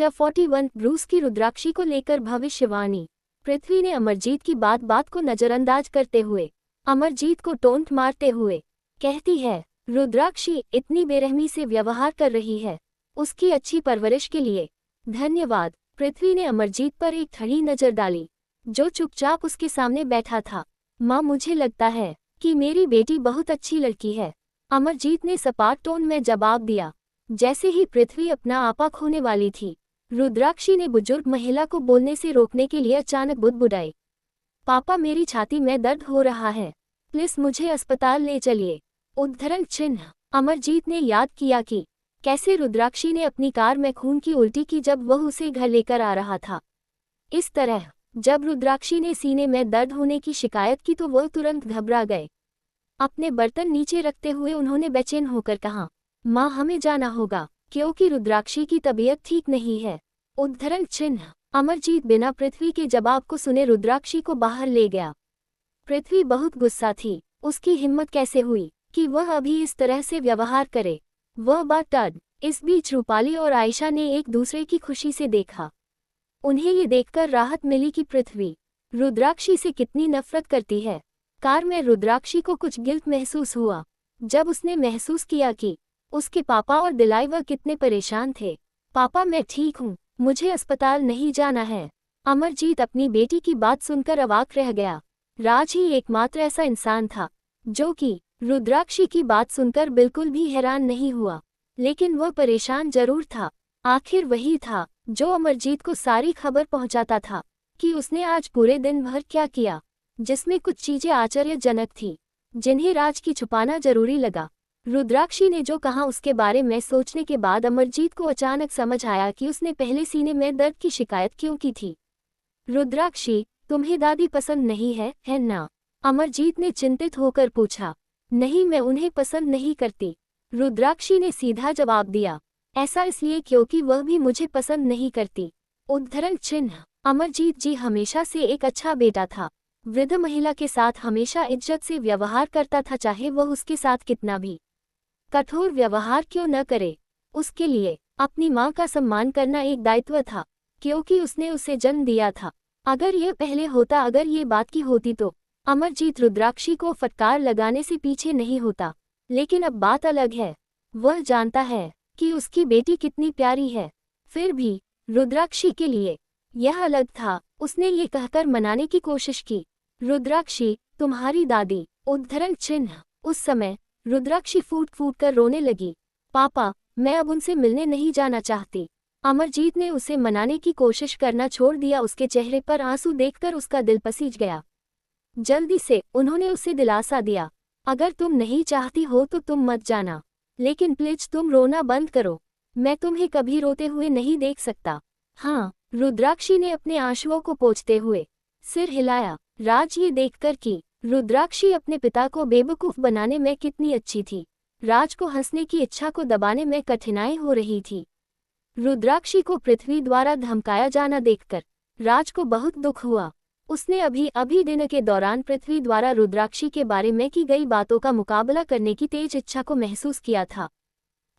Chapter 41 Bruce की रुद्राक्षी को लेकर भविष्यवाणी। पृथ्वी ने अमरजीत की बात को नजरअंदाज करते हुए अमरजीत को टोंट मारते हुए कहती है, रुद्राक्षी इतनी बेरहमी से व्यवहार कर रही है, उसकी अच्छी परवरिश के लिए धन्यवाद। पृथ्वी ने अमरजीत पर एक ठड़ी नजर डाली, जो चुपचाप उसके सामने बैठा था। माँ, मुझे लगता है कि मेरी बेटी बहुत अच्छी लड़की है, अमरजीत ने सपाट टोन में जवाब दिया। जैसे ही पृथ्वी अपना आपा खोने वाली थी, रुद्राक्षी ने बुजुर्ग महिला को बोलने से रोकने के लिए अचानक बुदबुदाई, पापा, मेरी छाती में दर्द हो रहा है, प्लीज मुझे अस्पताल ले चलिए। उद्धरण चिन्ह। अमरजीत ने याद किया कि कैसे रुद्राक्षी ने अपनी कार में खून की उल्टी की जब वह उसे घर लेकर आ रहा था। इस तरह जब रुद्राक्षी ने सीने में दर्द होने की शिकायत की तो वह तुरंत घबरा गए। अपने बर्तन नीचे रखते हुए उन्होंने बेचैन होकर कहा, माँ, हमें जाना होगा क्योंकि रुद्राक्षी की तबीयत ठीक नहीं है। उद्धरण चिन्ह। अमरजीत बिना पृथ्वी के जवाब को सुने रुद्राक्षी को बाहर ले गया। पृथ्वी बहुत गुस्सा थी, उसकी हिम्मत कैसे हुई कि वह अभी इस तरह से व्यवहार करे। वह बात टड। इस बीच रूपाली और आयशा ने एक दूसरे की खुशी से देखा। उन्हें ये देखकर राहत मिली कि पृथ्वी रुद्राक्षी से कितनी नफरत करती है। कार में रुद्राक्षी को कुछ गिल्ट महसूस हुआ जब उसने महसूस किया कि उसके पापा और दिलाई वह कितने परेशान थे। पापा, मैं ठीक हूँ, मुझे अस्पताल नहीं जाना है। अमरजीत अपनी बेटी की बात सुनकर अवाक रह गया। राज ही एकमात्र ऐसा इंसान था जो कि रुद्राक्षी की बात सुनकर बिल्कुल भी हैरान नहीं हुआ, लेकिन वह परेशान जरूर था। आखिर वही था जो अमरजीत को सारी खबर पहुंचाता था कि उसने आज पूरे दिन भर क्या किया, जिसमें कुछ चीजें आश्चर्यजनक थी जिन्हें राज की छुपाना जरूरी लगा। रुद्राक्षी ने जो कहा उसके बारे में सोचने के बाद अमरजीत को अचानक समझ आया कि उसने पहले सीने में दर्द की शिकायत क्यों की थी। रुद्राक्षी, तुम्हें दादी पसंद नहीं है ना? अमरजीत ने चिंतित होकर पूछा। नहीं, मैं उन्हें पसंद नहीं करती, रुद्राक्षी ने सीधा जवाब दिया। ऐसा इसलिए क्योंकि वह भी मुझे पसंद नहीं करती। उद्धरण चिन्ह। अमरजीत जी हमेशा से एक अच्छा बेटा था। वृद्ध महिला के साथ हमेशा इज्जत से व्यवहार करता था, चाहे वह उसके साथ कितना भी कठोर व्यवहार क्यों न करे। उसके लिए अपनी माँ का सम्मान करना एक दायित्व था, क्योंकि उसने उसे जन्म दिया था। अगर यह पहले होता, अगर ये बात की होती तो अमरजीत रुद्राक्षी को फटकार लगाने से पीछे नहीं होता। लेकिन अब बात अलग है। वह जानता है कि उसकी बेटी कितनी प्यारी है। फिर भी रुद्राक्षी के लिए यह अलग था। उसने ये कहकर मनाने की कोशिश की, रुद्राक्षी, तुम्हारी दादी। उद्धरण चिन्ह। उस समय रुद्राक्षी फूट फूट कर रोने लगी। पापा, मैं अब उनसे मिलने नहीं जाना चाहती। अमरजीत ने उसे मनाने की कोशिश करना छोड़ दिया। उसके चेहरे पर आंसू देखकर उसका दिल पसीज गया। जल्दी से उन्होंने उसे दिलासा दिया, अगर तुम नहीं चाहती हो तो तुम मत जाना, लेकिन प्लीज तुम रोना बंद करो। मैं तुम्हें कभी रोते हुए नहीं देख सकता। हाँ, रुद्राक्षी ने अपने आंसुओं को पोंछते हुए सिर हिलाया। राज ये देखकर कि रुद्राक्षी अपने पिता को बेवकूफ बनाने में कितनी अच्छी थी, राज को हंसने की इच्छा को दबाने में कठिनाई हो रही थी। रुद्राक्षी को पृथ्वी द्वारा धमकाया जाना देखकर राज को बहुत दुख हुआ। उसने अभी दिन के दौरान पृथ्वी द्वारा रुद्राक्षी के बारे में की गई बातों का मुकाबला करने की तेज इच्छा को महसूस किया था।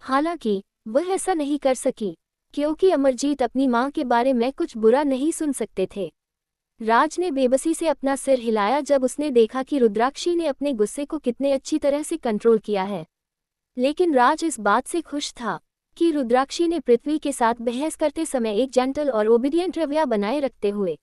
हालांकि वह ऐसा नहीं कर सकी क्योंकि अमरजीत अपनी मां के बारे में कुछ बुरा नहीं सुन सकते थे। राज ने बेबसी से अपना सिर हिलाया जब उसने देखा कि रुद्राक्षी ने अपने गुस्से को कितने अच्छी तरह से कंट्रोल किया है। लेकिन राज इस बात से खुश था कि रुद्राक्षी ने पृथ्वी के साथ बहस करते समय एक जेंटल और ओबीडियंट रवैया बनाए रखते हुए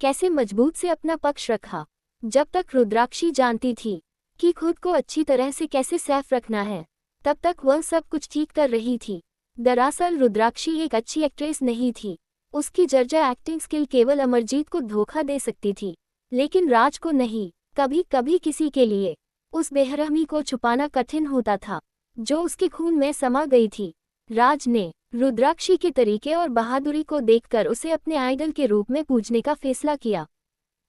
कैसे मजबूत से अपना पक्ष रखा। जब तक रुद्राक्षी जानती थी कि खुद को अच्छी तरह से कैसे सेफ रखना है, तब तक वह सब कुछ ठीक कर रही थी। दरअसल रुद्राक्षी एक अच्छी एक्ट्रेस नहीं थी। उसकी जर्जा एक्टिंग स्किल केवल अमरजीत को धोखा दे सकती थी, लेकिन राज को नहीं। कभी कभी किसी के लिए उस बेरहमी को छुपाना कठिन होता था जो उसके खून में समा गई थी। राज ने रुद्राक्षी के तरीके और बहादुरी को देखकर उसे अपने आइडल के रूप में पूजने का फैसला किया।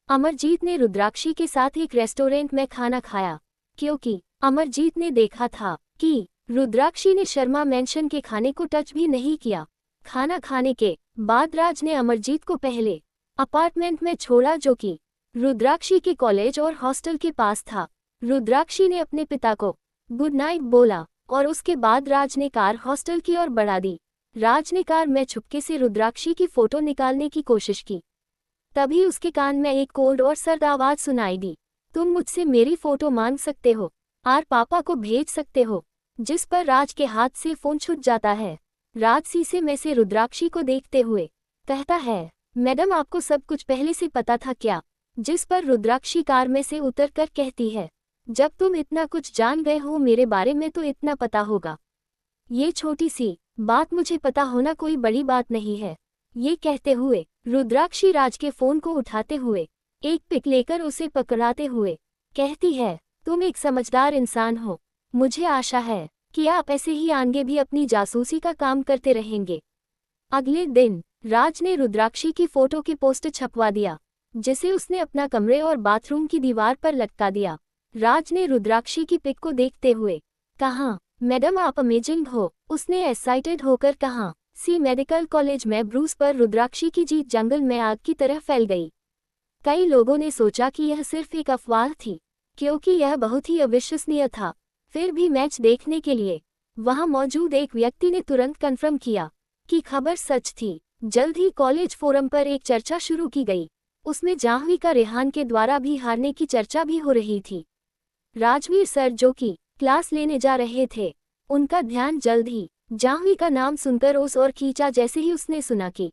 अमरजीत ने रुद्राक्षी के साथ एक रेस्टोरेंट में खाना खाया क्योंकि अमरजीत ने देखा था कि रुद्राक्षी ने शर्मा मेंशन के खाने को टच भी नहीं किया। खाना खाने के बाद राज ने अमरजीत को पहले अपार्टमेंट में छोड़ा जो कि रुद्राक्षी के कॉलेज और हॉस्टल के पास था। रुद्राक्षी ने अपने पिता को गुड नाइट बोला और उसके बाद राज ने कार हॉस्टल की ओर बढ़ा दी। राज ने कार में छुपके से रुद्राक्षी की फोटो निकालने की कोशिश की। तभी उसके कान में एक कोल्ड और सर्द आवाज सुनाई दी। तुम मुझसे मेरी फोटो मांग सकते हो और पापा को भेज सकते हो। जिस पर राज के हाथ से फोन छूट जाता है। राज शीशे में से रुद्राक्षी को देखते हुए कहता है, मैडम आपको सब कुछ पहले से पता था क्या? जिस पर रुद्राक्षी कार में से उतरकर कहती है, जब तुम इतना कुछ जान गए हो मेरे बारे में तो इतना पता होगा। ये छोटी सी बात मुझे पता होना कोई बड़ी बात नहीं है। ये कहते हुए रुद्राक्षी राज के फोन को उठाते हुए एक पिक लेकर उसे पकड़ाते हुए कहती है, तुम एक समझदार इंसान हो। मुझे आशा है कि आप ऐसे ही आगे भी अपनी जासूसी का काम करते रहेंगे। अगले दिन राज ने रुद्राक्षी की फोटो की पोस्टर छपवा दिया, जिसे उसने अपना कमरे और बाथरूम की दीवार पर लटका दिया। राज ने रुद्राक्षी की पिक को देखते हुए कहा, मैडम आप अमेजिंग हो। उसने एक्साइटेड होकर कहा। सी मेडिकल कॉलेज में ब्रूस पर रुद्राक्षी की जीत जंगल में आग की तरह फैल गई। कई लोगों ने सोचा कि यह सिर्फ एक अफवाह थी, क्योंकि यह बहुत ही अविश्वसनीय था। फिर भी मैच देखने के लिए वहां मौजूद एक व्यक्ति ने तुरंत कन्फर्म किया कि खबर सच थी। जल्द ही कॉलेज फोरम पर एक चर्चा शुरू की गई। उसमें जाह्नवी का रेहान के द्वारा भी हारने की चर्चा भी हो रही थी। राजवीर सर जो कि क्लास लेने जा रहे थे, उनका ध्यान जल्द ही जाह्नवी का नाम सुनकर उस ओर खींचा। जैसे ही उसने सुना कि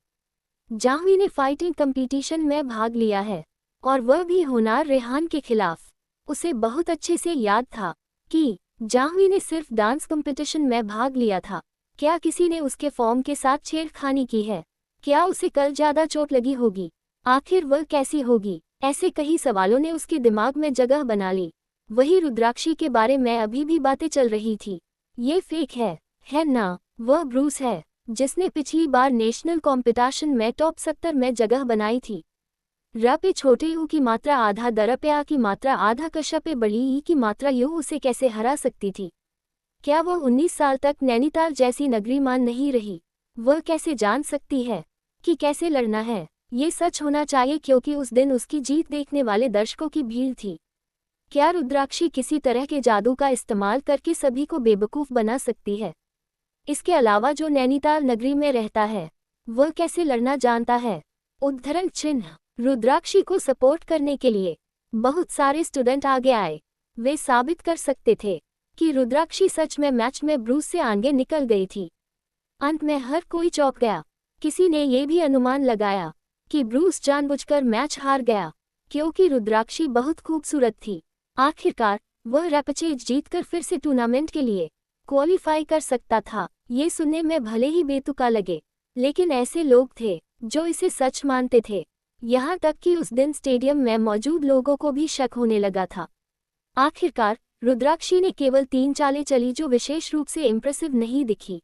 जाह्नवी ने फाइटिंग कंपटीशन में भाग लिया है और वह भी होनार रेहान के खिलाफ, उसे बहुत अच्छे से याद था कि जाह्नवी ने सिर्फ डांस कंपटीशन में भाग लिया था। क्या किसी ने उसके फॉर्म के साथ छेड़खानी की है? क्या उसे कल ज्यादा चोट लगी होगी? आखिर वह कैसी होगी? ऐसे कई सवालों ने उसके दिमाग में जगह बना ली। वही रुद्राक्षी के बारे में अभी भी बातें चल रही थी। ये फेक है ना? वह ब्रूस है जिसने पिछली बार नेशनल कॉम्पिटिशन में टॉप 70 में जगह बनाई थी। र पे छोटे यू की मात्रा आधा, दर पे आ की मात्रा आधा, कश पे बड़ी ई की मात्रा यू उसे कैसे हरा सकती थी? क्या वह 19 साल तक नैनीताल जैसी नगरी मान नहीं रही? वह कैसे जान सकती है कि कैसे लड़ना है? ये सच होना चाहिए क्योंकि उस दिन उसकी जीत देखने वाले दर्शकों की भीड़ थी। क्या रुद्राक्षी किसी तरह के जादू का इस्तेमाल करके सभी को बेवकूफ़ बना सकती है? इसके अलावा जो नैनीताल नगरी में रहता है, वह कैसे लड़ना जानता है? उद्धरण चिन्ह। रुद्राक्षी को सपोर्ट करने के लिए बहुत सारे स्टूडेंट आगे आए। वे साबित कर सकते थे कि रुद्राक्षी सच में मैच में ब्रूस से आगे निकल गई थी। अंत में हर कोई चौंक गया। किसी ने ये भी अनुमान लगाया कि ब्रूस जानबूझकर मैच हार गया क्योंकि रुद्राक्षी बहुत खूबसूरत थी। आखिरकार वह रेपचेज जीतकर फिर से टूर्नामेंट के लिए क्वालिफाई कर सकता था। ये सुनने में भले ही बेतुका लगे, लेकिन ऐसे लोग थे जो इसे सच मानते थे। यहाँ तक कि उस दिन स्टेडियम में मौजूद लोगों को भी शक होने लगा था। आखिरकार रुद्राक्षी ने केवल 3 चालें चली जो विशेष रूप से इम्प्रेसिव नहीं दिखी।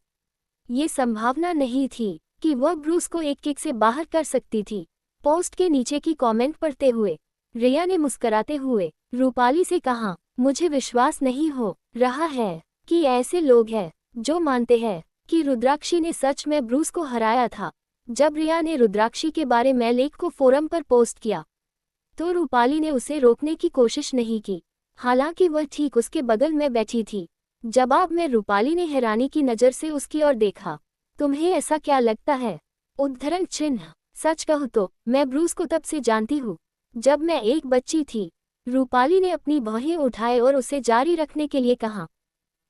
ये संभावना नहीं थी कि वह ब्रूस को एक किक से बाहर कर सकती थी। पोस्ट के नीचे की कमेंट पढ़ते हुए रिया ने मुस्कुराते हुए रूपाली से कहा, मुझे विश्वास नहीं हो रहा है कि ऐसे लोग हैं जो मानते हैं कि रुद्राक्षी ने सच में ब्रूस को हराया था। जब रिया ने रुद्राक्षी के बारे में लेख को फोरम पर पोस्ट किया, तो रूपाली ने उसे रोकने की कोशिश नहीं की, हालांकि वह ठीक उसके बगल में बैठी थी। जवाब में रूपाली ने हैरानी की नज़र से उसकी ओर देखा। तुम्हें ऐसा क्या लगता है? उद्धरण चिन्ह। सच कहूँ तो मैं ब्रूस को तब से जानती हूँ जब मैं एक बच्ची थी। रूपाली ने अपनी बाहें उठाए और उसे जारी रखने के लिए कहा।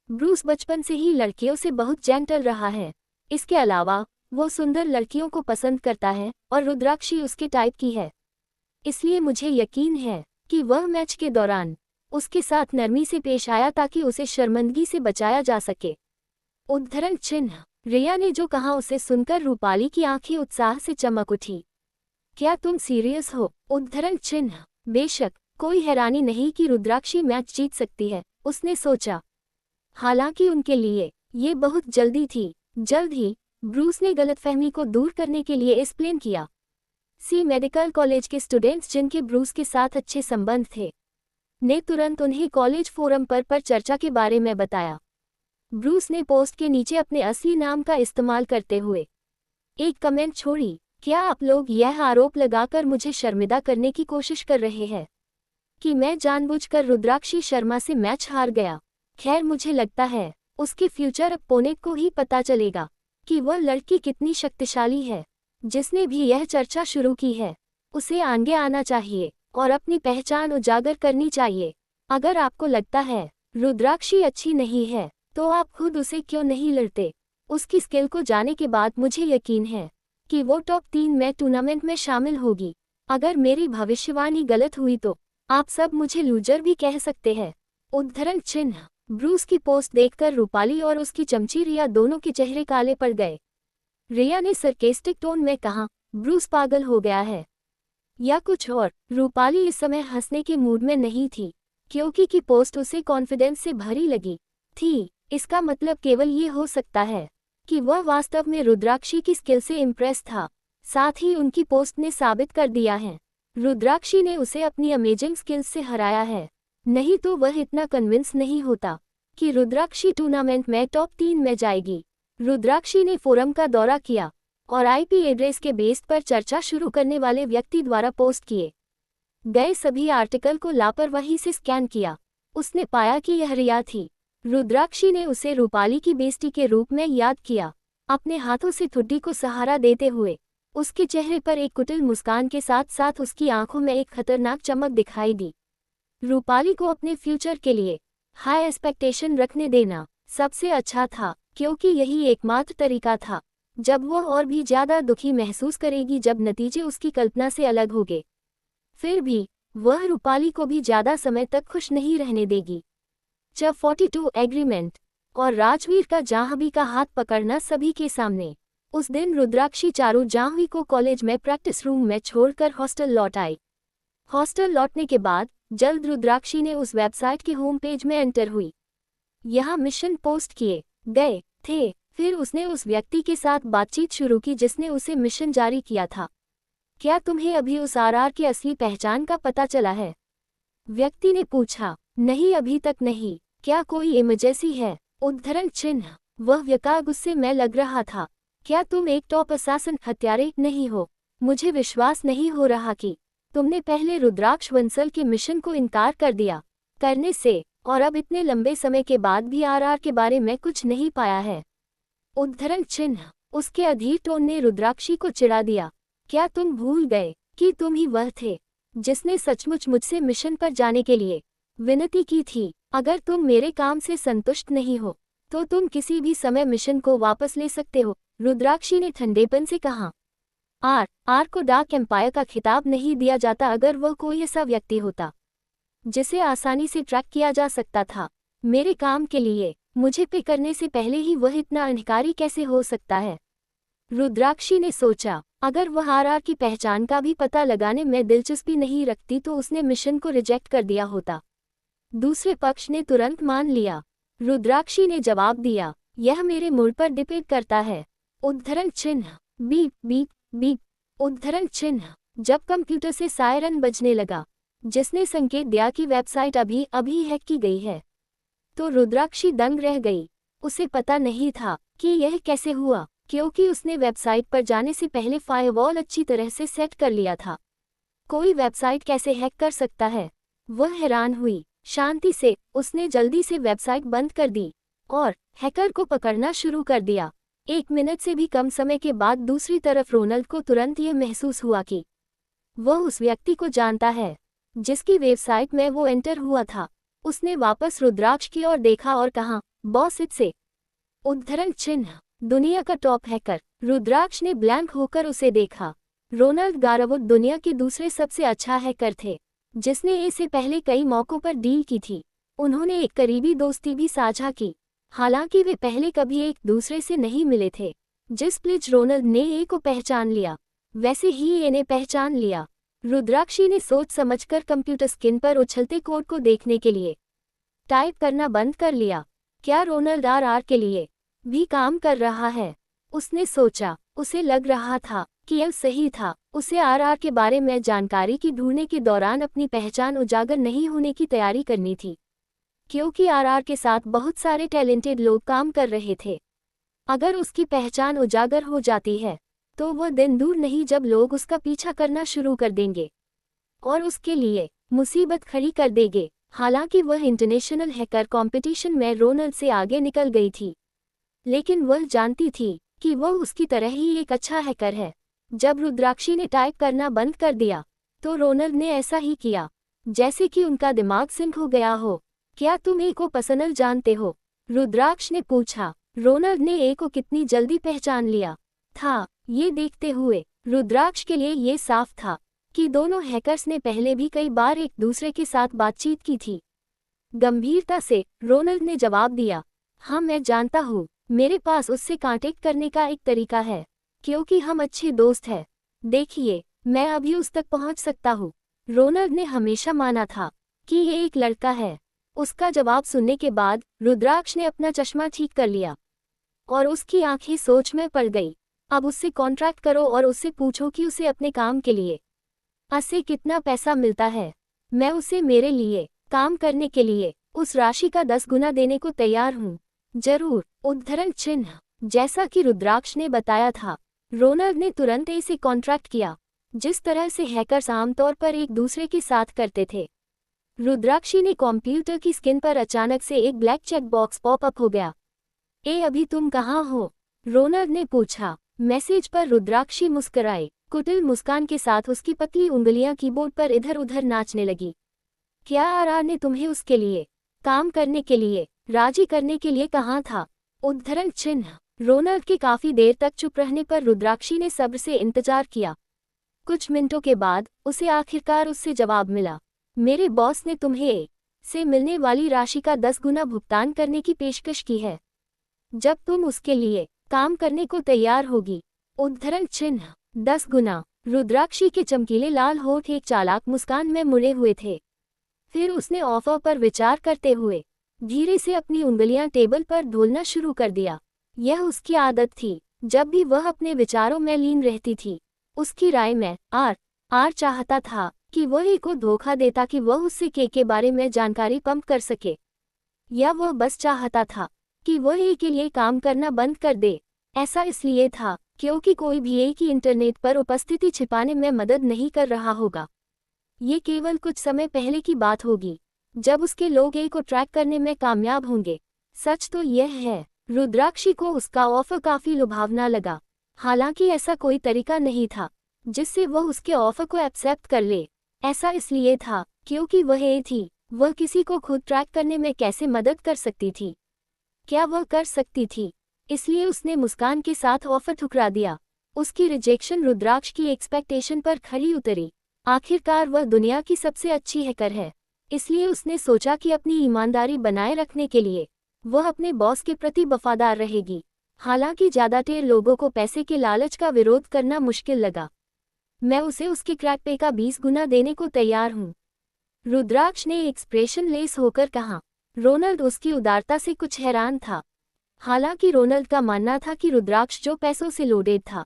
ब्रूस बचपन से ही लड़कियों से बहुत जेंटल रहा है। इसके अलावा वो सुंदर लड़कियों को पसंद करता है और रुद्राक्षी उसके टाइप की है। इसलिए मुझे यकीन है कि वह मैच के दौरान उसके साथ नरमी से पेश आया ताकि उसे शर्मिंदगी से बचाया जा सके। उद्धरण चिन्ह। रिया ने जो कहा उसे सुनकर रूपाली की आंखें उत्साह से चमक उठी। क्या तुम सीरियस हो? उद्धरण चिन्ह। बेशक कोई हैरानी नहीं कि रुद्राक्षी मैच जीत सकती है, उसने सोचा। हालांकि उनके लिए ये बहुत जल्दी थी। जल्द ही ब्रूस ने गलतफहमी को दूर करने के लिए एक्सप्लेन किया। सी मेडिकल कॉलेज के स्टूडेंट्स जिनके ब्रूस के साथ अच्छे संबंध थे, ने तुरंत उन्हें कॉलेज फोरम पर चर्चा के बारे में बताया। ब्रूस ने पोस्ट के नीचे अपने असली नाम का इस्तेमाल करते हुए एक कमेंट छोड़ी। क्या आप लोग यह आरोप लगाकर मुझे शर्मिंदा करने की कोशिश कर रहे हैं कि मैं जानबूझकर रुद्राक्षी शर्मा से मैच हार गया? खैर मुझे लगता है उसके फ्यूचर अपोनेंट को ही पता चलेगा। कि वह लड़की कितनी शक्तिशाली है। जिसने भी यह चर्चा शुरू की है उसे आगे आना चाहिए और अपनी पहचान उजागर करनी चाहिए। अगर आपको लगता है रुद्राक्षी अच्छी नहीं है तो आप खुद उसे क्यों नहीं लड़ते। उसकी स्किल को जाने के बाद मुझे यकीन है कि वो टॉप 3 में टूर्नामेंट में शामिल होगी। अगर मेरी भविष्यवाणी गलत हुई तो आप सब मुझे लूजर भी कह सकते हैं। उद्धरण चिन्ह। ब्रूस की पोस्ट देखकर रूपाली और उसकी चमची रिया दोनों के चेहरे काले पड़ गए। रिया ने सरकेस्टिक टोन में कहा, ब्रूस पागल हो गया है या कुछ और। रूपाली इस समय हंसने के मूड में नहीं थी क्योंकि की पोस्ट उसे कॉन्फिडेंस से भरी लगी थी। इसका मतलब केवल ये हो सकता है कि वह वास्तव में रुद्राक्षी की स्किल से इम्प्रेस था। साथ ही उनकी पोस्ट ने साबित कर दिया है रुद्राक्षी ने उसे अपनी अमेजिंग स्किल्स से हराया है। नहीं तो वह इतना कन्विंस नहीं होता कि रुद्राक्षी टूर्नामेंट में टॉप 3 में जाएगी। रुद्राक्षी ने फोरम का दौरा किया और आईपी एड्रेस के बेस पर चर्चा शुरू करने वाले व्यक्ति द्वारा पोस्ट किए गए सभी आर्टिकल को लापरवाही से स्कैन किया। उसने पाया कि यह रिया थी। रुद्राक्षी ने उसे रूपाली की बेस्टी के रूप में याद किया। अपने हाथों से ठुड्डी को सहारा देते हुए उसके चेहरे पर एक कुटिल मुस्कान के साथ साथ उसकी आंखों में एक खतरनाक चमक दिखाई दी। रूपाली को अपने फ्यूचर के लिए हाई एक्सपेक्टेशन रखने देना सबसे अच्छा था क्योंकि यही एकमात्र तरीका था जब वह और भी ज्यादा दुखी महसूस करेगी जब नतीजे उसकी कल्पना से अलग होंगे। फिर भी वह रूपाली को भी ज्यादा समय तक खुश नहीं रहने देगी। जब 42 एग्रीमेंट और राजवीर का जाह्नवी का हाथ पकड़ना सभी के सामने। उस दिन रुद्राक्षी चारू जाह्नवी को कॉलेज में प्रैक्टिस रूम में छोड़कर हॉस्टल लौट आई। हॉस्टल लौटने के बाद जल्द रुद्राक्षी ने उस वेबसाइट के होम पेज में एंटर हुई। यहाँ मिशन पोस्ट किए गए थे। फिर उसने उस व्यक्ति के साथ बातचीत शुरू की जिसने उसे मिशन जारी किया था। क्या तुम्हें अभी उस आरआर की असली पहचान का पता चला है? व्यक्ति ने पूछा। नहीं, अभी तक नहीं। क्या कोई इमरजेंसी है? उद्धरण चिन्ह। वह व्यक्ति गुस्से में लग रहा था। क्या तुम एक टॉप असासिन हत्यारे नहीं हो? मुझे विश्वास नहीं हो रहा कि तुमने पहले रुद्राक्ष वंसल के मिशन को इनकार कर दिया करने से और अब इतने लंबे समय के बाद भी आरआर के बारे में कुछ नहीं पाया है। उद्धरण चिन्ह। उसके अधीर टोन ने रुद्राक्षी को चिढ़ा दिया। क्या तुम भूल गए कि तुम ही वह थे जिसने सचमुच मुझसे मिशन पर जाने के लिए विनती की थी? अगर तुम मेरे काम से संतुष्ट नहीं हो तो तुम किसी भी समय मिशन को वापस ले सकते हो, रुद्राक्षी ने ठंडेपन से कहा। आर को डार्क एम्पायर का खिताब नहीं दिया जाता अगर वह कोई ऐसा व्यक्ति होता जिसे आसानी से ट्रैक किया जा सकता था। मेरे काम के लिए मुझे पे करने से पहले ही वह इतना अहंकारी कैसे हो सकता है? रुद्राक्षी ने सोचा, अगर वह आरआर की पहचान का भी पता लगाने में दिलचस्पी नहीं रखती तो उसने मिशन को रिजेक्ट कर दिया होता। दूसरे पक्ष ने तुरंत मान लिया। रुद्राक्षी ने जवाब दिया, यह मेरे मूड पर डिपेंड करता है। उद्धरण चिन्ह। Beep beep beep. उद्धरण चिन्ह। जब कंप्यूटर से सायरन बजने लगा जिसने संकेत दिया कि वेबसाइट अभी हैक की गई है तो रुद्राक्षी दंग रह गई। उसे पता नहीं था कि यह कैसे हुआ क्योंकि उसने वेबसाइट पर जाने से पहले फायरवॉल अच्छी तरह से सेट कर लिया था। कोई वेबसाइट कैसे हैक कर सकता है? वह हैरान हुई। शांति से उसने जल्दी से वेबसाइट बंद कर दी और हैकर को पकड़ना शुरू कर दिया। 1 मिनट से भी कम समय के बाद दूसरी तरफ रोनाल्ड को तुरंत यह महसूस हुआ कि वह उस व्यक्ति को जानता है जिसकी वेबसाइट में वो एंटर हुआ था। उसने वापस रुद्राक्ष की ओर देखा और कहा, बॉस इससे। उद्धरण चिन्ह। दुनिया का टॉप हैकर। रुद्राक्ष ने ब्लैंक होकर उसे देखा। रोनाल्ड गारवुड दुनिया के दूसरे सबसे अच्छा हैकर थे जिसने इससे पहले कई मौकों पर डील की थी। उन्होंने एक करीबी दोस्ती भी साझा की, हालांकि वे पहले कभी एक दूसरे से नहीं मिले थे। जिस प्लिज रोनाल्ड ने ए को पहचान लिया वैसे ही ए ने पहचान लिया। रुद्राक्षी ने सोच समझकर कंप्यूटर स्क्रीन पर उछलते कोड को देखने के लिए टाइप करना बंद कर लिया। क्या रोनाल्ड आरआर के लिए भी काम कर रहा है? उसने सोचा। उसे लग रहा था कि यह सही था। उसे आरआर के बारे में जानकारी की ढूंढने के दौरान अपनी पहचान उजागर नहीं होने की तैयारी करनी थी क्योंकि आरआर के साथ बहुत सारे टैलेंटेड लोग काम कर रहे थे। अगर उसकी पहचान उजागर हो जाती है तो वह दिन दूर नहीं जब लोग उसका पीछा करना शुरू कर देंगे और उसके लिए मुसीबत खड़ी कर देंगे। हालांकि वह इंटरनेशनल हैकर कंपटीशन में रोनाल्ड से आगे निकल गई थी, लेकिन वह जानती थी कि वो उसकी तरह ही एक अच्छा हैकर है। जब रुद्राक्षी ने टाइप करना बंद कर दिया तो रोनल्ड ने ऐसा ही किया, जैसे कि उनका दिमाग सिंक हो गया हो। क्या तुम ए को पर्सनल जानते हो? रुद्राक्ष ने पूछा। रोनल्ड ने ए को कितनी जल्दी पहचान लिया था, ये देखते हुए रुद्राक्ष के लिए ये साफ था कि दोनों हैकर्स ने पहले भी कई बार एक दूसरे के साथ बातचीत की थी। गंभीरता से रोनल्ड ने जवाब दिया, हाँ मैं जानता हूँ, मेरे पास उससे कांटेक्ट करने का एक तरीका है, क्योंकि हम अच्छे दोस्त हैं। देखिए, मैं अभी उस तक पहुँच सकता हूँ। रोनल्ड ने हमेशा माना था कि ये एक लड़का है। उसका जवाब सुनने के बाद रुद्राक्ष ने अपना चश्मा ठीक कर लिया और उसकी आंखें सोच में पड़ गई। अब उससे कॉन्ट्रैक्ट करो और उससे पूछो कि उसे अपने काम के लिए उससे कितना पैसा मिलता है। मैं उसे मेरे लिए काम करने के लिए उस राशि का 10 गुना देने को तैयार हूँ। जरूर, उद्धरण चिन्ह। जैसा कि रुद्राक्ष ने बताया था, रोनल्ड ने तुरंत इसे कॉन्ट्रैक्ट किया, जिस तरह से हैकर्स आमतौर पर एक दूसरे के साथ करते थे। रुद्राक्षी ने कंप्यूटर की स्क्रीन पर अचानक से एक ब्लैक चेक बॉक्स पॉपअप हो गया। ए अभी तुम कहाँ हो? रोनल्ड ने पूछा। मैसेज पर रुद्राक्षी मुस्कुराई। कुटिल मुस्कान के साथ उसकी पतली उंगलियां कीबोर्ड पर इधर उधर नाचने लगी। क्या आरआर ने तुम्हें उसके लिए काम करने के लिए राजी करने के लिए कहा था? उद्धरण चिन्ह। रोनल्ड के काफी देर तक चुप रहने पर रुद्राक्षी ने सब्र से इंतजार किया। कुछ मिनटों के बाद उसे आखिरकार उससे जवाब मिला। मेरे बॉस ने तुम्हें से मिलने वाली राशि का 10 गुना भुगतान करने की पेशकश की है, जब तुम उसके लिए काम करने को तैयार होगी। उद्धरण चिन्ह। 10 गुना। रुद्राक्षी के चमकीले लाल होठ एक चालाक मुस्कान में मुड़े हुए थे। फिर उसने ऑफर पर विचार करते हुए धीरे से अपनी उंगलियां टेबल पर धोलना शुरू कर दिया। यह उसकी आदत थी, जब भी वह अपने विचारों में लीन रहती थी। उसकी राय में आर चाहता था कि वह ए को धोखा देता कि वह उससे के बारे में जानकारी पंप कर सके, या वह बस चाहता था कि वह ए के लिए काम करना बंद कर दे। ऐसा इसलिए था क्योंकि कोई भी ए की इंटरनेट पर उपस्थिति छिपाने में मदद नहीं कर रहा होगा। ये केवल कुछ समय पहले की बात होगी, जब उसके लोग ए को ट्रैक करने में कामयाब होंगे। सच तो यह है, रुद्राक्षी को उसका ऑफर काफी लुभावना लगा। हालांकि ऐसा कोई तरीका नहीं था जिससे वह उसके ऑफर को एक्सेप्ट कर ले। ऐसा इसलिए था क्योंकि वह ए थी। वह किसी को खुद ट्रैक करने में कैसे मदद कर सकती थी? क्या वह कर सकती थी? इसलिए उसने मुस्कान के साथ ऑफर ठुकरा दिया। उसकी रिजेक्शन रुद्राक्ष की एक्सपेक्टेशन पर खरी उतरी। आखिरकार वह दुनिया की सबसे अच्छी हैकर है, इसलिए उसने सोचा कि अपनी ईमानदारी बनाए रखने के लिए वह अपने बॉस के प्रति वफादार रहेगी। हालांकि ज्यादातर लोगों को पैसे के लालच का विरोध करना मुश्किल लगा। मैं उसे उसके क्रैक पे का 20 गुना देने को तैयार हूँ, रुद्राक्ष ने एक्सप्रेशन लेस होकर कहा। रोनल्ड उसकी उदारता से कुछ हैरान था। हालांकि रोनल्ड का मानना था कि रुद्राक्ष जो पैसों से लोडेड था,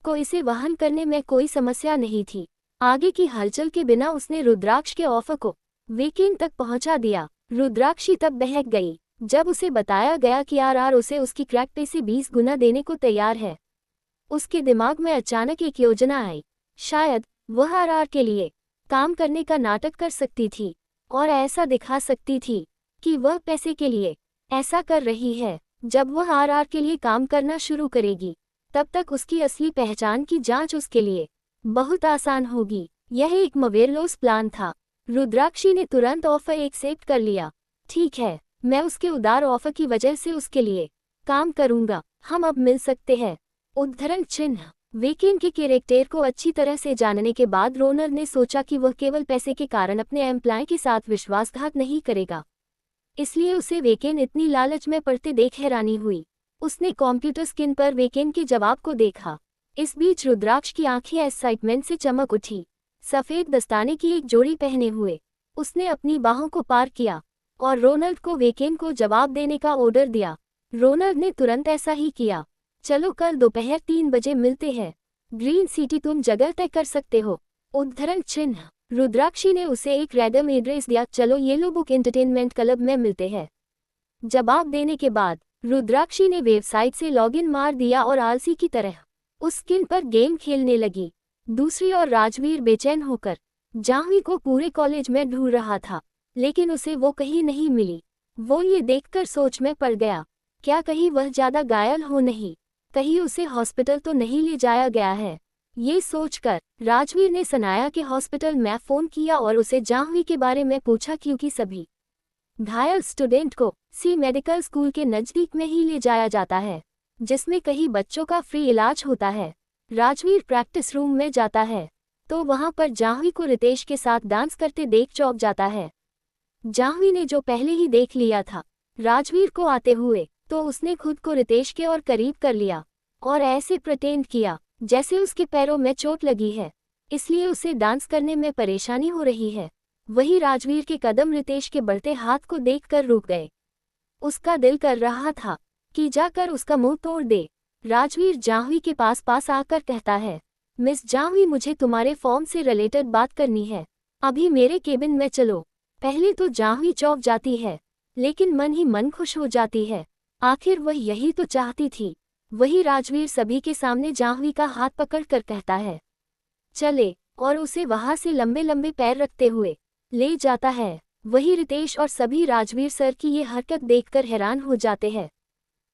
को इसे वहन करने में कोई समस्या नहीं थी। आगे की हलचल के बिना उसने रुद्राक्ष के ऑफर को वीकेंड तक पहुंचा दिया। रुद्राक्षी तब बहक गई जब उसे बताया गया कि आर उसे उसकी क्रैक पे से 20 गुना देने को तैयार है। उसके दिमाग में अचानक एक योजना आई। शायद वह आर के लिए काम करने का नाटक कर सकती थी और ऐसा दिखा सकती थी कि वह पैसे के लिए ऐसा कर रही है। जब वह आर के लिए काम करना शुरू करेगी, तब तक उसकी असली पहचान की जांच उसके लिए बहुत आसान होगी। यह एक मवेरलोस प्लान था। रुद्राक्षी ने तुरंत ऑफर एक्सेप्ट कर लिया। ठीक है, मैं उसके उदार ऑफर की वजह से उसके लिए काम करूंगा। हम अब मिल सकते हैं। उद्धरण चिन्ह। वीकेंड के कैरेक्टर को अच्छी तरह से जानने के बाद रोनल्ड ने सोचा कि वह केवल पैसे के कारण अपने एम्प्लॉय के साथ विश्वासघात नहीं करेगा। इसलिए उसे वीकेंड इतनी लालच में पड़ते देख हैरानी हुई। उसने कंप्यूटर स्क्रीन पर वीकेंड के जवाब को देखा। इस बीच रुद्राक्ष की आंखें एक्साइटमेंट से चमक उठी। सफेद दस्ताने की एक जोड़ी पहने हुए उसने अपनी बाहों को पार किया और रोनल्ड को वीकेंड को जवाब देने का ऑर्डर दिया। रोनल्ड ने तुरंत ऐसा ही किया। चलो कल दोपहर 3 बजे मिलते हैं। ग्रीन सिटी तुम जगह तय कर सकते हो। उद्धरण चिन्ह। रुद्राक्षी ने उसे एक रैंडम एड्रेस दिया। चलो येलो बुक एंटरटेनमेंट क्लब में मिलते हैं। जवाब देने के बाद रुद्राक्षी ने वेबसाइट से लॉगिन मार दिया और आलसी की तरह उस स्क्रीन पर गेम खेलने लगी। दूसरी ओर राजवीर बेचैन होकर जाह्नवी को पूरे कॉलेज में ढूंढ रहा था, लेकिन उसे वो कहीं नहीं मिली। वो ये देखकर सोच में पड़ गया, क्या कहीं वह ज्यादा घायल हो नहीं। कहीं उसे हॉस्पिटल तो नहीं ले जाया गया है। ये सोचकर राजवीर ने सनाया के हॉस्पिटल में फ़ोन किया और उसे जाह्नवी के बारे में पूछा, क्योंकि सभी घायल स्टूडेंट को सी मेडिकल स्कूल के नज़दीक में ही ले जाया जाता है, जिसमें कई बच्चों का फ्री इलाज होता है। राजवीर प्रैक्टिस रूम में जाता है तो वहां पर जाह्नवी को रितेश के साथ डांस करते देख चौंक जाता है। जाह्नवी ने जो पहले ही देख लिया था राजवीर को आते हुए, तो उसने खुद को रितेश के और करीब कर लिया और ऐसे प्रिटेंड किया जैसे उसके पैरों में चोट लगी है, इसलिए उसे डांस करने में परेशानी हो रही है। वही राजवीर के कदम रितेश के बढ़ते हाथ को देखकर रुक गए। उसका दिल कर रहा था कि जाकर उसका मुंह तोड़ दे। राजवीर जाह्नवी के पास आकर कहता है, मिस जाह्नवी, मुझे तुम्हारे फॉर्म से रिलेटेड बात करनी है, अभी मेरे केबिन में चलो। पहले तो जाह्नवी चौंक जाती है, लेकिन मन ही मन खुश हो जाती है। आखिर वह यही तो चाहती थी। वही राजवीर सभी के सामने जाह्नवी का हाथ पकड़कर कहता है, चले, और उसे वहां से लंबे लंबे पैर रखते हुए ले जाता है। वही रितेश और सभी राजवीर सर की ये हरकत देखकर हैरान हो जाते हैं।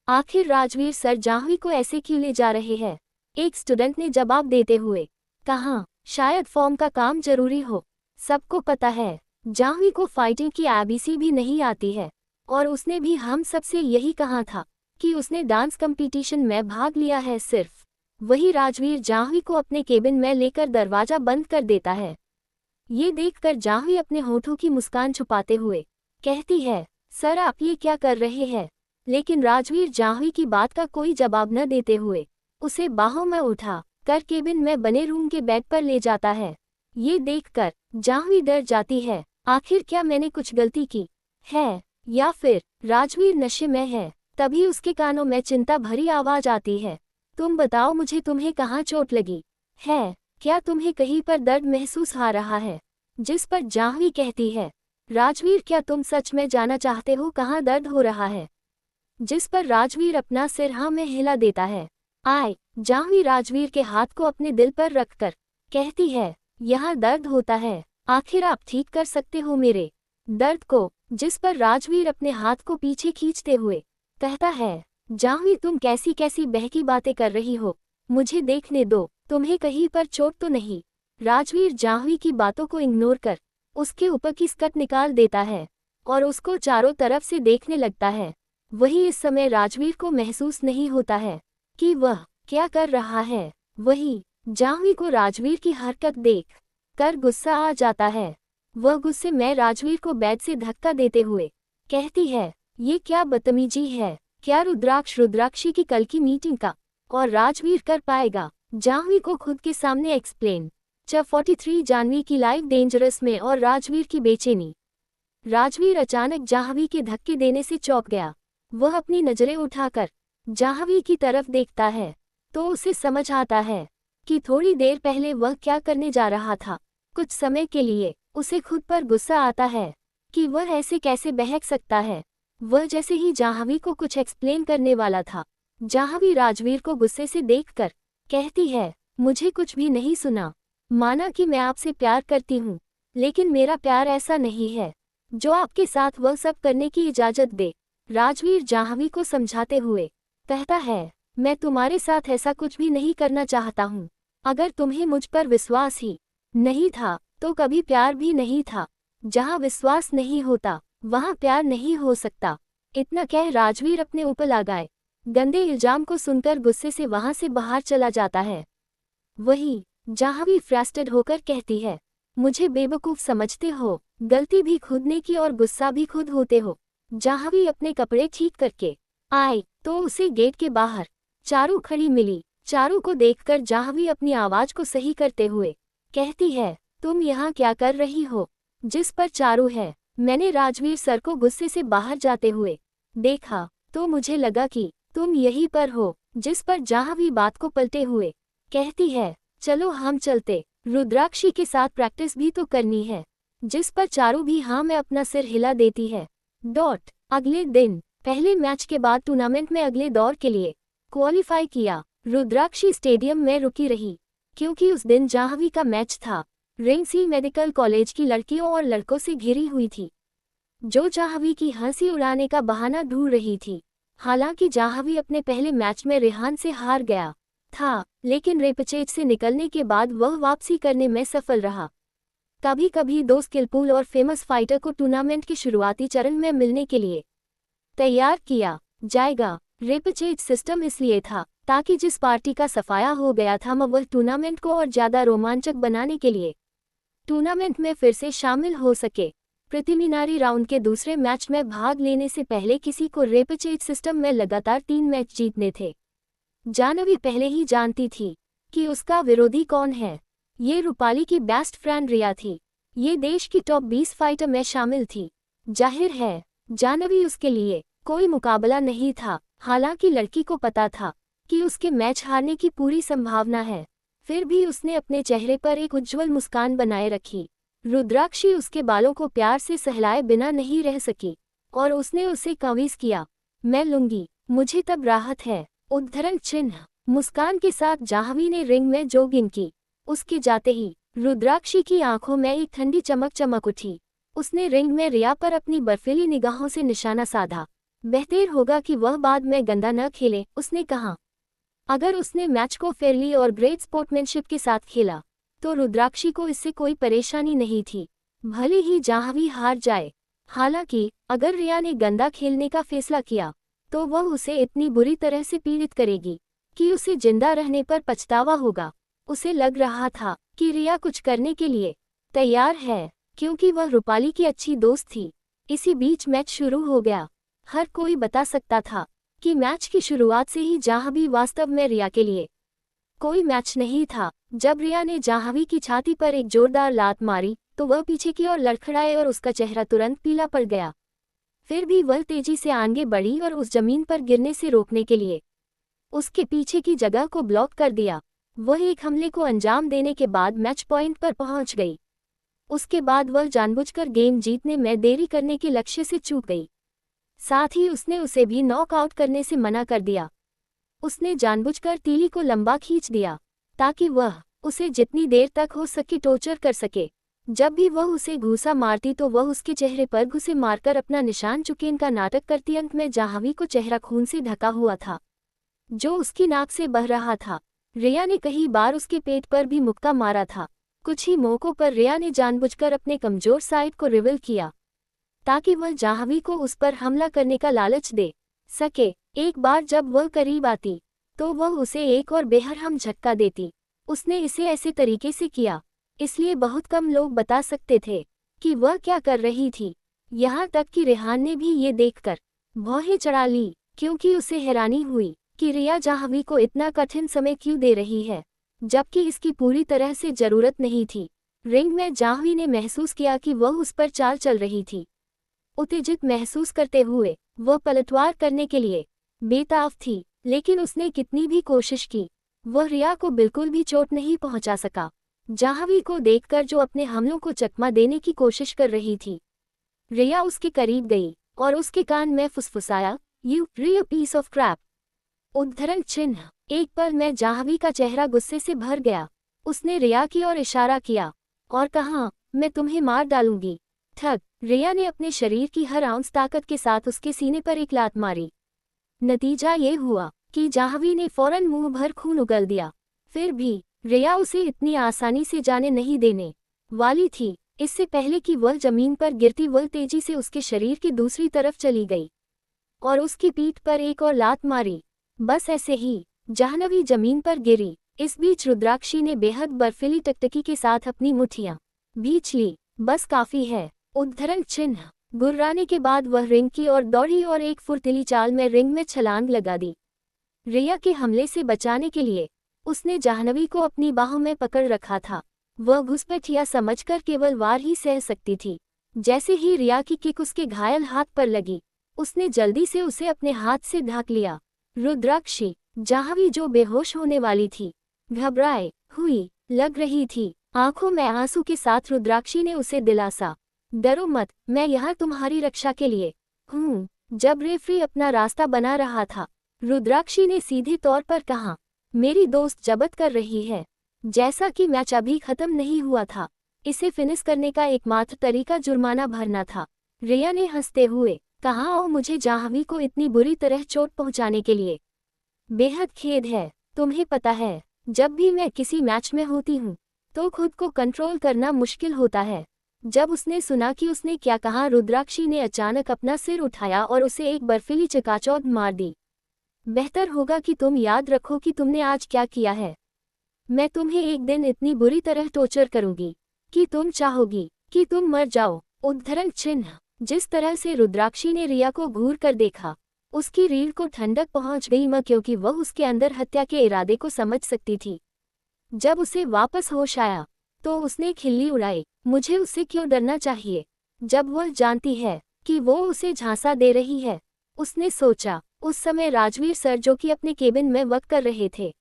आखिर राजवीर सर जाह्नवी को ऐसे क्यों ले जा रहे हैं? एक स्टूडेंट ने जवाब देते हुए कहा, शायद फॉर्म का काम जरूरी हो। सबको पता है जाह्नवी को फाइटिंग की ABC भी नहीं आती है, और उसने भी हम सबसे यही कहा था कि उसने डांस कंपटीशन में भाग लिया है सिर्फ। वही राजवीर जाह्नवी को अपने केबिन में लेकर दरवाजा बंद कर देता है। ये देखकर जाह्नवी अपने होठों की मुस्कान छुपाते हुए कहती है, सर आप ये क्या कर रहे हैं? लेकिन राजवीर जाह्नवी की बात का कोई जवाब न देते हुए उसे बाहों में उठा कर केबिन में बने रूम के बेड पर ले जाता है। ये देखकर जाह्नवी डर जाती है, आखिर क्या मैंने कुछ गलती की है या फिर राजवीर नशे में है? तभी उसके कानों में चिंता भरी आवाज आती है, तुम बताओ मुझे, तुम्हें कहाँ चोट लगी है? क्या तुम्हें कहीं पर दर्द महसूस हो रहा है? जिस पर जाह्नवी कहती है, राजवीर क्या तुम सच में जाना चाहते हो कहाँ दर्द हो रहा है? जिस पर राजवीर अपना सिर हाँ में हिला देता है। जाह्नवी राजवीर के हाथ को अपने दिल पर रखकर कहती है, यहाँ दर्द होता है, आखिर आप ठीक कर सकते हो मेरे दर्द को? जिस पर राजवीर अपने हाथ को पीछे खींचते हुए कहता है, जाह्नवी तुम कैसी कैसी बहकी बातें कर रही हो, मुझे देखने दो, तुम्हें कहीं पर चोट तो नहीं? राजवीर जाह्नवी की बातों को इग्नोर कर उसके ऊपर की स्कर्ट निकाल देता है और उसको चारों तरफ से देखने लगता है। वही इस समय राजवीर को महसूस नहीं होता है कि वह क्या कर रहा है। वही जाह्नवी को राजवीर की हरकत देख कर गुस्सा आ जाता है। वह गुस्से में राजवीर को बेड से धक्का देते हुए कहती है, ये क्या बदतमीजी है? क्या रुद्राक्षी की कल की मीटिंग का और राजवीर कर पाएगा? जाह्नवी को खुद के सामने एक्सप्लेन। 43 जाह्नवी की लाइफ डेंजरस में और राजवीर की बेचैनी। राजवीर अचानक जाह्नवी के धक्के देने से चौंक गया। वह अपनी नजरें उठाकर जाह्नवी की तरफ देखता है तो उसे समझ आता है कि थोड़ी देर पहले वह क्या करने जा रहा था। कुछ समय के लिए उसे खुद पर गुस्सा आता है कि वह ऐसे कैसे बहक सकता है। वह जैसे ही जाह्नवी को कुछ एक्सप्लेन करने वाला था, जाह्नवी राजवीर को गुस्से से देखकर कहती है, मुझे कुछ भी नहीं सुना। माना कि मैं आपसे प्यार करती हूँ, लेकिन मेरा प्यार ऐसा नहीं है जो आपके साथ वह सब करने की इजाजत दे। राजवीर जाह्नवी को समझाते हुए कहता है, मैं तुम्हारे साथ ऐसा कुछ भी नहीं करना चाहता हूँ। अगर तुम्हें मुझ पर विश्वास ही नहीं था तो कभी प्यार भी नहीं था। जहाँ विश्वास नहीं होता वहाँ प्यार नहीं हो सकता। इतना कह राजवीर अपने ऊपर लगाए गंदे इल्जाम को सुनकर गुस्से से वहाँ से बाहर चला जाता है। वही जाह्नवी फ्रस्ट्रेटेड होकर कहती है, मुझे बेवकूफ़ समझते हो? गलती भी खुद ने की और गुस्सा भी खुद होते हो। जाह्नवी अपने कपड़े ठीक करके आई तो उसे गेट के बाहर चारू खड़ी मिली। चारू को देखकर जाह्नवी अपनी आवाज को सही करते हुए कहती है, तुम यहाँ क्या कर रही हो? जिस पर चारू है, मैंने राजवीर सर को गुस्से से बाहर जाते हुए देखा तो मुझे लगा कि तुम यहीं पर हो। जिस पर जाह्नवी बात को पलटे हुए कहती है, चलो हम चलते, रुद्राक्षी के साथ प्रैक्टिस भी तो करनी है। जिस पर चारू भी हाँ में अपना सिर हिला देती है। अगले दिन पहले मैच के बाद टूर्नामेंट में अगले दौर के लिए क्वालिफाई किया। रुद्राक्षी स्टेडियम में रुकी रही क्योंकि उस दिन जाह्नवी का मैच था। रिंग सी मेडिकल कॉलेज की लड़कियों और लड़कों से घिरी हुई थी, जो जाह्नवी की हंसी उड़ाने का बहाना ढूंढ रही थी। हालांकि जाह्नवी अपने पहले मैच में रेहान से हार गया था, लेकिन रेपचेज से निकलने के बाद वह वापसी करने में सफल रहा। कभी कभी दो स्किलफुल और फेमस फाइटर को टूर्नामेंट के शुरुआती चरण में मिलने के लिए तैयार किया जाएगा। रेपचेज सिस्टम इसलिए था ताकि जिस पार्टी का सफाया हो गया था वह टूर्नामेंट को और ज़्यादा रोमांचक बनाने के लिए टूर्नामेंट में फिर से शामिल हो सके। प्रिलिमिनरी राउंड के दूसरे मैच में भाग लेने से पहले किसी को रेपचेज सिस्टम में लगातार 3 मैच जीतने थे। जाह्नवी पहले ही जानती थी कि उसका विरोधी कौन है। ये रूपाली की बेस्ट फ्रेंड रिया थी। ये देश की टॉप 20 फाइटर में शामिल थी। जाहिर है जाह्नवी उसके लिए कोई मुकाबला नहीं था। हालांकि लड़की को पता था कि उसके मैच हारने की पूरी संभावना है, फिर भी उसने अपने चेहरे पर एक उज्ज्वल मुस्कान बनाए रखी। रुद्राक्षी उसके बालों को प्यार से सहलाए बिना नहीं रह सकी और उसने उसे कन्विंस किया, मैं लूंगी, मुझे तब राहत है। उद्धरण चिन्ह। मुस्कान के साथ जाह्नवी ने रिंग में जॉगिंग की। उसके जाते ही रुद्राक्षी की आंखों में एक ठंडी चमक चमक उठी। उसने रिंग में रिया पर अपनी बर्फीली निगाहों से निशाना साधा। बेहतर होगा कि वह बाद में गंदा न खेले, उसने कहा। अगर उसने मैच को फेयरली और ग्रेट स्पोर्ट्समैनशिप के साथ खेला तो रुद्राक्षी को इससे कोई परेशानी नहीं थी, भले ही जाह्नवी हार जाए। हालांकि अगर रिया ने गंदा खेलने का फैसला किया तो वह उसे इतनी बुरी तरह से पीड़ित करेगी कि उसे जिंदा रहने पर पछतावा होगा। उसे लग रहा था कि रिया कुछ करने के लिए तैयार है, क्योंकि वह रूपाली की अच्छी दोस्त थी। इसी बीच मैच शुरू हो गया। हर कोई बता सकता था कि मैच की शुरुआत से ही जाह्नवी वास्तव में रिया के लिए कोई मैच नहीं था। जब रिया ने जाह्नवी की छाती पर एक जोरदार लात मारी तो वह पीछे की ओर लड़खड़ाए और उसका चेहरा तुरंत पीला पड़ गया। फिर भी वह तेजी से आगे बढ़ी और उस जमीन पर गिरने से रोकने के लिए उसके पीछे की जगह को ब्लॉक कर दिया। वह एक हमले को अंजाम देने के बाद मैच पॉइंट पर पहुंच गई। उसके बाद वह जानबूझकर गेम जीतने में देरी करने के लक्ष्य से चूक गई। साथ ही उसने उसे भी नॉकआउट करने से मना कर दिया। उसने जानबूझकर तीली को लंबा खींच दिया ताकि वह उसे जितनी देर तक हो सके टॉर्चर कर सके। जब भी वह उसे घूसा मारती तो वह उसके चेहरे पर घुसे मारकर अपना निशान चुकेन का नाटक करती। अंत में जाह्नवी को चेहरा खून से ढका हुआ था जो उसकी नाक से बह रहा था। रिया ने कई बार उसके पेट पर भी मुक्का मारा था। कुछ ही मौकों पर रिया ने जानबूझकर अपने कमजोर साइड को रिवील किया ताकि वह जाह्नवी को उस पर हमला करने का लालच दे सके। एक बार जब वह करीब आती तो वह उसे एक और बेरहम झटका देती। उसने इसे ऐसे तरीके से किया इसलिए बहुत कम लोग बता सकते थे कि वह क्या कर रही थी। यहाँ तक कि रेहान ने भी ये देखकर भौहें चढ़ा ली, क्योंकि उसे हैरानी हुई कि रिया जाह्नवी को इतना कठिन समय क्यों दे रही है, जबकि इसकी पूरी तरह से जरूरत नहीं थी। रिंग में जाह्नवी ने महसूस किया कि वह उस पर चाल चल रही थी। उत्तेजित महसूस करते हुए वह पलटवार करने के लिए बेताब थी, लेकिन उसने कितनी भी कोशिश की वह रिया को बिल्कुल भी चोट नहीं पहुंचा सका। जाह्नवी को देखकर जो अपने हमलों को चकमा देने की कोशिश कर रही थी, रिया उसके करीब गई और उसके कान में फुसफुसाया, you real piece of crap. उद्धरण चिन्ह। एक पल में जाह्नवी का चेहरा गुस्से से भर गया। उसने रिया की ओर इशारा किया और कहा, मैं तुम्हें मार डालूंगी। ठग। रिया ने अपने शरीर की हर आउंस ताकत के साथ उसके सीने पर एक लात मारी। नतीजा ये हुआ कि जाह्नवी ने फौरन मुंह भर खून उगल दिया। फिर भी रिया उसे इतनी आसानी से जाने नहीं देने वाली थी। इससे पहले कि वह जमीन पर गिरती वह तेजी से उसके शरीर की दूसरी तरफ चली गई और उसकी पीठ पर एक और लात मारी। बस ऐसे ही जाह्नवी जमीन पर गिरी। इस बीच रुद्राक्षी ने बेहद बर्फीली टकटकी के साथ अपनी मुठ्ठियां भींच ली। बस काफी है। उद्धरण चिन्ह। गुर्राने के बाद वह रिंग की ओर दौड़ी और एक फुर्तीली चाल में रिंग में छलांग लगा दी। रिया के हमले से बचाने के लिए उसने जाह्नवी को अपनी बाहों में पकड़ रखा था। वह घुसपैठिया समझकर केवल वार ही सह सकती थी। जैसे ही रिया की किक उसके घायल हाथ पर लगी, उसने जल्दी से उसे अपने हाथ से ढक लिया। रुद्राक्षी। जाह्नवी जो बेहोश होने वाली थी, घबराए हुई लग रही थी। आंखों में आंसू के साथ रुद्राक्षी ने उसे दिलासा, डरो मत, मैं यहाँ तुम्हारी रक्षा के लिए हूँ। जब रेफरी अपना रास्ता बना रहा था, रुद्राक्षी ने सीधे तौर पर कहा, मेरी दोस्त जब्त कर रही है। जैसा कि मैच अभी खत्म नहीं हुआ था, इसे फिनिश करने का एकमात्र तरीका जुर्माना भरना था। रिया ने हंसते हुए कहाँ आओ मुझे जाह्नवी को इतनी बुरी तरह चोट पहुंचाने के लिए। बेहद खेद है। तुम्हें पता है, जब भी मैं किसी मैच में होती हूँ तो खुद को कंट्रोल करना मुश्किल होता है। जब उसने सुना कि उसने क्या कहा, रुद्राक्षी ने अचानक अपना सिर उठाया और उसे एक बर्फीली चकाचौंध मार दी। बेहतर होगा कि तुम याद रखो कि तुमने आज क्या किया है। मैं तुम्हें एक दिन इतनी बुरी तरह टॉर्चर करूंगी कि तुम चाहोगी कि तुम मर जाओ। उद्धरण चिन्ह। जिस तरह से रुद्राक्षी ने रिया को घूर कर देखा, उसकी रीढ़ को ठंडक पहुंच गई क्योंकि वह उसके अंदर हत्या के इरादे को समझ सकती थी। जब उसे वापस होश आया तो उसने खिल्ली उड़ाई। मुझे उससे क्यों डरना चाहिए जब वह जानती है कि वो उसे झांसा दे रही है। उसने सोचा। उस समय राजवीर सर जो कि अपने केबिन में वर्क कर रहे थे,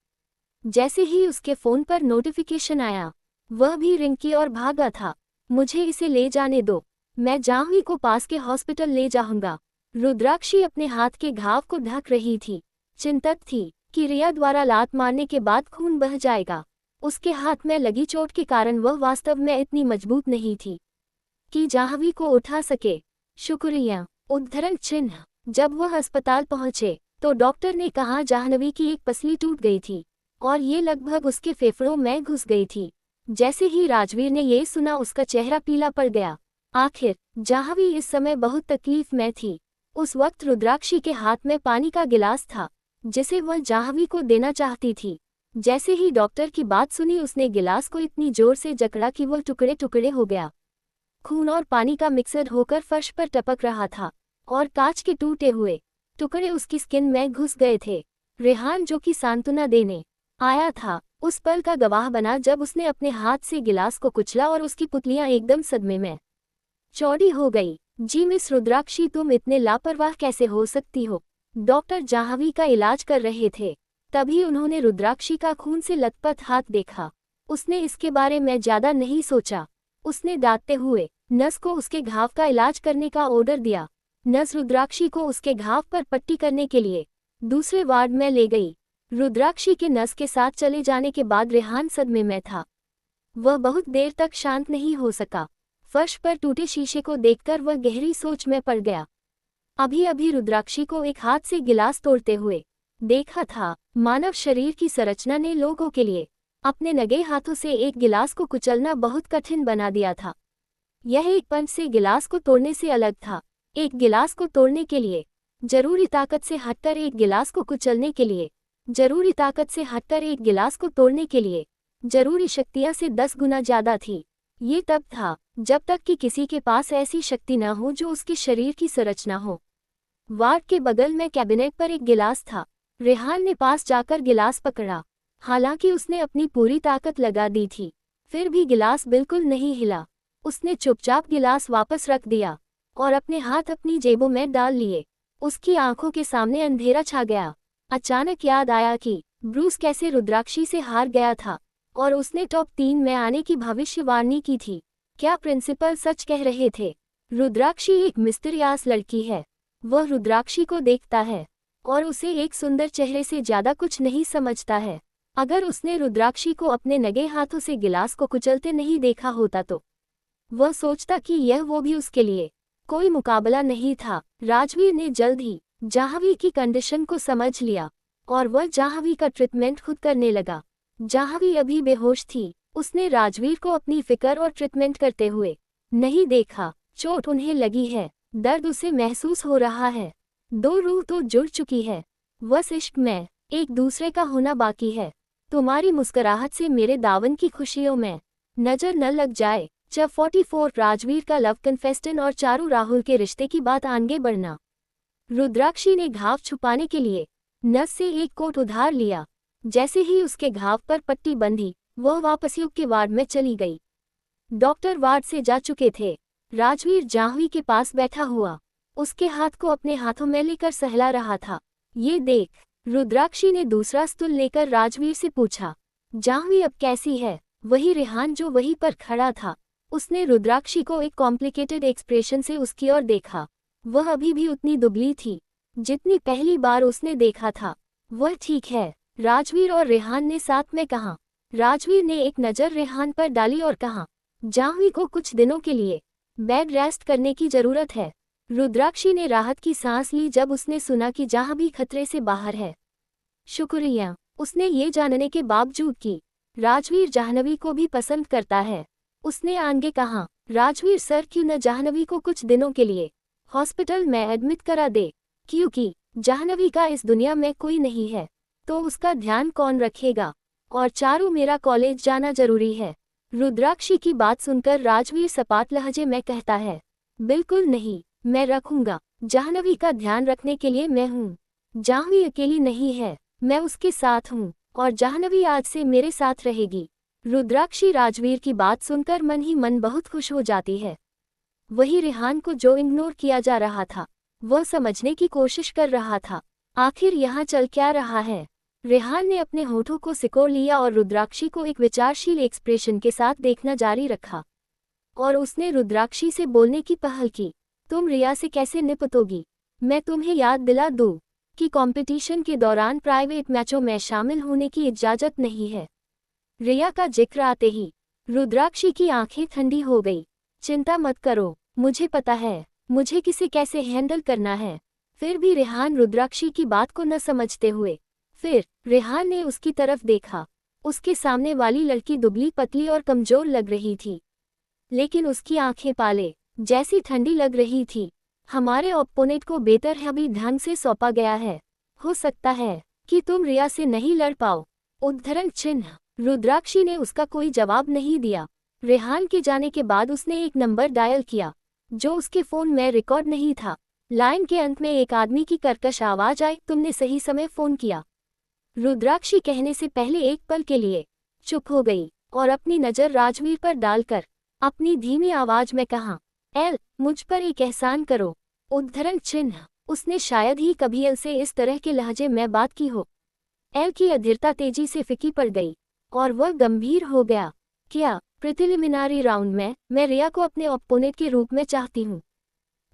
जैसे ही उसके फोन पर नोटिफिकेशन आया वह भी रिंग की और भागा था। मुझे इसे ले जाने दो, मैं जाह्नवी को पास के हॉस्पिटल ले जाऊंगा। रुद्राक्षी अपने हाथ के घाव को ढक रही थी, चिंतित थी कि रिया द्वारा लात मारने के बाद खून बह जाएगा। उसके हाथ में लगी चोट के कारण वह वास्तव में इतनी मजबूत नहीं थी कि जाह्नवी को उठा सके। शुक्रिया। उद्धरण चिन्ह। जब वह अस्पताल पहुंचे तो डॉक्टर ने कहा जाह्नवी की एक पसली टूट गई थी और ये लगभग उसके फेफड़ों में घुस गई थी। जैसे ही राजवीर ने ये सुना उसका चेहरा पीला पड़ गया। आखिर जाह्नवी इस समय बहुत तकलीफ में थी। उस वक्त रुद्राक्षी के हाथ में पानी का गिलास था जिसे वह जाह्नवी को देना चाहती थी। जैसे ही डॉक्टर की बात सुनी उसने गिलास को इतनी जोर से जकड़ा कि वह टुकड़े टुकड़े हो गया। खून और पानी का मिक्सर होकर फर्श पर टपक रहा था और कांच के टूटे हुए टुकड़े उसकी स्किन में घुस गए थे। रेहान जो कि सांत्वना देने आया था उस पल का गवाह बना जब उसने अपने हाथ से गिलास को कुचला और उसकी पुतलियां एकदम सदमे में चौड़ी हो गई। जी मिस रुद्राक्षी, तुम इतने लापरवाह कैसे हो सकती हो। डॉक्टर जाह्नवी का इलाज कर रहे थे, तभी उन्होंने रुद्राक्षी का खून से लथपथ हाथ देखा। उसने इसके बारे में ज्यादा नहीं सोचा। उसने डांटते हुए नर्स को उसके घाव का इलाज करने का ऑर्डर दिया। नर्स रुद्राक्षी को उसके घाव पर पट्टी करने के लिए दूसरे वार्ड में ले गई। रुद्राक्षी के नर्स के साथ चले जाने के बाद रेहान सदमे में था। वह बहुत देर तक शांत नहीं हो सका। फर्श पर टूटे शीशे को देखकर वह गहरी सोच में पड़ गया। अभी अभी रुद्राक्षी को एक हाथ से गिलास तोड़ते हुए देखा था। मानव शरीर की संरचना ने लोगों के लिए अपने नंगे हाथों से एक गिलास को कुचलना बहुत कठिन बना दिया था। यह एक पंच से गिलास को तोड़ने से अलग था। एक गिलास को तोड़ने के लिए जरूरी ताकत से हटकर एक गिलास को कुचलने के लिए जरूरी ताकत से हटकर एक गिलास को तोड़ने के लिए जरूरी शक्तियां से 10 गुना ज्यादा थी। ये तब था जब तक कि किसी के पास ऐसी शक्ति न हो जो उसके शरीर की संरचना हो। वार्ड के बगल में कैबिनेट पर एक गिलास था। रेहान ने पास जाकर गिलास पकड़ा। हालांकि उसने अपनी पूरी ताकत लगा दी थी, फिर भी गिलास बिल्कुल नहीं हिला। उसने चुपचाप गिलास वापस रख दिया और अपने हाथ अपनी जेबों में डाल लिए। उसकी आंखों के सामने अंधेरा छा गया। अचानक याद आया कि ब्रूस कैसे रुद्राक्षी से हार गया था और उसने टॉप 3 में आने की भविष्यवाणी की थी। क्या प्रिंसिपल सच कह रहे थे? रुद्राक्षी एक मिस्टीरियस लड़की है। वह रुद्राक्षी को देखता है और उसे एक सुंदर चेहरे से ज्यादा कुछ नहीं समझता है। अगर उसने रुद्राक्षी को अपने नंगे हाथों से गिलास को कुचलते नहीं देखा होता तो वह सोचता कि यह वो भी उसके लिए कोई मुकाबला नहीं था। राजवीर ने जल्द ही जाह्नवी की कंडीशन को समझ लिया और वह जाह्नवी का ट्रीटमेंट खुद करने लगा। जाह्नवी अभी बेहोश थी। उसने राजवीर को अपनी फिक्र और ट्रीटमेंट करते हुए नहीं देखा। चोट उन्हें लगी है, दर्द उसे महसूस हो रहा है। दो रूह तो जुड़ चुकी है। बस इश्क में एक दूसरे का होना बाकी है। तुम्हारी मुस्कुराहट से मेरे दावन की खुशियों में नजर न लग जाए। जब 44 राजवीर का लव कन्फेस्टन और चारू राहुल के रिश्ते की बात आगे बढ़ना। रुद्राक्षी ने घाव छुपाने के लिए नस से एक कोट उधार लिया। जैसे ही उसके घाव पर पट्टी बंधी वह वापस युग के वार्ड में चली गई। डॉक्टर वार्ड से जा चुके थे। राजवीर जाह्नवी के पास बैठा हुआ उसके हाथ को अपने हाथों में लेकर सहला रहा था। ये देख, रुद्राक्षी ने दूसरा स्टूल लेकर राजवीर से पूछा, जाह्नवी अब कैसी है? वही रेहान जो वहीं पर खड़ा था। उसने रुद्राक्षी को एक कॉम्प्लिकेटेड एक्सप्रेशन से उसकी ओर देखा। वह अभी भी उतनी दुबली थी जितनी पहली बार उसने देखा था। वह ठीक है, राजवीर और रेहान ने साथ में कहा। राजवीर ने एक नज़र रेहान पर डाली और कहा, जाह्नवी को कुछ दिनों के लिए बेड रेस्ट करने की जरूरत है। रुद्राक्षी ने राहत की सांस ली जब उसने सुना कि जहां भी खतरे से बाहर है। शुक्रिया, उसने ये जानने के बावजूद कि राजवीर जाह्नवी को भी पसंद करता है। उसने आगे कहा, राजवीर सर क्यों न जाह्नवी को कुछ दिनों के लिए हॉस्पिटल में एडमिट करा दे, क्योंकि जाह्नवी का इस दुनिया में कोई नहीं है तो उसका ध्यान कौन रखेगा। और चारू, मेरा कॉलेज जाना जरूरी है। रुद्राक्षी की बात सुनकर राजवीर सपाट लहजे में कहता है, बिल्कुल नहीं, मैं रखूंगा। जाह्नवी का ध्यान रखने के लिए मैं हूँ। जाह्नवी अकेली नहीं है, मैं उसके साथ हूँ और जाह्नवी आज से मेरे साथ रहेगी। रुद्राक्षी राजवीर की बात सुनकर मन ही मन बहुत खुश हो जाती है। वही रेहान को जो इग्नोर किया जा रहा था, वह समझने की कोशिश कर रहा था, आखिर यहाँ चल क्या रहा है। रेहान ने अपने होठों को सिकोड़ लिया और रुद्राक्षी को एक विचारशील एक्सप्रेशन के साथ देखना जारी रखा और उसने रुद्राक्षी से बोलने की पहल की, तुम रिया से कैसे निपटोगी? मैं तुम्हें याद दिला दूं कि कंपटीशन के दौरान प्राइवेट मैचों में शामिल होने की इजाजत नहीं है। रिया का जिक्र आते ही रुद्राक्षी की आंखें ठंडी हो गई। चिंता मत करो, मुझे पता है मुझे किसे कैसे हैंडल करना है। फिर भी रेहान रुद्राक्षी की बात को न समझते हुए फिर रेहान ने उसकी तरफ देखा। उसके सामने वाली लड़की दुबली पतली और कमजोर लग रही थी, लेकिन उसकी आंखें पाले जैसी ठंडी लग रही थी। हमारे ओपोनेंट को बेतरहबी ढंग से सौंपा गया है, हो सकता है कि तुम रिया से नहीं लड़ पाओ। उद्धरण चिन्ह। रुद्राक्षी ने उसका कोई जवाब नहीं दिया। रेहान के जाने के बाद उसने एक नंबर डायल किया जो उसके फोन में रिकॉर्ड नहीं था। लाइन के अंत में एक आदमी की कर्कश आवाज आई, तुमने सही समय फोन किया। रुद्राक्षी कहने से पहले एक पल के लिए चुप हो गई और अपनी नजर राजवीर पर डालकर अपनी धीमी आवाज में कहा, एल, मुझ पर एक एहसान करो। उद्धरण चिन्ह। उसने शायद ही कभी एल से इस तरह के लहजे में बात की हो। एल की अधीरता तेजी से फीकी पड़ गई और वह गंभीर हो गया। क्या प्रिलिमिनरी राउंड में मैं रिया को अपने ओपोनेंट के रूप में चाहती हूँ?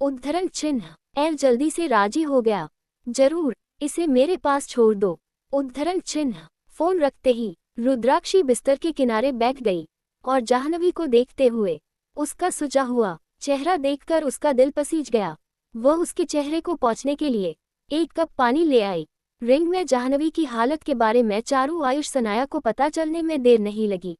उद्धरण चिन्ह। एल जल्दी से राजी हो गया। जरूर, इसे मेरे पास छोड़ दो। उद्धरण चिन्ह। फोन रखते ही रुद्राक्षी बिस्तर के किनारे बैठ गई और जाह्नवी को देखते हुए उसका सुजा हुआ चेहरा देखकर उसका दिल पसीज गया। वह उसके चेहरे को पोंछने के लिए एक कप पानी ले आई। रिंग में जाह्नवी की हालत के बारे में चारू, आयुष, सनाया को पता चलने में देर नहीं लगी।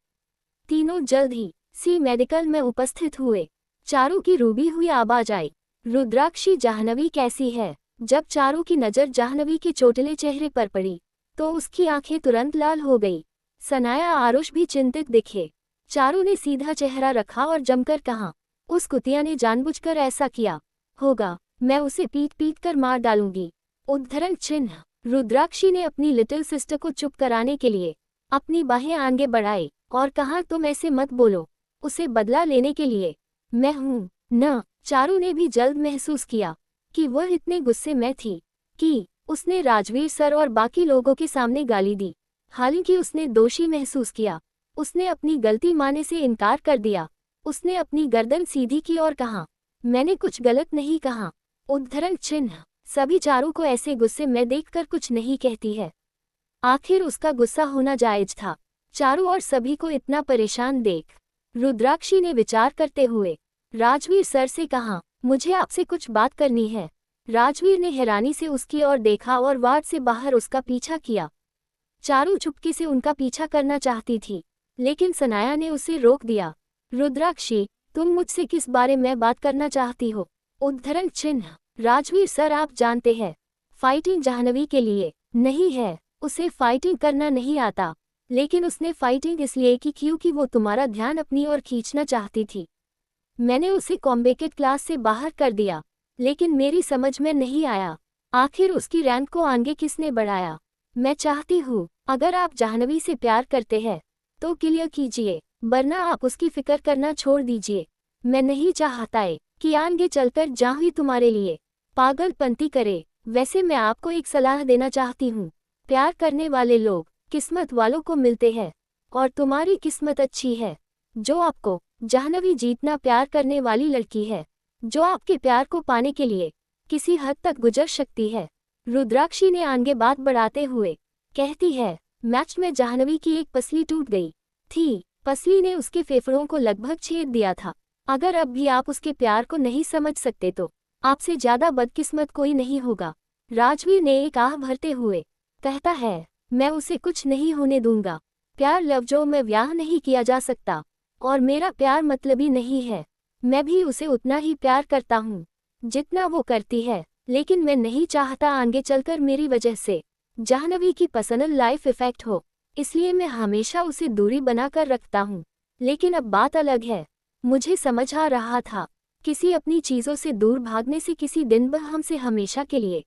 तीनों जल्द ही सी मेडिकल में उपस्थित हुए। चारू की रूबी हुई आवाज आई, रुद्राक्षी, जाह्नवी कैसी है? जब चारू की नज़र जाह्नवी के चोटिले चेहरे पर पड़ी तो उसकी आंखें तुरंत लाल हो गई। सनाया, आरुष भी चिंतित दिखे। चारू ने सीधा चेहरा रखा और जमकर कहा, उस कुतिया ने जानबूझकर ऐसा किया होगा, मैं उसे पीट पीट कर मार डालूंगी। उद्धरण चिन्ह। रुद्राक्षी ने अपनी लिटिल सिस्टर को चुप कराने के लिए अपनी बाहें आगे बढ़ाई और कहा, तुम ऐसे मत बोलो, उसे बदला लेने के लिए मैं हूं न। चारू ने भी जल्द महसूस किया कि वह इतने गुस्से में थी कि उसने राजवीर सर और बाकी लोगों के सामने गाली दी। हालांकि उसने दोषी महसूस किया। उसने अपनी गलती मानने से इनकार कर दिया। उसने अपनी गर्दन सीधी की और कहा, मैंने कुछ गलत नहीं कहा। उद्धरण चिन्ह। सभी चारू को ऐसे गुस्से में देखकर कुछ नहीं कहती है। आखिर उसका गुस्सा होना जायज था। चारू और सभी को इतना परेशान देख रुद्राक्षी ने विचार करते हुए राजवीर सर से कहा, मुझे आपसे कुछ बात करनी है। राजवीर ने हैरानी से उसकी ओर देखा और वार्ड से बाहर उसका पीछा किया। चारू चुपके से उनका पीछा करना चाहती थी, लेकिन सनाया ने उसे रोक दिया। रुद्राक्षी, तुम मुझसे किस बारे में बात करना चाहती हो? उद्धरण चिन्ह। राजवीर सर, आप जानते हैं फाइटिंग जाह्नवी के लिए नहीं है, उसे फाइटिंग करना नहीं आता, लेकिन उसने फाइटिंग इसलिए की क्योंकि वो तुम्हारा ध्यान अपनी ओर खींचना चाहती थी। मैंने उसे कॉम्बैट क्लास से बाहर कर दिया, लेकिन मेरी समझ में नहीं आया आखिर उसकी रैंक को आगे किसने बढ़ाया। मैं चाहती हूँ अगर आप जाह्नवी से प्यार करते हैं तो क्लियर कीजिए, वरना आप उसकी फिक्र करना छोड़ दीजिए। मैं नहीं चाहता कि आगे चलकर जाह्नवी तुम्हारे लिए पागलपंती करे। वैसे मैं आपको एक सलाह देना चाहती हूँ, प्यार करने वाले लोग किस्मत वालों को मिलते हैं और तुम्हारी किस्मत अच्छी है। जो आपको जाह्नवी जीतना प्यार करने वाली लड़की है, जो आपके प्यार को पाने के लिए किसी हद तक गुजर सकती है। रुद्राक्षी ने आगे बात बढ़ाते हुए कहती है, मैच में जाह्नवी की एक पसली टूट गई थी। पसली ने उसके फेफड़ों को लगभग छेद दिया था। अगर अब भी आप उसके प्यार को नहीं समझ सकते तो आपसे ज्यादा बदकिस्मत कोई नहीं होगा। राजवीर ने एक आह भरते हुए कहता है, मैं उसे कुछ नहीं होने दूंगा। प्यार लफ्जों में ब्याह नहीं किया जा सकता, और मेरा प्यार मतलबी नहीं है। मैं भी उसे उतना ही प्यार करता हूँ जितना वो करती है, लेकिन मैं नहीं चाहता आगे चलकर मेरी वजह से जाह्नवी की पर्सनल लाइफ इफेक्ट हो, इसलिए मैं हमेशा उसे दूरी बनाकर रखता हूँ। लेकिन अब बात अलग है। मुझे समझ आ रहा था, किसी अपनी चीज़ों से दूर भागने से किसी दिन वह हमसे हमेशा के लिए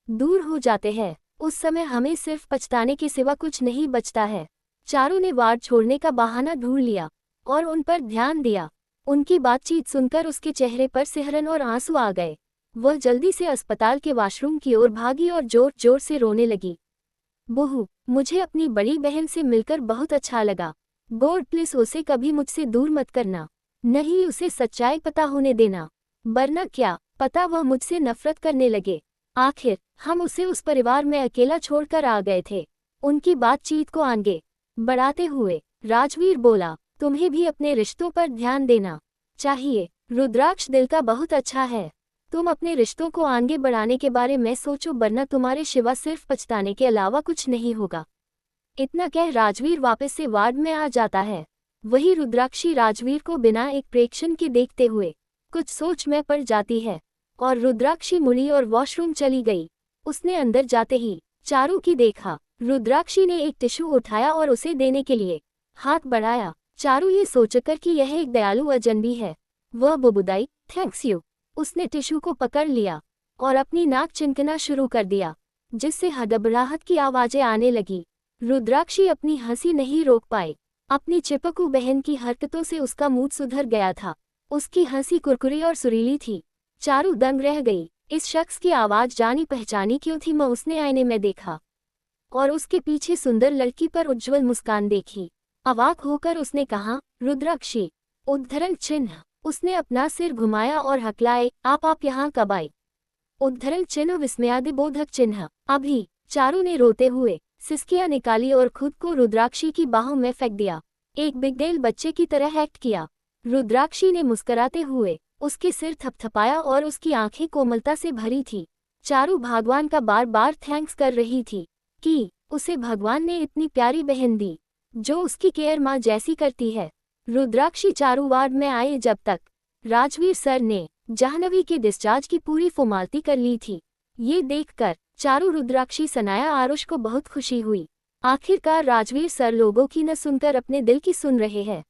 दूर हो जाते हैं। उस समय हमें सिर्फ पछताने के सिवा कुछ नहीं बचता है। चारू ने वार्ड छोड़ने का बहाना ढूंढ लिया और उन पर ध्यान दिया। उनकी बातचीत सुनकर उसके चेहरे पर सिहरन और आंसू आ गए। वह जल्दी से अस्पताल के वॉशरूम की ओर भागी और जोर जोर से रोने लगी। बहू, मुझे अपनी बड़ी बहन से मिलकर बहुत अच्छा लगा। गॉड प्लीज उसे कभी मुझसे दूर मत करना। नहीं, उसे सच्चाई पता होने देना, वरना क्या पता वह मुझसे नफरत करने लगे। आखिर हम उसे उस परिवार में अकेला छोड़कर आ गए थे। उनकी बातचीत को आगे बढ़ाते हुए राजवीर बोला, तुम्हें भी अपने रिश्तों पर ध्यान देना चाहिए। रुद्राक्ष दिल का बहुत अच्छा है। तुम अपने रिश्तों को आगे बढ़ाने के बारे में सोचो, वरना तुम्हारे सिवा सिर्फ पछताने के अलावा कुछ नहीं होगा। इतना कह राजवीर वापस से वार्ड में आ जाता है। वही रुद्राक्षी राजवीर को बिना एक प्रेक्षण के देखते हुए कुछ सोच में पड़ जाती है और रुद्राक्षी मुड़ी और वॉशरूम चली गई। उसने अंदर जाते ही चारू की देखा। रुद्राक्षी ने एक टिश्यू उठाया और उसे देने के लिए हाथ बढ़ाया। चारू ये सोचकर कि यह एक दयालु अजनबी है, वह बुबुदाई, थैंक्स यू। उसने टिश्यू को पकड़ लिया और अपनी नाक चिनकना शुरू कर दिया, जिससे हड़बड़ाहट की आवाजें आने लगी। रुद्राक्षी अपनी हंसी नहीं रोक पाई। अपनी चिपकू बहन की हरकतों से उसका मूड सुधर गया था। उसकी हंसी कुरकुरी और सुरीली थी। चारू दंग रह गई। इस शख्स की आवाज जानी पहचानी क्यों थी? उसने आईने में देखा और उसके पीछे सुंदर लड़की पर उज्ज्वल मुस्कान देखी। अवाक होकर उसने कहा, रुद्राक्षी। उद्धरण चिन्ह। उसने अपना सिर घुमाया और हकलाए, आप यहाँ कब आई? उद्धरण चिन्ह विस्मयादिबोधक चिन्ह। अभी। चारू ने रोते हुए सिसकियां निकाली और खुद को रुद्राक्षी की बाहों में फेंक दिया। एक बिगडेल बच्चे की तरह एक्ट किया। रुद्राक्षी ने मुस्कुराते हुए उसके सिर थपथपाया और उसकी आंखें कोमलता से भरी थी। चारू भगवान का बार बार थैंक्स कर रही थी कि उसे भगवान ने इतनी प्यारी बहन दी जो उसकी केयर माँ जैसी करती है। रुद्राक्षी चारू वार्ड में आए जब तक राजवीर सर ने जाह्नवी के डिस्चार्ज की पूरी फॉर्मालिटी कर ली थी। ये देखकर चारू, रुद्राक्षी, सनाया, आरुष को बहुत खुशी हुई। आखिरकार राजवीर सर लोगों की न सुनकर अपने दिल की सुन रहे हैं।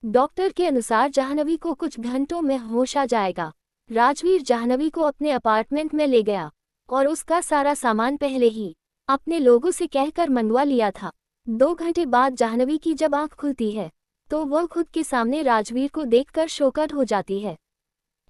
डॉक्टर के अनुसार जाह्नवी को कुछ घंटों में होश आ जाएगा। राजवीर जाह्नवी को अपने अपार्टमेंट में ले गया और उसका सारा सामान पहले ही अपने लोगों से कहकर मंगवा लिया था। 2 घंटे बाद जाह्नवी की जब आंख खुलती है तो वह खुद के सामने राजवीर को देखकर शोकड हो जाती है।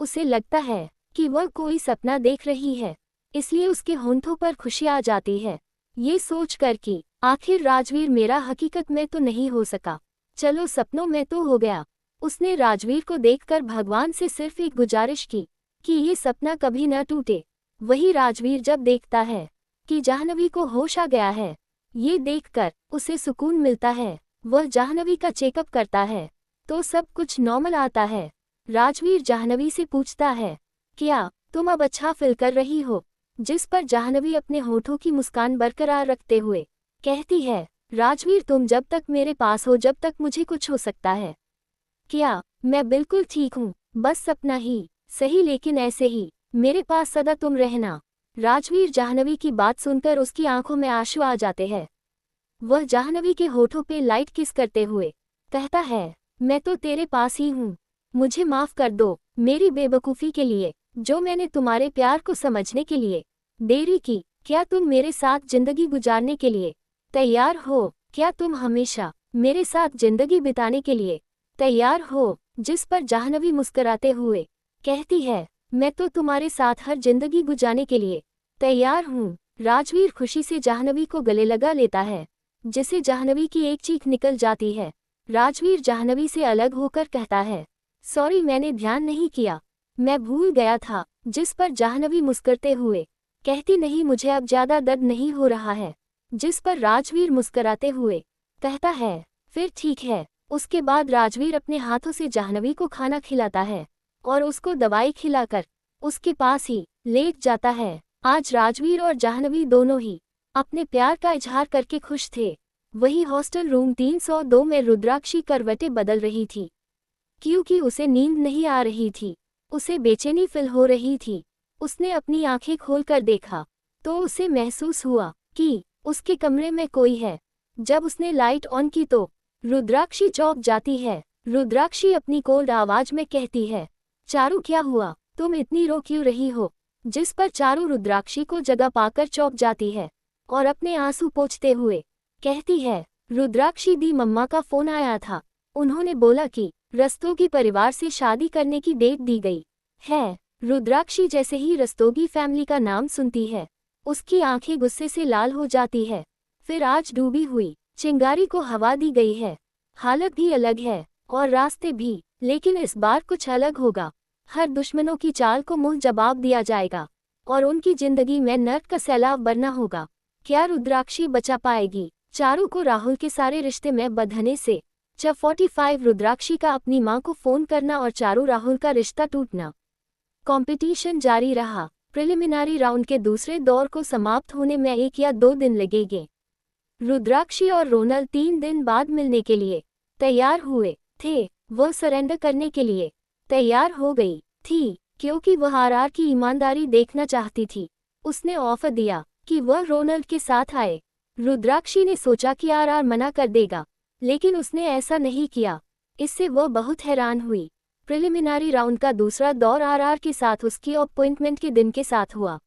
उसे लगता है कि वह कोई सपना देख रही है, इसलिए उसके होंठों पर खुशी आ जाती है, ये सोचकर कि आखिर राजवीर मेरा हकीकत में तो नहीं हो सका, चलो सपनों में तो हो गया। उसने राजवीर को देखकर भगवान से सिर्फ एक गुजारिश की कि ये सपना कभी न टूटे। वही राजवीर जब देखता है कि जाह्नवी को होश आ गया है, ये देखकर उसे सुकून मिलता है। वह जाह्नवी का चेकअप करता है तो सब कुछ नॉर्मल आता है। राजवीर जाह्नवी से पूछता है, क्या तुम अब अच्छा फील कर रही हो? जिस पर जाह्नवी अपने होठों की मुस्कान बरकरार रखते हुए कहती है, राजवीर तुम जब तक मेरे पास हो जब तक मुझे कुछ हो सकता है। क्या? मैं बिल्कुल ठीक हूँ, बस सपना ही सही लेकिन ऐसे ही मेरे पास सदा तुम रहना। राजवीर जाह्नवी की बात सुनकर उसकी आंखों में आंसू आ जाते हैं। वह जाह्नवी के होठों पे लाइट किस करते हुए कहता है, मैं तो तेरे पास ही हूँ, मुझे माफ कर दो मेरी बेवकूफ़ी के लिए, जो मैंने तुम्हारे प्यार को समझने के लिए देरी की। क्या तुम मेरे साथ जिंदगी गुजारने के लिए तैयार हो? क्या तुम हमेशा मेरे साथ जिंदगी बिताने के लिए तैयार हो? जिस पर जाह्नवी मुस्कुराते हुए कहती है, मैं तो तुम्हारे साथ हर जिंदगी गुजारने के लिए तैयार हूँ। राजवीर खुशी से जाह्नवी को गले लगा लेता है, जिसे जाह्नवी की एक चीख निकल जाती है। राजवीर जाह्नवी से अलग होकर कहता है, सॉरी मैंने ध्यान नहीं किया, मैं भूल गया था। जिस पर जाह्नवी मुस्कुराते हुए कहती, नहीं मुझे अब ज्यादा दर्द नहीं हो रहा है। जिस पर राजवीर मुस्कुराते हुए कहता है, फिर ठीक है। उसके बाद राजवीर अपने हाथों से जाह्नवी को खाना खिलाता है और उसको दवाई खिलाकर उसके पास ही लेट जाता है। आज राजवीर और जाह्नवी दोनों ही अपने प्यार का इजहार करके खुश थे। वही हॉस्टल रूम 302 में रुद्राक्षी करवटें बदल रही थी, क्योंकि उसे नींद नहीं आ रही थी। उसे बेचैनी फील हो रही थी। उसने अपनी आंखें खोलकर देखा तो उसे महसूस हुआ कि उसके कमरे में कोई है। जब उसने लाइट ऑन की तो रुद्राक्षी चौंक जाती है। रुद्राक्षी अपनी कोल्ड आवाज में कहती है, चारू क्या हुआ, तुम इतनी रो क्यों रही हो? जिस पर चारू रुद्राक्षी को जगह पाकर चौंक जाती है और अपने आंसू पोंछते हुए कहती है, रुद्राक्षी दी मम्मा का फोन आया था। उन्होंने बोला कि रस्तोगी परिवार से शादी करने की डेट दी गई है। रुद्राक्षी जैसे ही रस्तोगी फैमिली का नाम सुनती है, उसकी आंखें गुस्से से लाल हो जाती है। फिर आज डूबी हुई चिंगारी को हवा दी गई है। हालत भी अलग है और रास्ते भी, लेकिन इस बार कुछ अलग होगा। हर दुश्मनों की चाल को मुंह जवाब दिया जाएगा और उनकी जिंदगी में नर्क का सैलाब बरना होगा। क्या रुद्राक्षी बचा पाएगी चारू को राहुल के सारे रिश्ते में बंधने से? जब 45 रुद्राक्षी का अपनी मां को फोन करना और चारू राहुल का रिश्ता टूटना। कंपटीशन जारी रहा। प्रिलिमिनरी राउंड के दूसरे दौर को समाप्त होने में 1 या 2 दिन लगेंगे। रुद्राक्षी और रोनल 3 दिन बाद मिलने के लिए तैयार हुए थे। वह सरेंडर करने के लिए तैयार हो गई थी, क्योंकि वह आरआर की ईमानदारी देखना चाहती थी। उसने ऑफर दिया कि वह रोनल के साथ आए। रुद्राक्षी ने सोचा कि आरआर मना कर देगा, लेकिन उसने ऐसा नहीं किया। इससे वह बहुत हैरान हुई। प्रिलिमिनरी राउंड का दूसरा दौर आरआर के साथ उसकी अपॉइंटमेंट के दिन के साथ हुआ।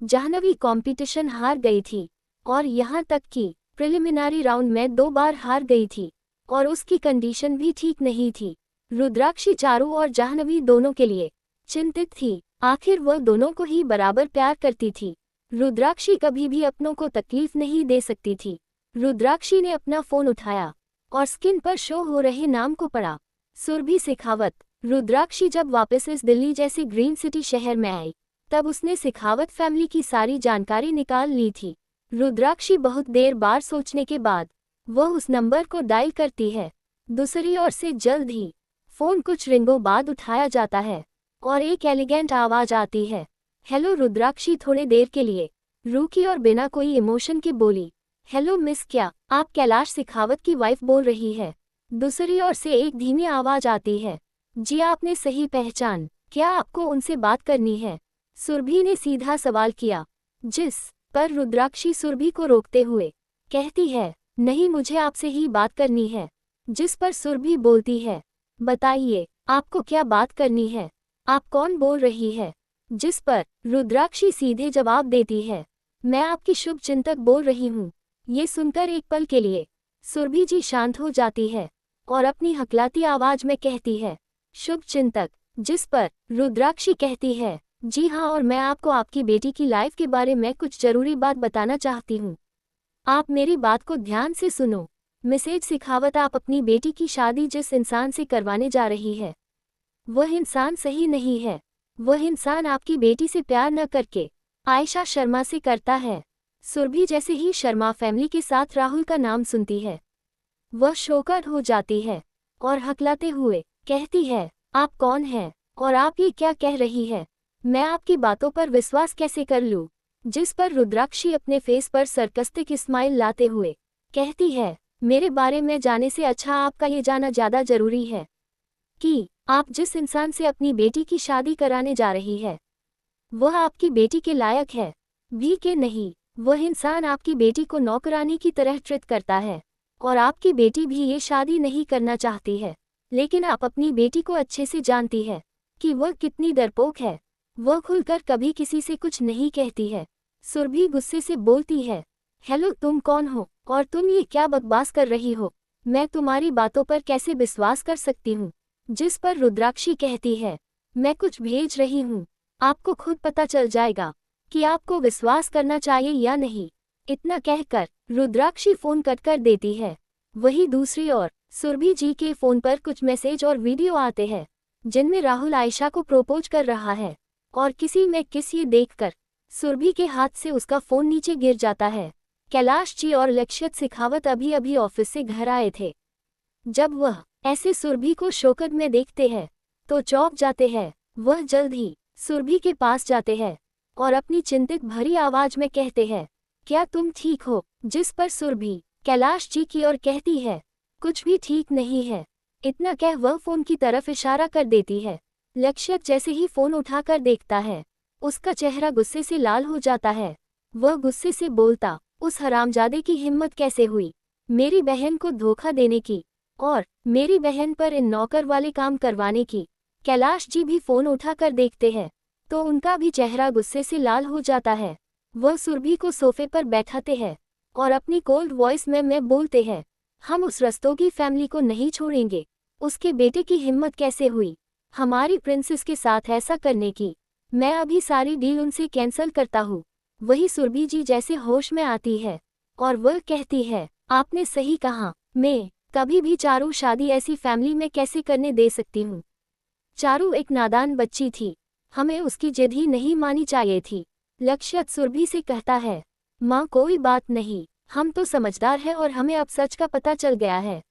जाह्नवी कंपटीशन हार गई थी और यहाँ तक कि प्रिलिमिनरी राउंड में 2 बार हार गई थी और उसकी कंडीशन भी ठीक नहीं थी। रुद्राक्षी चारू और जाह्नवी दोनों के लिए चिंतित थी। आखिर वह दोनों को ही बराबर प्यार करती थी। रुद्राक्षी कभी भी अपनों को तकलीफ नहीं दे सकती थी। रुद्राक्षी ने अपना फोन उठाया और स्क्रीन पर शो हो रहे नाम को पढ़ा, सुरभि शेखावत। रुद्राक्षी जब वापस इस दिल्ली जैसे ग्रीन सिटी शहर में आई, तब उसने शेखावत फैमिली की सारी जानकारी निकाल ली थी। रुद्राक्षी बहुत देर बार सोचने के बाद वह उस नंबर को डायल करती है। दूसरी ओर से जल्द ही फोन कुछ रिंगों बाद उठाया जाता है और एक एलिगेंट आवाज आती है। हेलो रुद्राक्षी थोड़े देर के लिए रुकी और बिना कोई इमोशन के बोली, हेलो मिस, क्या आप कैलाश शेखावत की वाइफ बोल रही है? दूसरी ओर से एक धीमी आवाज आती है, जी आपने सही पहचान, क्या आपको उनसे बात करनी है? सुरभि ने सीधा सवाल किया, जिस पर रुद्राक्षी सुरभि को रोकते हुए कहती है, नहीं मुझे आपसे ही बात करनी है। जिस पर सुरभि बोलती है, बताइए आपको क्या बात करनी है, आप कौन बोल रही है? जिस पर रुद्राक्षी सीधे जवाब देती है, मैं आपकी शुभ चिंतक बोल रही हूँ। ये सुनकर एक पल के लिए सुरभि जी शांत हो जाती है और अपनी हकलाती आवाज में कहती है, शुभ चिंतक। जिस पर रुद्राक्षी कहती है, जी हाँ, और मैं आपको आपकी बेटी की लाइफ के बारे में कुछ जरूरी बात बताना चाहती हूँ। आप मेरी बात को ध्यान से सुनो। मिसेज शेखावत, आप अपनी बेटी की शादी जिस इंसान से करवाने जा रही है, वह इंसान सही नहीं है। वह इंसान आपकी बेटी से प्यार न करके आयशा शर्मा से करता है। सुरभि जैसे ही शर्मा फैमिली के साथ राहुल का नाम सुनती है, वह शोकड हो जाती है और हकलाते हुए कहती है, आप कौन हैं और आप ये क्या कह रही है? मैं आपकी बातों पर विश्वास कैसे कर लूं? जिस पर रुद्राक्षी अपने फेस पर सरकास्टिक स्माइल लाते हुए कहती है, मेरे बारे में जाने से अच्छा आपका ये जाना ज्यादा जरूरी है कि आप जिस इंसान से अपनी बेटी की शादी कराने जा रही है, वह आपकी बेटी के लायक है भी कि नहीं। वह इंसान आपकी बेटी को नौकरानी की तरह ट्रीट करता है और आपकी बेटी भी ये शादी नहीं करना चाहती है, लेकिन आप अपनी बेटी को अच्छे से जानती है कि वह कितनी डरपोक है। वह खुलकर कभी किसी से कुछ नहीं कहती है। सुरभि गुस्से से बोलती है, हेलो, तुम कौन हो और तुम ये क्या बकवास कर रही हो? मैं तुम्हारी बातों पर कैसे विश्वास कर सकती हूँ? जिस पर रुद्राक्षी कहती है, मैं कुछ भेज रही हूँ, आपको खुद पता चल जाएगा कि आपको विश्वास करना चाहिए या नहीं। इतना कहकर रुद्राक्षी फोन कट कर देती है। वही दूसरी ओर सुरभि जी के फोन पर कुछ मैसेज और वीडियो आते हैं, जिनमें राहुल आयशा को प्रोपोज कर रहा है और किसी में किस ये देखकर सुरभि के हाथ से उसका फोन नीचे गिर जाता है। कैलाश जी और लक्षित शेखावत अभी अभी ऑफिस से घर आए थे। जब वह ऐसे सुरभि को शोकत में देखते हैं तो चौंक जाते हैं। वह जल्द ही सुरभि के पास जाते हैं और अपनी चिंतित भरी आवाज में कहते हैं, क्या तुम ठीक हो? जिस पर सुरभि कैलाश जी की ओर कहती है, कुछ भी ठीक नहीं है। इतना कह वह फोन की तरफ इशारा कर देती है। लक्ष्य जैसे ही फोन उठाकर देखता है, उसका चेहरा गुस्से से लाल हो जाता है। वह गुस्से से बोलता, उस हरामजादे की हिम्मत कैसे हुई मेरी बहन को धोखा देने की और मेरी बहन पर इन नौकर वाले काम करवाने की। कैलाश जी भी फोन उठाकर देखते हैं तो उनका भी चेहरा गुस्से से लाल हो जाता है। वह सुरभि को सोफे पर बैठाते हैं और अपनी कोल्ड वॉइस में बोलते हैं, हम उस रस्तोगी फैमिली को नहीं छोड़ेंगे। उसके बेटे की हिम्मत कैसे हुई हमारी प्रिंसेस के साथ ऐसा करने की? मैं अभी सारी डील उनसे कैंसिल करता हूँ। वही सुरभि जी जैसे होश में आती है और वह कहती है, आपने सही कहा, मैं कभी भी चारू शादी ऐसी फैमिली में कैसे करने दे सकती हूँ। चारू एक नादान बच्ची थी, हमें उसकी जिद ही नहीं मानी चाहिए थी। लक्ष्य सुरभि से कहता है, माँ कोई बात नहीं, हम तो समझदार हैं और हमें अब सच का पता चल गया है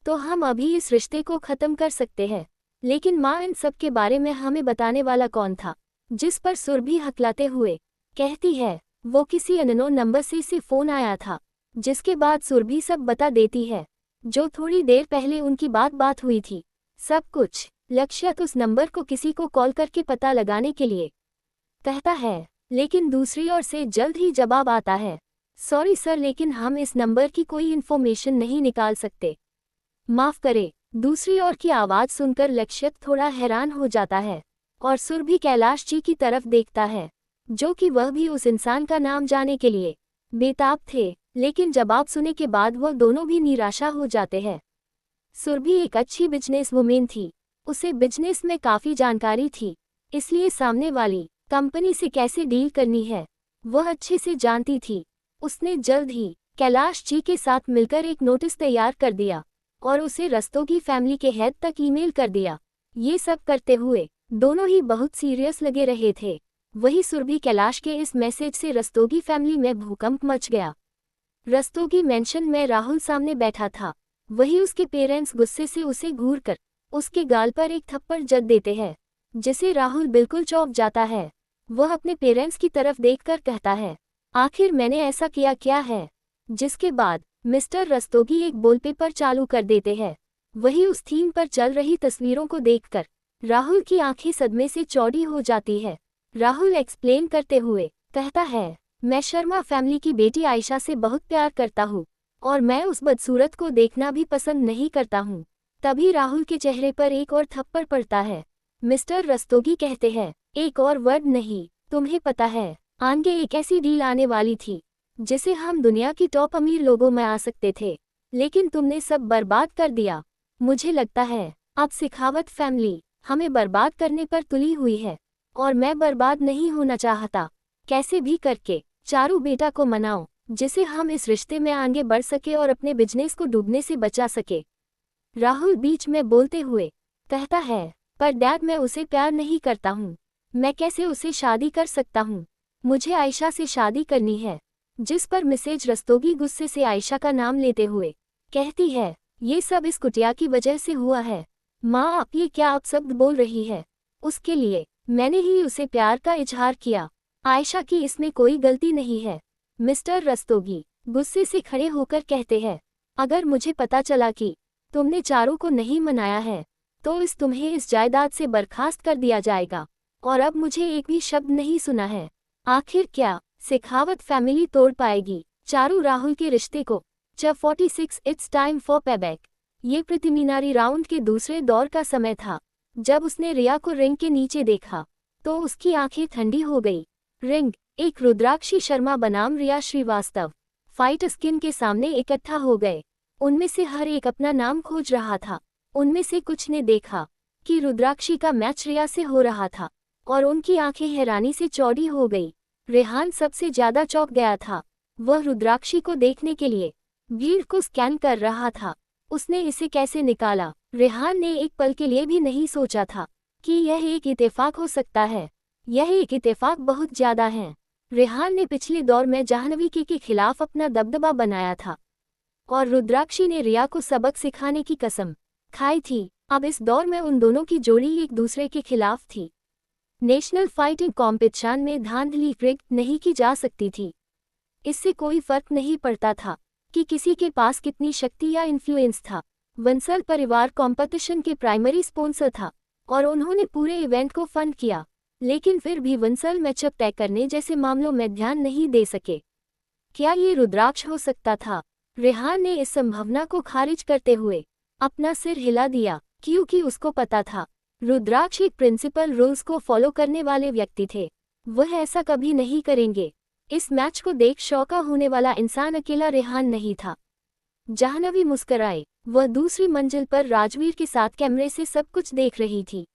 तो हम अभी इस रिश्ते को खत्म कर सकते हैं। लेकिन माँ इन सब के बारे में हमें बताने वाला कौन था? जिस पर सुरभि हकलाते हुए कहती है, वो किसी अननोन नंबर से फोन आया था। जिसके बाद सुरभि सब बता देती है, जो थोड़ी देर पहले उनकी बात हुई थी, सब कुछ। लक्ष्य उस नंबर को किसी को कॉल करके पता लगाने के लिए कहता है, लेकिन दूसरी ओर से जल्द ही जवाब आता है, सॉरी सर, लेकिन हम इस नंबर की कोई इन्फॉर्मेशन नहीं निकाल सकते, माफ करें। दूसरी ओर की आवाज सुनकर लक्ष्य थोड़ा हैरान हो जाता है और सुरभि कैलाश जी की तरफ देखता है, जो कि वह भी उस इंसान का नाम जाने के लिए बेताब थे। लेकिन जवाब सुने के बाद वह दोनों भी निराशा हो जाते हैं। सुरभि एक अच्छी बिजनेस वुमेन थी, उसे बिजनेस में काफ़ी जानकारी थी, इसलिए सामने वाली कंपनी से कैसे डील करनी है वह अच्छे से जानती थी। उसने जल्द ही कैलाश जी के साथ मिलकर एक नोटिस तैयार कर दिया और उसे रस्तोगी फैमिली के हेड तक ईमेल कर दिया। ये सब करते हुए दोनों ही बहुत सीरियस लगे रहे थे। वही सुरभि कैलाश के इस मैसेज से रस्तोगी फैमिली में भूकंप मच गया। रस्तोगी मेंशन में राहुल सामने बैठा था, वही उसके पेरेंट्स गुस्से से उसे घूरकर उसके गाल पर एक थप्पड़ जड़ देते हैं, जिसे राहुल बिल्कुल चौंक जाता है। वह अपने पेरेंट्स की तरफ देखकर कहता है, आखिर मैंने ऐसा किया क्या है? जिसके बाद मिस्टर रस्तोगी एक वॉलपेपर चालू कर देते हैं। वही उस थीम पर चल रही तस्वीरों को देखकर राहुल की आंखें सदमे से चौड़ी हो जाती है। राहुल एक्सप्लेन करते हुए कहता है, मैं शर्मा फैमिली की बेटी आयशा से बहुत प्यार करता हूँ और मैं उस बदसूरत को देखना भी पसंद नहीं करता हूँ। तभी राहुल के चेहरे पर एक और थप्पड़ पड़ता है। मिस्टर रस्तोगी कहते हैं, एक और वर्ड नहीं, तुम्हें पता है आगे एक ऐसी डील आने वाली थी जिसे हम दुनिया की टॉप अमीर लोगों में आ सकते थे, लेकिन तुमने सब बर्बाद कर दिया। मुझे लगता है अब सिखावत फैमिली हमें बर्बाद करने पर तुली हुई है और मैं बर्बाद नहीं होना चाहता। कैसे भी करके चारू बेटा को मनाओ, जिसे हम इस रिश्ते में आगे बढ़ सके और अपने बिजनेस को डूबने से बचा सके। राहुल बीच में बोलते हुए कहता है, पर डैड मैं उसे प्यार नहीं करता हूँ, मैं कैसे उसे शादी कर सकता हूँ? मुझे आयशा से शादी करनी है। जिस पर मिसेज रस्तोगी गुस्से से आयशा का नाम लेते हुए कहती है, ये सब इस कुटिया की वजह से हुआ है। माँ आप ये क्या अपशब्द बोल रही है? उसके लिए मैंने ही उसे प्यार का इजहार किया, आयशा की इसमें कोई गलती नहीं है। मिस्टर रस्तोगी गुस्से से खड़े होकर कहते हैं, अगर मुझे पता चला कि तुमने चारू को नहीं मनाया है तो तुम्हें इस जायदाद से बर्खास्त कर दिया जाएगा और अब मुझे एक भी शब्द नहीं सुना है। आखिर क्या शेखावत फैमिली तोड़ पाएगी चारू राहुल के रिश्ते को? च 46 इट्स टाइम फॉर पेबैक। ये प्रिलिमिनरी राउंड के दूसरे दौर का समय था। जब उसने रिया को रिंग के नीचे देखा तो उसकी आंखें ठंडी हो गई। रिंग एक रुद्राक्षी शर्मा बनाम रिया श्रीवास्तव फाइट स्किन के सामने इकट्ठा हो गए। उनमें से हर एक अपना नाम खोज रहा था। उनमें से कुछ ने देखा कि रुद्राक्षी का मैच रिया से हो रहा था और उनकी आंखें हैरानी से चौड़ी हो गई। रेहान सबसे ज्यादा चौंक गया था। वह रुद्राक्षी को देखने के लिए भीड़ को स्कैन कर रहा था। उसने इसे कैसे निकाला? रेहान ने एक पल के लिए भी नहीं सोचा था कि यह एक इत्तेफाक हो सकता है। यह एक इत्तेफाक बहुत ज्यादा है। रेहान ने पिछले दौर में जाह्नवी के खिलाफ अपना दबदबा बनाया था और रुद्राक्षी ने रिया को सबक सिखाने की कसम खाई थी। अब इस दौर में उन दोनों की जोड़ी एक दूसरे के खिलाफ थी। नेशनल फाइटिंग कॉम्पिटिशन में धांधली नहीं की जा सकती थी। इससे कोई फर्क नहीं पड़ता था कि किसी के पास कितनी शक्ति या इन्फ्लुएंस था। बंसल परिवार कॉम्पिटिशन के प्राइमरी स्पॉन्सर था और उन्होंने पूरे इवेंट को फंड किया, लेकिन फिर भी बंसल मैचअप तय करने जैसे मामलों में ध्यान नहीं दे सके। क्या ये रुद्राक्ष हो सकता था? रेहान ने इस संभावना को खारिज करते हुए अपना सिर हिला दिया, क्योंकि उसको पता था रुद्राक्ष एक प्रिंसिपल रूल्स को फॉलो करने वाले व्यक्ति थे। वह ऐसा कभी नहीं करेंगे। इस मैच को देख शौका होने वाला इंसान अकेला रेहान नहीं था। जाह्नवी मुस्कुराए। वह दूसरी मंजिल पर राजवीर के साथ कैमरे से सब कुछ देख रही थी।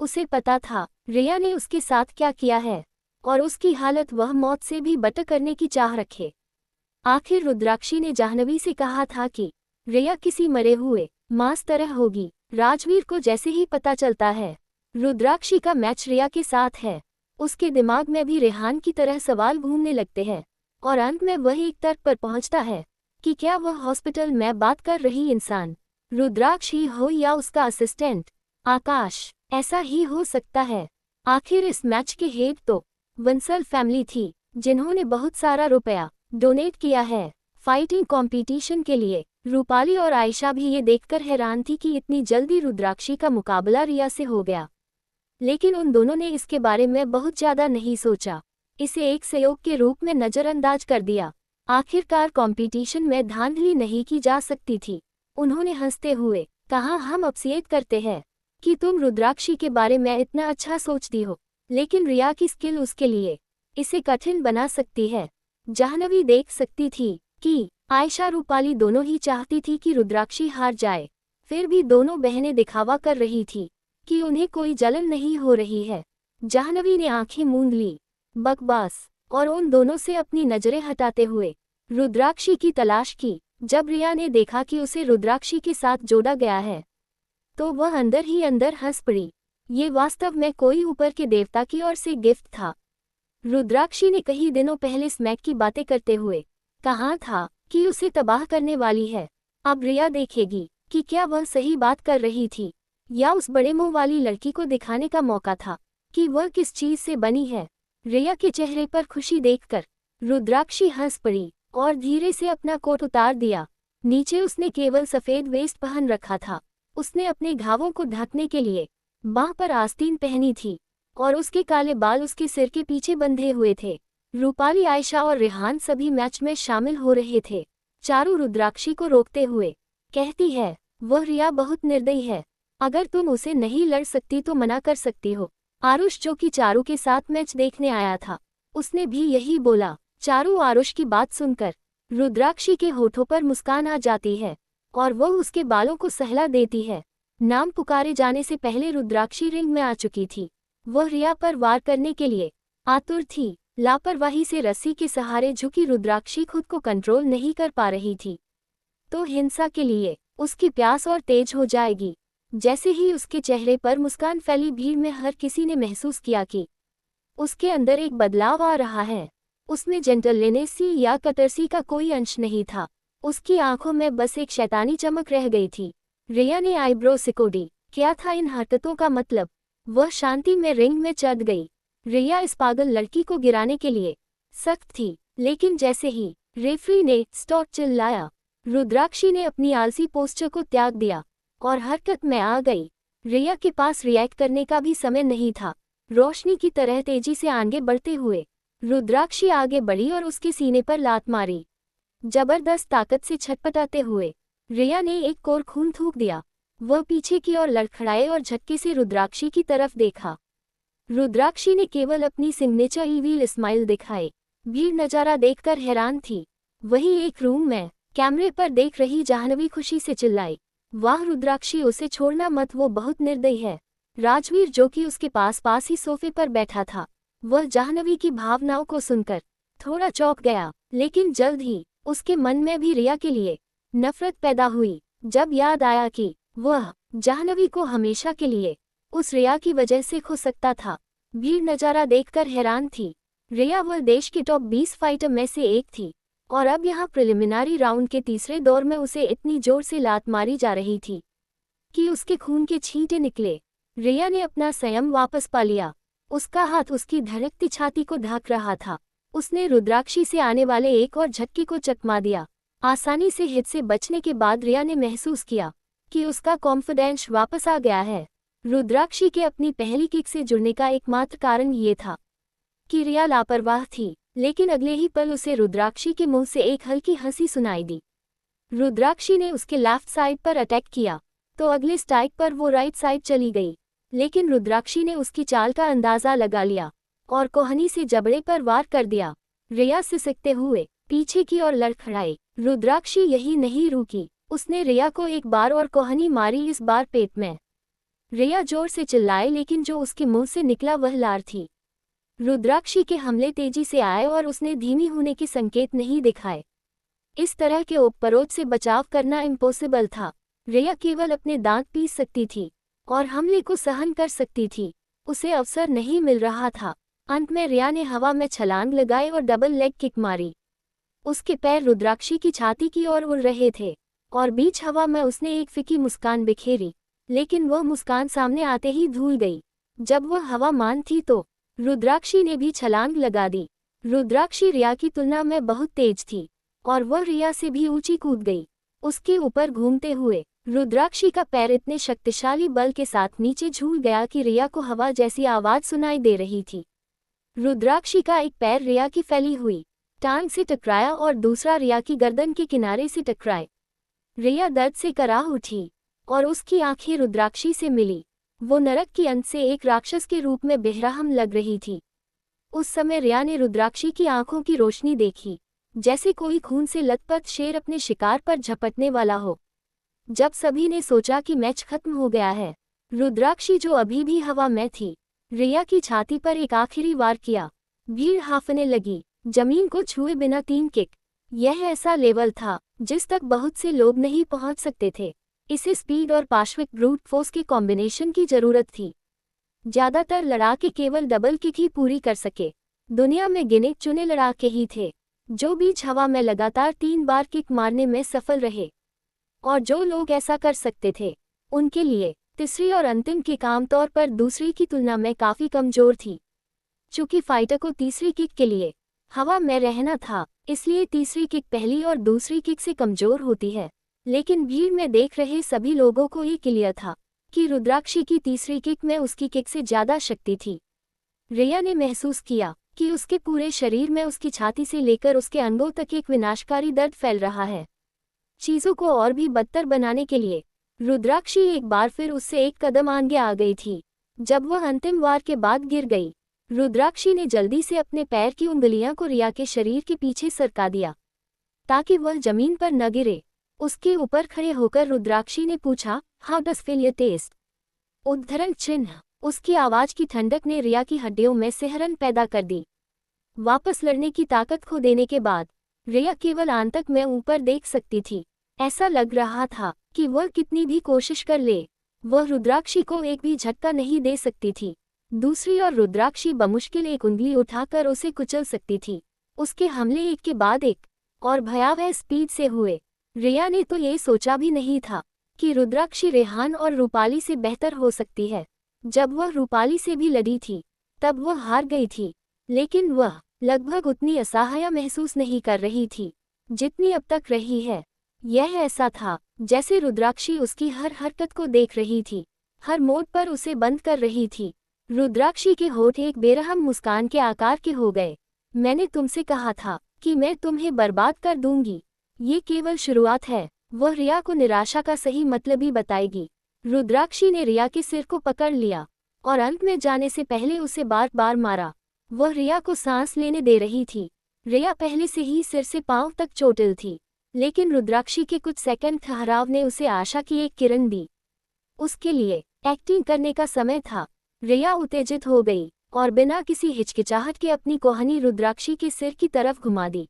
उसे पता था रिया ने उसके साथ क्या किया है और उसकी हालत वह मौत से भी बटर करने की चाह रखे। आखिर रुद्राक्षी ने जाह्नवी से कहा था कि रिया किसी मरे हुए मांस तरह होगी। राजवीर को जैसे ही पता चलता है रुद्राक्षी का मैच रिया के साथ है, उसके दिमाग में भी रेहान की तरह सवाल घूमने लगते हैं और अंत में वह एक तर्क पर पहुंचता है कि क्या वह हॉस्पिटल में बात कर रही इंसान रुद्राक्ष ही हो या उसका असिस्टेंट आकाश। ऐसा ही हो सकता है। आखिर इस मैच के हेड तो बंसल फैमिली थी, जिन्होंने बहुत सारा रुपया डोनेट किया है फाइटिंग कंपटीशन के लिए। रूपाली और आयशा भी ये देखकर हैरान थी कि इतनी जल्दी रुद्राक्षी का मुकाबला रिया से हो गया, लेकिन उन दोनों ने इसके बारे में बहुत ज्यादा नहीं सोचा, इसे एक सहयोग के रूप में नजरअंदाज कर दिया। आखिरकार कंपटीशन में धांधली नहीं की जा सकती थी। उन्होंने हंसते हुए कहा, हम अप्रिशिएट करते हैं कि तुम रुद्राक्षी के बारे में इतना अच्छा सोचती हो, लेकिन रिया की स्किल उसके लिए इसे कठिन बना सकती है। जाह्नवी देख सकती थी कि आयशा रूपाली दोनों ही चाहती थी कि रुद्राक्षी हार जाए, फिर भी दोनों बहनें दिखावा कर रही थी कि उन्हें कोई जलन नहीं हो रही है। जाह्नवी ने आंखें मूंद ली, बकवास, और उन दोनों से अपनी नजरें हटाते हुए रुद्राक्षी की तलाश की। जब रिया ने देखा कि उसे रुद्राक्षी के साथ जोड़ा गया है तो वह अंदर ही अंदर हंस पड़ी। ये वास्तव में कोई ऊपर के देवता की ओर से गिफ्ट था। रुद्राक्षी ने कई दिनों पहले स्मैक की बातें करते हुए कहा था कि उसे तबाह करने वाली है। अब रिया देखेगी कि क्या वह सही बात कर रही थी या उस बड़े मुंह वाली लड़की को दिखाने का मौका था कि वह किस चीज से बनी है। रिया के चेहरे पर खुशी देखकर रुद्राक्षी हंस पड़ी और धीरे से अपना कोट उतार दिया। नीचे उसने केवल सफेद वेस्ट पहन रखा था। उसने अपने घावों को ढकने के लिए बांह पर आस्तीन पहनी थी और उसके काले बाल उसके सिर के पीछे बंधे हुए थे। रूपाली, आयशा और रेहान सभी मैच में शामिल हो रहे थे। चारू रुद्राक्षी को रोकते हुए कहती है, वह रिया बहुत निर्दयी है, अगर तुम उसे नहीं लड़ सकती तो मना कर सकती हो। आरुष, जो कि चारू के साथ मैच देखने आया था, उसने भी यही बोला। चारू आरुष की बात सुनकर रुद्राक्षी के होठों पर मुस्कान आ जाती है और वह उसके बालों को सहला देती है। नाम पुकारे जाने से पहले रुद्राक्षी रिंग में आ चुकी थी। वह रिया पर वार करने के लिए आतुर थी। लापरवाही से रस्सी के सहारे झुकी रुद्राक्षी खुद को कंट्रोल नहीं कर पा रही थी, तो हिंसा के लिए उसकी प्यास और तेज हो जाएगी। जैसे ही उसके चेहरे पर मुस्कान फैली, भीड़ में हर किसी ने महसूस किया कि उसके अंदर एक बदलाव आ रहा है। उसमें जेंटलनेसी या कतरसी का कोई अंश नहीं था। उसकी आंखों में बस एक शैतानी चमक रह गई थी। रिया ने आईब्रो सिकोड़ी। क्या था इन हरकतों का मतलब? वह शांति में रिंग में चढ़ गई। रिया इस पागल लड़की को गिराने के लिए सख्त थी, लेकिन जैसे ही रेफरी ने स्टॉप चिल्लाया, रुद्राक्षी ने अपनी आलसी पोस्चर को त्याग दिया और हरकत में आ गई। रिया के पास रिएक्ट करने का भी समय नहीं था। रोशनी की तरह तेजी से आगे बढ़ते हुए रुद्राक्षी आगे बढ़ी और उसके सीने पर लात मारी। जबरदस्त ताकत से छटपटाते हुए रिया ने एक कोर खून थूक दिया। वह पीछे की ओर लड़खड़ाए और झटके से रुद्राक्षी की तरफ देखा। रुद्राक्षी ने केवल अपनी सिग्नेचर ईविल स्माइल दिखाई। भीड़ नजारा देखकर हैरान थी। वहीं एक रूम में कैमरे पर देख रही जाह्नवी खुशी से चिल्लाई, वाह रुद्राक्षी, उसे छोड़ना मत, वो बहुत निर्दयी है। राजवीर, जो कि उसके पास ही सोफे पर बैठा था, वह जाह्नवी की भावनाओं को सुनकर थोड़ा चौंक गया, लेकिन जल्द ही उसके मन में भी रिया के लिए नफरत पैदा हुई। जब याद आया कि वह जाह्नवी को हमेशा के लिए उस रिया की वजह से खो सकता था। भीड़ नजारा देखकर हैरान थी। रिया वह देश के टॉप 20 फाइटर में से एक थी और अब यहाँ प्रिलिमिनरी राउंड के तीसरे दौर में उसे इतनी जोर से लात मारी जा रही थी कि उसके खून के छींटे निकले। रिया ने अपना संयम वापस पा लिया। उसका हाथ उसकी धड़कती छाती को ढक रहा था। उसने रुद्राक्षी से आने वाले एक और झटके को चकमा दिया। आसानी से हिट से बचने के बाद रिया ने महसूस किया कि उसका कॉन्फिडेंस वापस आ गया है। रुद्राक्षी के अपनी पहली किक से जुड़ने का एकमात्र कारण ये था कि रिया लापरवाह थी, लेकिन अगले ही पल उसे रुद्राक्षी के मुंह से एक हल्की हंसी सुनाई दी। रुद्राक्षी ने उसके लेफ्ट साइड पर अटैक किया तो अगले स्ट्राइक पर वो राइट साइड चली गई, लेकिन रुद्राक्षी ने उसकी चाल का अंदाजा लगा लिया और कोहनी से जबड़े पर वार कर दिया। रिया सिसकते हुए पीछे की ओर लड़खड़ाई। रुद्राक्षी यही नहीं रुकी, उसने रिया को एक बार और कोहनी मारी, इस बार पेट में। रिया जोर से चिल्लाई, लेकिन जो उसके मुंह से निकला वह लार थी। रुद्राक्षी के हमले तेजी से आए और उसने धीमी होने के संकेत नहीं दिखाए। इस तरह के उपरोध से बचाव करना इम्पॉसिबल था। रिया केवल अपने दांत पीस सकती थी और हमले को सहन कर सकती थी। उसे अवसर नहीं मिल रहा था। अंत में रिया ने हवा में छलांग लगाई और डबल लेग किक मारी। उसके पैर रुद्राक्षी की छाती की ओर उड़ रहे थे और बीच हवा में उसने एक फीकी मुस्कान बिखेरी, लेकिन वह मुस्कान सामने आते ही धुल गई। जब वह हवामान थी तो रुद्राक्षी ने भी छलांग लगा दी। रुद्राक्षी रिया की तुलना में बहुत तेज थी और वह रिया से भी ऊंची कूद गई। उसके ऊपर घूमते हुए रुद्राक्षी का पैर इतने शक्तिशाली बल के साथ नीचे झूल गया कि रिया को हवा जैसी आवाज सुनाई दे रही थी। रुद्राक्षी का एक पैर रिया की फैली हुई टांग से टकराया और दूसरा रिया की गर्दन के किनारे से टकराए। रिया दर्द से कराह उठी और उसकी आंखें रुद्राक्षी से मिली। वो नरक की अंत से एक राक्षस के रूप में बेरहम लग रही थी। उस समय रिया ने रुद्राक्षी की आंखों की रोशनी देखी, जैसे कोई खून से लथपथ शेर अपने शिकार पर झपटने वाला हो। जब सभी ने सोचा कि मैच खत्म हो गया है, रुद्राक्षी जो अभी भी हवा में थी, रिया की छाती पर एक आखिरी वार किया। भीड़ हाफने लगी। जमीन को छुए बिना 3 किक। यह ऐसा लेवल था जिस तक बहुत से लोग नहीं पहुंच सकते थे। इसे स्पीड और पाश्विक ब्रूट फोर्स के कॉम्बिनेशन की जरूरत थी। ज्यादातर लड़ाके केवल डबल किक ही पूरी कर सके। दुनिया में गिने चुने लड़ाके ही थे जो बीच हवा में लगातार 3 बार किक मारने में सफल रहे, और जो लोग ऐसा कर सकते थे उनके लिए तीसरी और अंतिम किक आमतौर पर दूसरी की तुलना में काफी कमजोर थी। चूंकि फाइटर को तीसरी किक के लिए हवा में रहना था, इसलिए तीसरी किक पहली और दूसरी किक से कमजोर होती है। लेकिन भीड़ में देख रहे सभी लोगों को ये क्लियर था कि रुद्राक्षी की तीसरी किक में उसकी किक से ज्यादा शक्ति थी। रिया ने महसूस किया कि उसके पूरे शरीर में, उसकी छाती से लेकर उसके अंगों तक एक विनाशकारी दर्द फैल रहा है। चीजों को और भी बदतर बनाने के लिए रुद्राक्षी एक बार फिर उससे एक कदम आगे आ गई थी। जब वह अंतिम वार के बाद गिर गई, रुद्राक्षी ने जल्दी से अपने पैर की उंगलियां को रिया के शरीर के पीछे सरका दिया ताकि वह जमीन पर न गिरे। उसके ऊपर खड़े होकर रुद्राक्षी ने पूछा, how does feel your taste? उद्धरण चिन्ह। उसकी आवाज की ठंडक ने रिया की हड्डियों में सिहरन पैदा कर दी। वापस लड़ने की ताकत खो देने के बाद रिया केवल आंतक में ऊपर देख सकती थी। ऐसा लग रहा था कि वह कितनी भी कोशिश कर ले, वह रुद्राक्षी को एक भी झटका नहीं दे सकती थी। दूसरी ओर रुद्राक्षी बमुश्किल एक उंगली उठाकर उसे कुचल सकती थी। उसके हमले एक के बाद एक और भयावह स्पीड से हुए। रिया ने तो ये सोचा भी नहीं था कि रुद्राक्षी रेहान और रूपाली से बेहतर हो सकती है। जब वह रूपाली से भी लड़ी थी तब वह हार गई थी, लेकिन वह लगभग उतनी असहाय महसूस नहीं कर रही थी जितनी अब तक रही है। यह ऐसा था जैसे रुद्राक्षी उसकी हर हरकत को देख रही थी, हर मोड़ पर उसे बंद कर रही थी। रुद्राक्षी के होठ एक बेरहम मुस्कान के आकार के हो गए। मैंने तुमसे कहा था कि मैं तुम्हें बर्बाद कर दूंगी। ये केवल शुरुआत है। वह रिया को निराशा का सही मतलब ही बताएगी। रुद्राक्षी ने रिया के सिर को पकड़ लिया और अंत में जाने से पहले उसे बार बार मारा। वह रिया को सांस लेने दे रही थी। रिया पहले से ही सिर से पांव तक चोटिल थी, लेकिन रुद्राक्षी के कुछ सेकंड ठहराव ने उसे आशा की एक किरण दी। उसके लिए एक्टिंग करने का समय था। रिया उत्तेजित हो गई और बिना किसी हिचकिचाहट के अपनी कोहनी रुद्राक्षी के सिर की तरफ घुमा दी।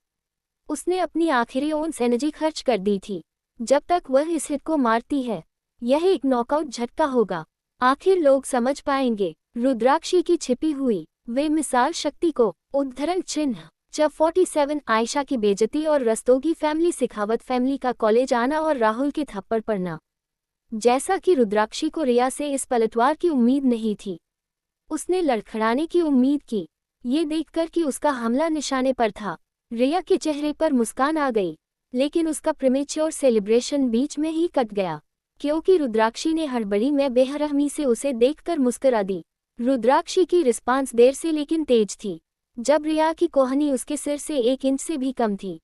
उसने अपनी आखिरी ओंस एनर्जी खर्च कर दी थी। जब तक वह इस हिट को मारती है, यह एक नॉकआउट झटका होगा। आखिर लोग समझ पाएंगे रुद्राक्षी की छिपी हुई वे मिसाल शक्ति को। उद्धरण चिन्ह। जब 47 आयशा की बेइज्जती और रस्तोगी फैमिली सिखावत फैमिली का कॉलेज आना और राहुल के थप्पड़ पड़ना। जैसा कि रुद्राक्षी को रिया से इस पलटवार की उम्मीद नहीं थी। उसने लड़खड़ाने की उम्मीद की, ये देखकर कि उसका हमला निशाने पर था। रिया के चेहरे पर मुस्कान आ गई, लेकिन उसका प्रीमेच्योर सेलिब्रेशन बीच में ही कट गया, क्योंकि रुद्राक्षी ने हड़बड़ी में बेरहमी से उसे देखकर मुस्कुरा दी। रुद्राक्षी की रिस्पांस देर से लेकिन तेज थी। जब रिया की कोहनी उसके सिर से 1 इंच से भी कम थी,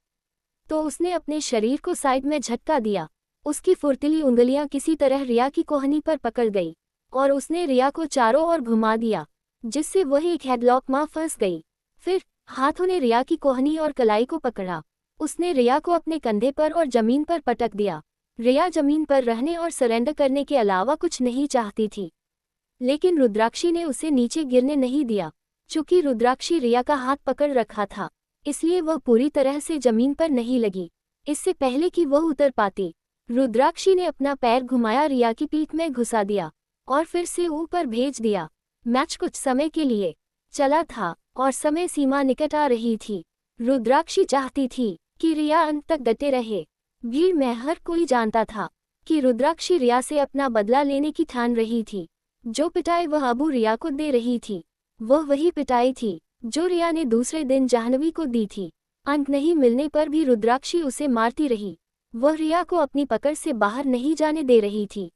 तो उसने अपने शरीर को साइड में झटका दिया। उसकी फुर्तीली उंगलियां किसी तरह रिया की कोहनी पर पकड़ गई और उसने रिया को चारों ओर घुमा दिया, जिससे वह एक हेडलॉक में फंस गई। फिर हाथों ने रिया की कोहनी और कलाई को पकड़ा। उसने रिया को अपने कंधे पर और जमीन पर पटक दिया। रिया जमीन पर रहने और सरेंडर करने के अलावा कुछ नहीं चाहती थी, लेकिन रुद्राक्षी ने उसे नीचे गिरने नहीं दिया। चूंकि रुद्राक्षी रिया का हाथ पकड़ रखा था, इसलिए वह पूरी तरह से जमीन पर नहीं लगी। इससे पहले कि वह उतर पाती, रुद्राक्षी ने अपना पैर घुमाया, रिया की पीठ में घुसा दिया और फिर से ऊपर भेज दिया। मैच कुछ समय के लिए चला था और समय सीमा निकट आ रही थी। रुद्राक्षी चाहती थी कि रिया अंत तक डटे रहे। भीड़ में हर कोई जानता था कि रुद्राक्षी रिया से अपना बदला लेने की ठान रही थी। जो पिटाई वह अबू रिया को दे रही थी, वह वही पिटाई थी जो रिया ने दूसरे दिन जाह्नवी को दी थी। अंत नहीं मिलने पर भी रुद्राक्षी उसे मारती रही। वह रिया को अपनी पकड़ से बाहर नहीं जाने दे रही थी।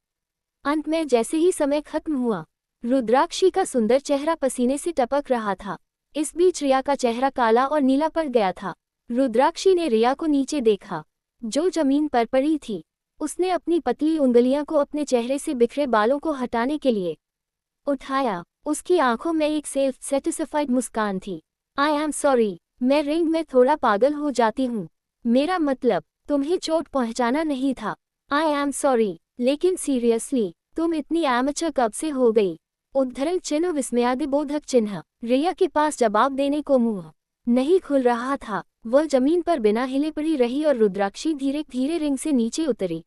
अंत में जैसे ही समय खत्म हुआ, रुद्राक्षी का सुंदर चेहरा पसीने से टपक रहा था। इस बीच रिया का चेहरा काला और नीला पड़ गया था। रुद्राक्षी ने रिया को नीचे देखा, जो जमीन पर पड़ी थी। उसने अपनी पतली उंगलियां को अपने चेहरे से बिखरे बालों को हटाने के लिए उठाया। उसकी आंखों में एक सेल्फ सेटिस्फाइड मुस्कान थी। आई एम सॉरी, मैं रिंग में थोड़ा पागल हो जाती हूँ। मेरा मतलब तुम्हें चोट पहुँचाना नहीं था। आई एम सॉरी, लेकिन सीरियसली तुम इतनी एमेचर कब से हो गई? उद्धरण चिन्ह विस्मयादिबोधक चिन्ह। रिया के पास जवाब देने को मुंह नहीं खुल रहा था। वह जमीन पर बिना हिले पड़ी रही और रुद्राक्षी धीरे धीरे रिंग से नीचे उतरी।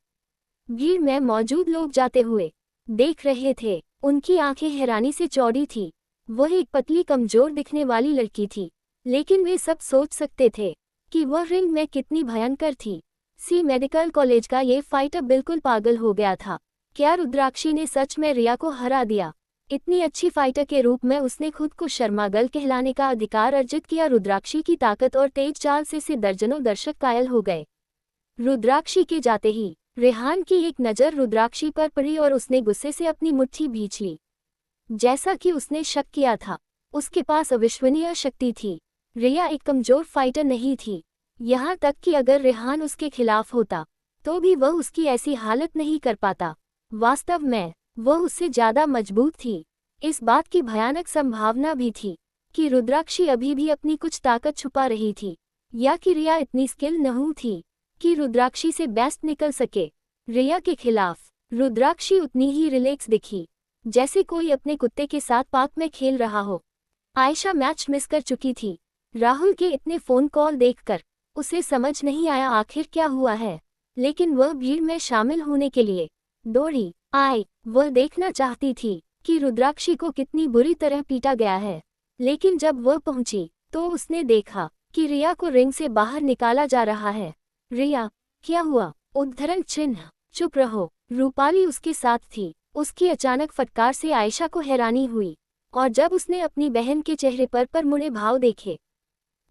भीड़ में मौजूद लोग जाते हुए देख रहे थे। उनकी आंखें हैरानी से चौड़ी थी। वह एक पतली कमजोर दिखने वाली लड़की थी, लेकिन वे सब सोच सकते थे कि वह रिंग में कितनी भयंकर थी। सी मेडिकल कॉलेज का ये फाइटर बिल्कुल पागल हो गया था। क्या रुद्राक्षी ने सच में रिया को हरा दिया? इतनी अच्छी फाइटर के रूप में उसने खुद को शर्मागल कहलाने का अधिकार अर्जित किया। रुद्राक्षी की ताकत और तेज चाल से दर्जनों दर्शक कायल हो गए। रुद्राक्षी के जाते ही रेहान की एक नज़र रुद्राक्षी पर पड़ी और उसने गुस्से से अपनी मुट्ठी भींच ली। जैसा कि उसने शक किया था, उसके पास अविश्वसनीय शक्ति थी। रिया एक कमजोर फाइटर नहीं थी, यहाँ तक कि अगर रेहान उसके खिलाफ होता तो भी वह उसकी ऐसी हालत नहीं कर पाता। वास्तव में वह उससे ज्यादा मजबूत थी। इस बात की भयानक संभावना भी थी कि रुद्राक्षी अभी भी अपनी कुछ ताकत छुपा रही थी, या कि रिया इतनी स्किल नहीं थी कि रुद्राक्षी से बेस्ट निकल सके। रिया के खिलाफ रुद्राक्षी उतनी ही रिलैक्स दिखी, जैसे कोई अपने कुत्ते के साथ पार्क में खेल रहा हो। आयशा मैच मिस कर चुकी थी। राहुल के इतने फोन कॉल देखकर उसे समझ नहीं आया आखिर क्या हुआ है, लेकिन वह भीड़ में शामिल होने के लिए दौड़ी आई। वह देखना चाहती थी कि रुद्राक्षी को कितनी बुरी तरह पीटा गया है, लेकिन जब वह पहुंची तो उसने देखा कि रिया को रिंग से बाहर निकाला जा रहा है। रिया, क्या हुआ? उद्धरण चिन्ह। चुप रहो। रूपाली उसके साथ थी। उसकी अचानक फटकार से आयशा को हैरानी हुई, और जब उसने अपनी बहन के चेहरे पर मुड़े भाव देखे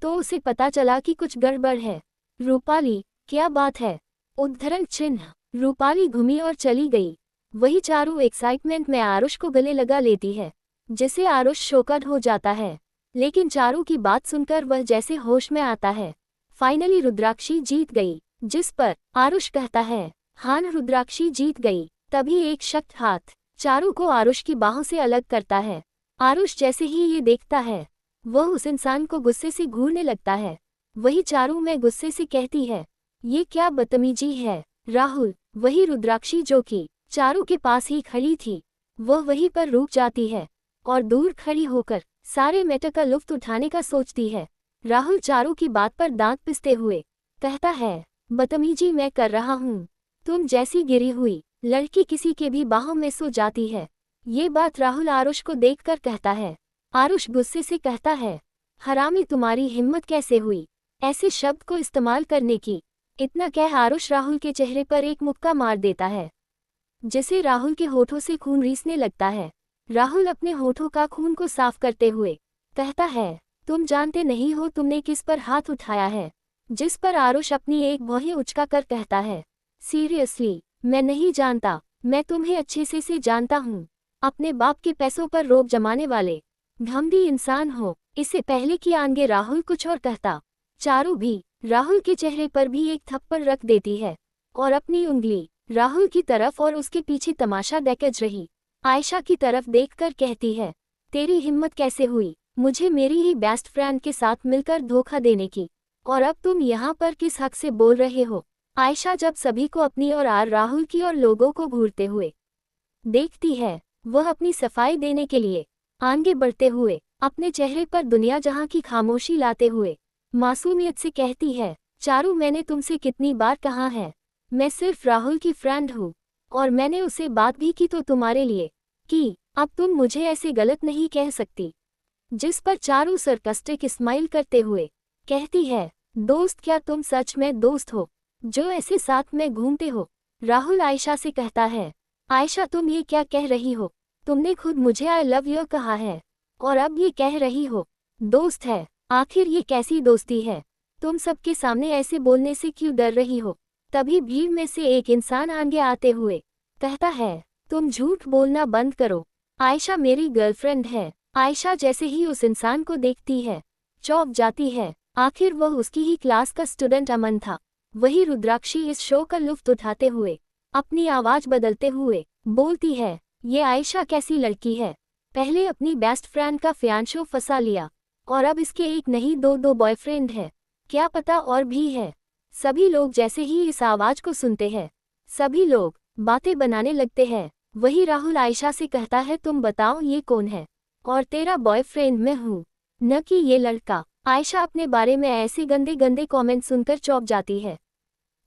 तो उसे पता चला कि कुछ गड़बड़ है। रूपाली, क्या बात है? उद्धरण चिन्ह। रूपाली घूमी और चली गई। वही चारू एक्साइटमेंट में आरुष को गले लगा लेती है, जिसे आरुष शोकड हो जाता है, लेकिन चारू की बात सुनकर वह जैसे होश में आता है। फाइनली रुद्राक्षी जीत गई, जिस पर आरुष कहता है, हाँ रुद्राक्षी जीत गई। तभी एक शख्स हाथ चारू को आरुष की बाहों से अलग करता है। आरुष जैसे ही ये देखता है, वह उस इंसान को गुस्से से घूरने लगता है। वही चारू में गुस्से से कहती है, ये क्या बदतमीजी है? राहुल, वही रुद्राक्षी जो कि चारू के पास ही खड़ी थी, वह वहीं पर रुक जाती है और दूर खड़ी होकर सारे मैटर का लुत्फ उठाने का सोचती है। राहुल चारू की बात पर दांत पिसते हुए कहता है, बदतमीजी मैं कर रहा हूँ? तुम जैसी गिरी हुई लड़की किसी के भी बाहों में सो जाती है। ये बात राहुल आरुष को देखकर कहता है। आरुष गुस्से से कहता है, हरामी, तुम्हारी हिम्मत कैसे हुई ऐसे शब्द को इस्तेमाल करने की? इतना कह आरुष राहुल के चेहरे पर एक मुक्का मार देता है, जिसे राहुल के होठों से खून रीसने लगता है। राहुल अपने होठों का खून को साफ करते हुए कहता है, तुम जानते नहीं हो तुमने किस पर हाथ उठाया है। जिस पर आरुष अपनी एक भौहें उचका कर कहता है, सीरियसली मैं नहीं जानता, मैं तुम्हें अच्छे से जानता हूँ। अपने बाप के पैसों पर रोब जमाने वाले घमंडी इंसान हो। इससे पहले कि आगे राहुल कुछ और कहता, चारू भी राहुल के चेहरे पर भी एक थप्पड़ रख देती है और अपनी उंगली राहुल की तरफ और उसके पीछे तमाशा देखज रही आयशा की तरफ देखकर कहती है, तेरी हिम्मत कैसे हुई मुझे मेरी ही बेस्ट फ्रेंड के साथ मिलकर धोखा देने की, और अब तुम यहाँ पर किस हक से बोल रहे हो। आयशा जब सभी को अपनी और राहुल की और लोगों को घूरते हुए देखती है, वह अपनी सफाई देने के लिए आगे बढ़ते हुए अपने चेहरे पर दुनिया जहाँ की खामोशी लाते हुए मासूमियत से कहती है, चारू मैंने तुमसे कितनी बार कहा है, मैं सिर्फ राहुल की फ्रेंड हूँ, और मैंने उससे बात भी की तो तुम्हारे लिए कि अब तुम मुझे ऐसे गलत नहीं कह सकती। जिस पर चारू सरकास्टिक स्माइल करते हुए कहती है, दोस्त क्या तुम सच में दोस्त हो जो ऐसे साथ में घूमते हो। राहुल आयशा से कहता है, आयशा तुम ये क्या कह रही हो, तुमने खुद मुझे आई लव यू कहा है और अब ये कह रही हो दोस्त है। आखिर ये कैसी दोस्ती है, तुम सबके सामने ऐसे बोलने से क्यों डर रही हो। तभी भीड़ में से एक इंसान आगे आते हुए कहता है, तुम झूठ बोलना बंद करो, आयशा मेरी गर्लफ्रेंड है। आयशा जैसे ही उस इंसान को देखती है चौंक जाती है। आखिर वह उसकी ही क्लास का स्टूडेंट अमन था। वही रुद्राक्षी इस शो का लुत्फ उठाते हुए अपनी आवाज बदलते हुए बोलती है, ये आयशा कैसी लड़की है, पहले अपनी बेस्ट फ्रेंड का फियांशो फंसा लिया और अब इसके एक नहीं दो बॉयफ्रेंड है, क्या पता और भी है। सभी लोग जैसे ही इस आवाज को सुनते हैं सभी लोग बातें बनाने लगते हैं। वही राहुल आयशा से कहता है, तुम बताओ ये कौन है, और तेरा बॉयफ्रेंड मैं हूँ न कि ये लड़का। आयशा अपने बारे में ऐसे गंदे गंदे कमेंट सुनकर चौंक जाती है।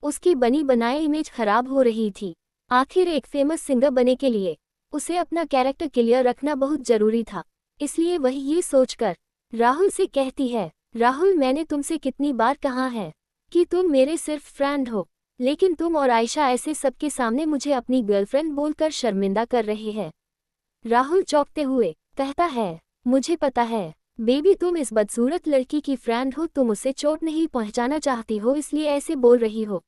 उसकी बनी बनाई इमेज खराब हो रही थी। आखिर एक फेमस सिंगर बनने के लिए उसे अपना कैरेक्टर क्लियर रखना बहुत जरूरी था, इसलिए वही ये सोचकर राहुल से कहती है, राहुल मैंने तुमसे कितनी बार कहा है कि तुम मेरे सिर्फ फ्रेंड हो, लेकिन तुम और आयशा ऐसे सबके सामने मुझे अपनी गर्लफ्रेंड बोलकर शर्मिंदा कर रहे हैं। राहुल चौंकते हुए कहता है, मुझे पता है बेबी तुम इस बदसूरत लड़की की फ्रेंड हो, तुम उसे चोट नहीं पहुंचाना चाहती हो इसलिए ऐसे बोल रही हो,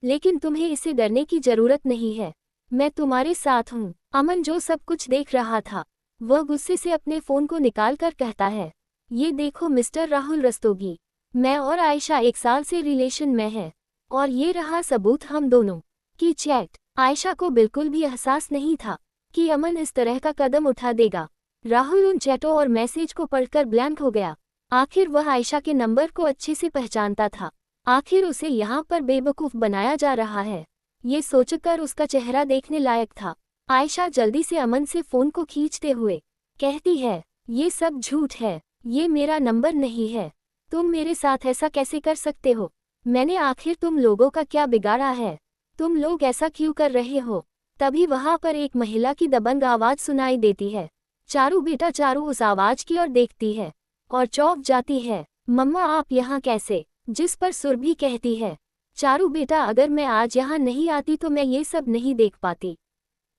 लेकिन तुम्हें इसे डरने की जरूरत नहीं है, मैं तुम्हारे साथ हूँ। अमन जो सब कुछ देख रहा था वह गुस्से से अपने फोन को निकाल कर कहता है, ये देखो मिस्टर राहुल रस्तोगी, मैं और आयशा 1 साल से रिलेशन में है और ये रहा सबूत हम दोनों की चैट। आयशा को बिल्कुल भी एहसास नहीं था कि अमन इस तरह का कदम उठा देगा। राहुल उन चैटों और मैसेज को पढ़कर ब्लैंक हो गया। आखिर वह आयशा के नंबर को अच्छे से पहचानता था, आखिर उसे यहाँ पर बेवकूफ़ बनाया जा रहा है, ये सोचकर उसका चेहरा देखने लायक था। आयशा जल्दी से अमन से फ़ोन को खींचते हुए कहती है, ये सब झूठ है, ये मेरा नंबर नहीं है, तुम मेरे साथ ऐसा कैसे कर सकते हो, मैंने आखिर तुम लोगों का क्या बिगाड़ा है, तुम लोग ऐसा क्यों कर रहे हो। तभी वहाँ पर एक महिला की दबंग आवाज़ सुनाई देती है। चारू बेटा चारू उस आवाज़ की ओर देखती है और चौंक जाती है, मम्मा आप यहाँ कैसे। जिस पर सुरभि कहती है, चारू बेटा अगर मैं आज यहाँ नहीं आती तो मैं ये सब नहीं देख पाती,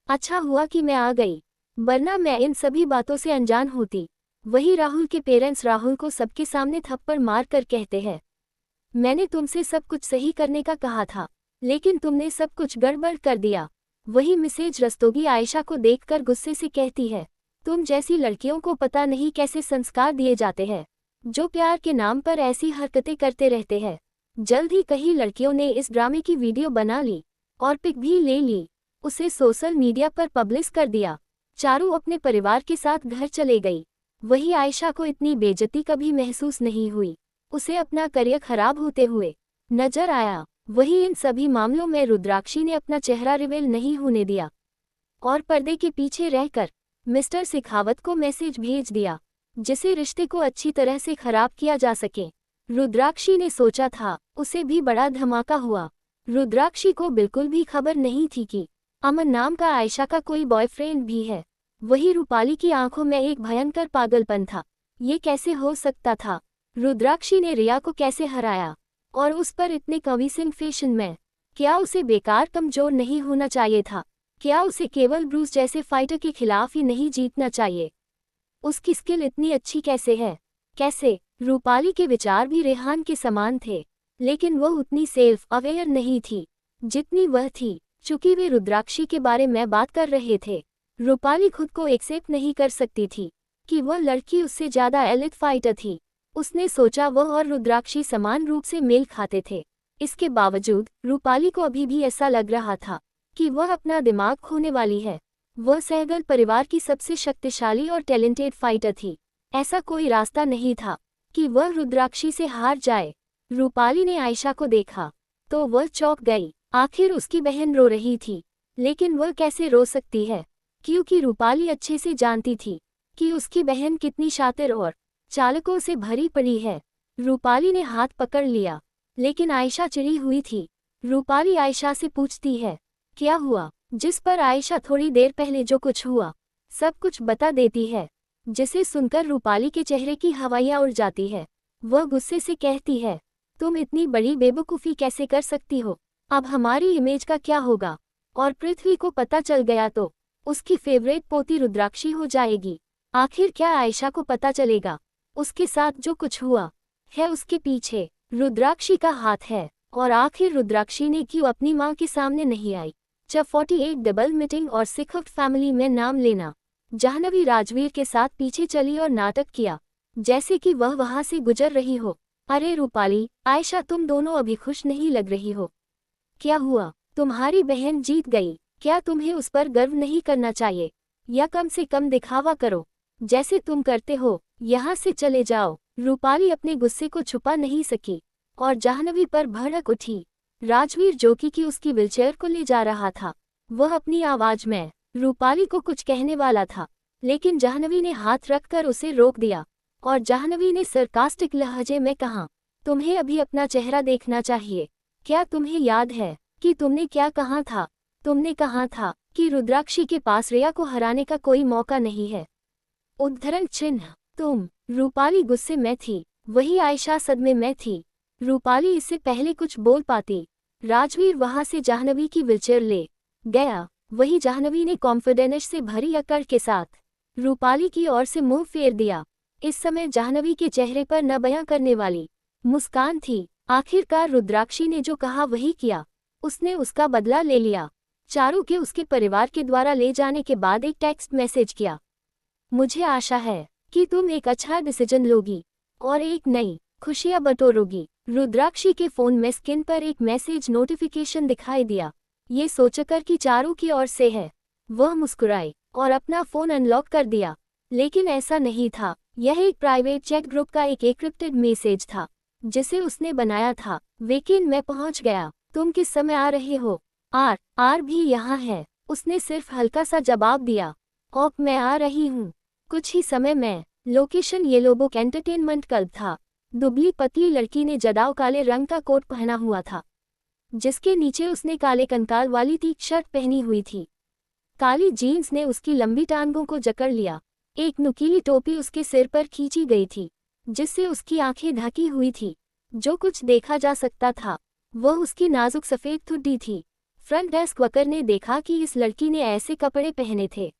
अच्छा हुआ कि मैं आ गई, वरना मैं इन सभी बातों से अनजान होती। वही राहुल के पेरेंट्स राहुल को सबके सामने थप्पड़ मार कर कहते हैं, मैंने तुमसे सब कुछ सही करने का कहा था लेकिन तुमने सब कुछ गड़बड़ कर दिया। वही मिसेज रस्तोगी आयशा को देखकर गुस्से से कहती है, तुम जैसी लड़कियों को पता नहीं कैसे संस्कार दिए जाते हैं जो प्यार के नाम पर ऐसी हरकतें करते रहते हैं। जल्द ही कई लड़कियों ने इस ड्रामे की वीडियो बना ली और पिक भी ले ली, उसे सोशल मीडिया पर पब्लिश कर दिया। चारू अपने परिवार के साथ घर चले गई। वही आयशा को इतनी बेइज्जती कभी महसूस नहीं हुई, उसे अपना करियर खराब होते हुए नजर आया। वही इन सभी मामलों में रुद्राक्षी ने अपना चेहरा रिवील नहीं होने दिया और पर्दे के पीछे रहकर मिस्टर शेखावत को मैसेज भेज दिया जिसे रिश्ते को अच्छी तरह से खराब किया जा सके। रुद्राक्षी ने सोचा था उसे भी बड़ा धमाका हुआ। रुद्राक्षी को बिल्कुल भी खबर नहीं थी कि अमन नाम का आयशा का कोई बॉयफ्रेंड भी है। वही रूपाली की आंखों में एक भयंकर पागलपन था, ये कैसे हो सकता था। रुद्राक्षी ने रिया को कैसे हराया और उस पर इतने कविसिंग फैशन में, क्या उसे बेकार कमजोर नहीं होना चाहिए था। क्या उसे केवल ब्रूस जैसे फाइटर के खिलाफ ही नहीं जीतना चाहिए? उसकी स्किल इतनी अच्छी कैसे है? कैसे? रूपाली के विचार भी रेहान के समान थे, लेकिन वह उतनी सेल्फ अवेयर नहीं थी जितनी वह थी। चूंकि वे रुद्राक्षी के बारे में बात कर रहे थे, रूपाली खुद को एक्सेप्ट नहीं कर सकती थी कि वह लड़की उससे ज्यादा एलिट फाइटर थी। उसने सोचा वह और रुद्राक्षी समान रूप से मेल खाते थे। इसके बावजूद रूपाली को अभी भी ऐसा लग रहा था कि वह अपना दिमाग खोने वाली है। वह सहगल परिवार की सबसे शक्तिशाली और टैलेंटेड फाइटर थी। ऐसा कोई रास्ता नहीं था कि वह रुद्राक्षी से हार जाए। रूपाली ने आयशा को देखा तो वह चौंक गई। आखिर उसकी बहन रो रही थी, लेकिन वह कैसे रो सकती है? क्योंकि रूपाली अच्छे से जानती थी कि उसकी बहन कितनी शातिर और चालकों से भरी पड़ी है। रूपाली ने हाथ पकड़ लिया, लेकिन आयशा चिढ़ी हुई थी। रूपाली आयशा से पूछती है, क्या हुआ? जिस पर आयशा थोड़ी देर पहले जो कुछ हुआ सब कुछ बता देती है, जिसे सुनकर रूपाली के चेहरे की हवाइयाँ उड़ जाती है। वह गुस्से से कहती है, तुम इतनी बड़ी बेवकूफ़ी कैसे कर सकती हो? अब हमारी इमेज का क्या होगा? और पृथ्वी को पता चल गया तो उसकी फेवरेट पोती रुद्राक्षी हो जाएगी। आखिर क्या आयशा को पता चलेगा? उसके साथ जो कुछ हुआ है उसके पीछे रुद्राक्षी का हाथ है। और आखिर रुद्राक्षी ने क्यों अपनी माँ के सामने नहीं आई? जब 48 डबल मीटिंग और सिखफ्ट फैमिली में नाम लेना, जाह्नवी राजवीर के साथ पीछे चली और नाटक किया जैसे कि वह वहां से गुजर रही हो। अरे रूपाली, आयशा, तुम दोनों अभी खुश नहीं लग रही हो। क्या हुआ? तुम्हारी बहन जीत गई। क्या तुम्हें उस पर गर्व नहीं करना चाहिए? या कम से कम दिखावा करो जैसे तुम करते हो। यहाँ से चले जाओ। रूपाली अपने गुस्से को छुपा नहीं सकी और जाह्नवी पर भड़क उठी। राजवीर जो कि उसकी व्हीलचेयर को ले जा रहा था, वह अपनी आवाज में रूपाली को कुछ कहने वाला था, लेकिन जाह्नवी ने हाथ रखकर उसे रोक दिया और जाह्नवी ने सरकास्टिक लहजे में कहा, तुम्हें अभी अपना चेहरा देखना चाहिए। क्या तुम्हें याद है कि तुमने क्या कहा था? तुमने कहा था कि रुद्राक्षी के पास रिया को हराने का कोई मौका नहीं है। उद्धरण चिन्ह। तुम। रूपाली गुस्से में थी, वही आयशा सदमे में थी। रूपाली इससे पहले कुछ बोल पाती। राजवीर वहां से जाह्नवी की व्हीलचेयर ले गया। वही जाह्नवी ने कॉन्फिडेंस से भरी अकड़ के साथ रूपाली की ओर से मुंह फेर दिया। इस समय जाह्नवी के चेहरे पर न बयां करने वाली मुस्कान थी। आखिरकार रुद्राक्षी ने जो कहा वही किया। उसने उसका बदला ले लिया। चारू के उसके परिवार के द्वारा ले जाने के बाद एक टेक्स्ट मैसेज किया, मुझे आशा है कि तुम एक अच्छा डिसीजन लोगी और एक नई खुशियां बटोरोगी। रुद्राक्षी के फोन में स्क्रीन पर एक मैसेज नोटिफिकेशन दिखाई दिया। ये सोचकर कि चारू की ओर से है, वह मुस्कुराई और अपना फोन अनलॉक कर दिया। लेकिन ऐसा नहीं था। यह एक प्राइवेट चैट ग्रुप का एक एन्क्रिप्टेड मैसेज था जिसे उसने बनाया था। वेकेंड में पहुंच गया। तुम किस समय आ रहे हो? आर भी यहाँ है। उसने सिर्फ हल्का सा जवाब दिया, ओक मैं आ रही हूँ कुछ ही समय में। Location yellow book entertainment club था। दुबली पतली लड़की ने जदाव काले रंग का कोट पहना हुआ था, जिसके नीचे उसने काले कंकाल वाली टी शर्ट पहनी हुई थी। काली जीन्स ने उसकी लंबी टांगों को जकड़ लिया। एक नुकीली टोपी उसके सिर पर खींची गई थी, जिससे उसकी आंखें ढकी हुई थी। जो कुछ देखा जा सकता था वह उसकी नाजुक सफ़ेद ठुड्डी थी। फ्रंट डेस्क वर्कर ने देखा कि इस लड़की ने ऐसे कपड़े पहने थे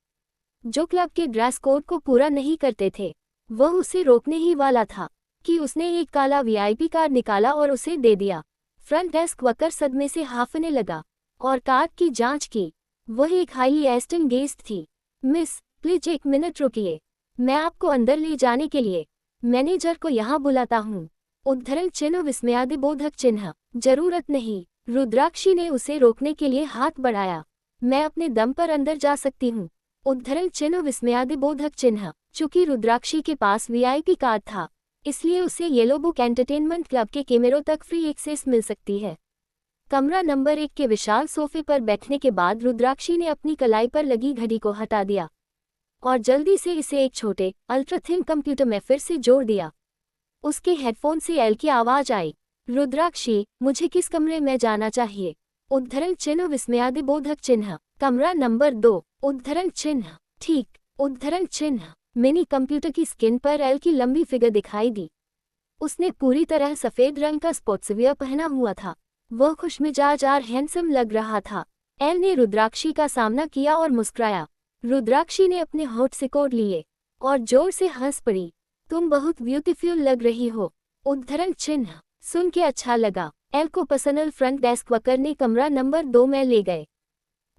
जो क्लब के ड्रेस कोड को पूरा नहीं करते थे। वह उसे रोकने ही वाला था कि उसने एक काला वीआईपी कार्ड निकाला और उसे दे दिया। फ्रंट डेस्क वर्कर सदमे से हांफने लगा और कार्ड की जांच की। वह एक हाईली एस्टन गेस्ट थी। मिस, प्लीज एक मिनट रुकिए, मैं आपको अंदर ले जाने के लिए मैनेजर को यहाँ बुलाता हूँ। उद्धरण चिन्ह विस्मयादिबोधक चिन्ह। जरूरत नहीं। रुद्राक्षी ने उसे रोकने के लिए हाथ बढ़ाया। मैं अपने दम पर अंदर जा सकती हूँ। उद्धरण चिन्ह विस्मयादिबोधक चिन्ह। चूंकि रुद्राक्षी के पास वीआईपी कार्ड था, इसलिए उसे येलो बुक एंटरटेनमेंट क्लब के कैमरों तक फ्री एक्सेस मिल सकती है। कमरा नंबर 1 के विशाल सोफे पर बैठने के बाद रुद्राक्षी ने अपनी कलाई पर लगी घड़ी को हटा दिया और जल्दी से इसे एक छोटे अल्ट्रा थिन कंप्यूटर में फिर से जोड़ दिया। उसके हेडफोन से एल की आवाज आई, रुद्राक्षी, मुझे किस कमरे में जाना चाहिए? उद्धरण चिन्ह विस्मयादिबोधक चिन्ह। कमरा नंबर 2। उद्धरण चिन्ह। ठीक। उद्धरण चिन्ह। मिनी कंप्यूटर की स्क्रीन पर एल की लंबी फिगर दिखाई दी। उसने पूरी तरह सफेद रंग का स्पोर्ट्सवियर पहना हुआ था। वह खुशमिजाज और हैंडसम लग रहा था। एल ने रुद्राक्षी का सामना किया और मुस्कुराया। रुद्राक्षी ने अपने होठ सिकोड़ लिए और जोर से हंस पड़ी। तुम बहुत ब्यूटीफुल लग रही हो। उद्धरण चिन्ह। सुन के अच्छा लगा। एल को पर्सनल फ्रंट डेस्क वर्कर ने कमरा नंबर 2 में ले गए।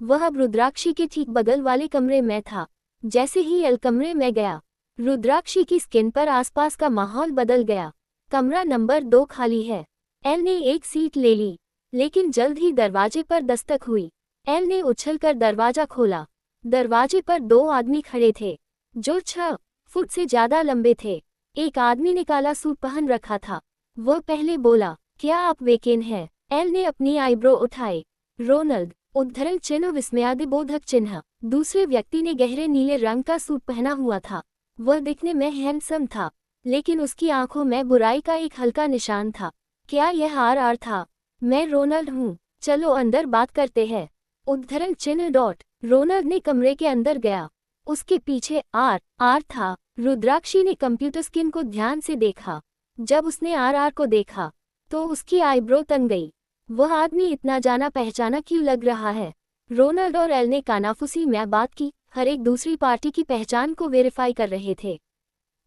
वह अब रुद्राक्षी के ठीक बगल वाले कमरे में था। जैसे ही एल कमरे में गया, रुद्राक्षी की स्किन पर आसपास का माहौल बदल गया। कमरा नंबर 2 खाली है। एल ने एक सीट ले ली, लेकिन जल्द ही दरवाजे पर दस्तक हुई। एल ने उछलकर दरवाजा खोला। दरवाजे पर 2 आदमी खड़े थे, जो 6 फुट से ज्यादा लंबे थे। एक आदमी ने काला सूट पहन रखा था। वह पहले बोला, क्या आप वेकेन हैं? एल ने अपनी आईब्रो उठाई। रोनाल्ड। उद्धरण चिन्ह विस्मयादिबोधक चिन्ह। दूसरे व्यक्ति ने गहरे नीले रंग का सूट पहना हुआ था। वह दिखने में हैंडसम था, लेकिन उसकी आंखों में बुराई का एक हल्का निशान था। क्या यह आर था? मैं रोनाल्ड हूँ, चलो अंदर बात करते हैं। उद्धरण चिन्ह डॉट। रोनाल्ड ने कमरे के अंदर गया। उसके पीछे आर था। रुद्राक्षी ने कंप्यूटर स्क्रीन को ध्यान से देखा। जब उसने आर को देखा, तो उसकी आईब्रो तन गई। वह आदमी इतना जाना पहचाना क्यों लग रहा है? रोनाल्ड और एल ने कानाफूसी में बात की, हर एक दूसरी पार्टी की पहचान को वेरीफाई कर रहे थे।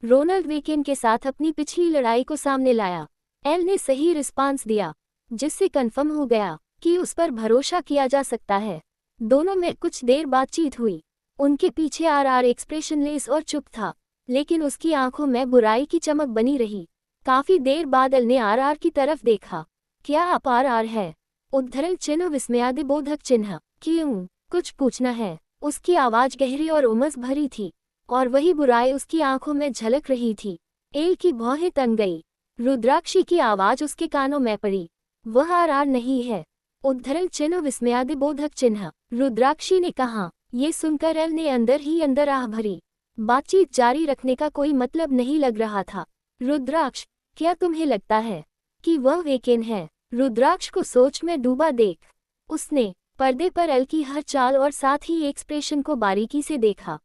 रोनाल्ड वेकेन के साथ अपनी पिछली लड़ाई को सामने लाया। एल ने सही रिस्पांस दिया, जिससे कंफर्म हो गया कि उस पर भरोसा किया जा सकता है। दोनों में कुछ देर बातचीत हुई। उनके पीछे आर एक्सप्रेशनलेस और चुप था, लेकिन उसकी आंखों में बुराई की चमक बनी रही। काफी देर बाद एल ने आर की तरफ देखा। क्या आप आर है? उद्धरण चिन्ह विस्मयादिबोधक चिन्ह। क्यों, कुछ पूछना है? उसकी आवाज गहरी और उमस भरी थी, और वही बुराई उसकी आंखों में झलक रही थी। एल की भौहें तन गई। रुद्राक्षी की आवाज उसके कानों में पड़ी। वह आर नहीं है। उद्धरण चिन्ह विस्मयादिबोधक चिन्ह। रुद्राक्षी ने कहा। ये सुनकर एल ने अंदर ही अंदर आह भरी। बातचीत जारी रखने का कोई मतलब नहीं लग रहा था। रुद्राक्ष, क्या तुम्हें लगता है कि वह वेकेन है? रुद्राक्ष को सोच में डूबा देख, उसने पर्दे पर एल की हर चाल और साथ ही एक्सप्रेशन को बारीकी से देखा।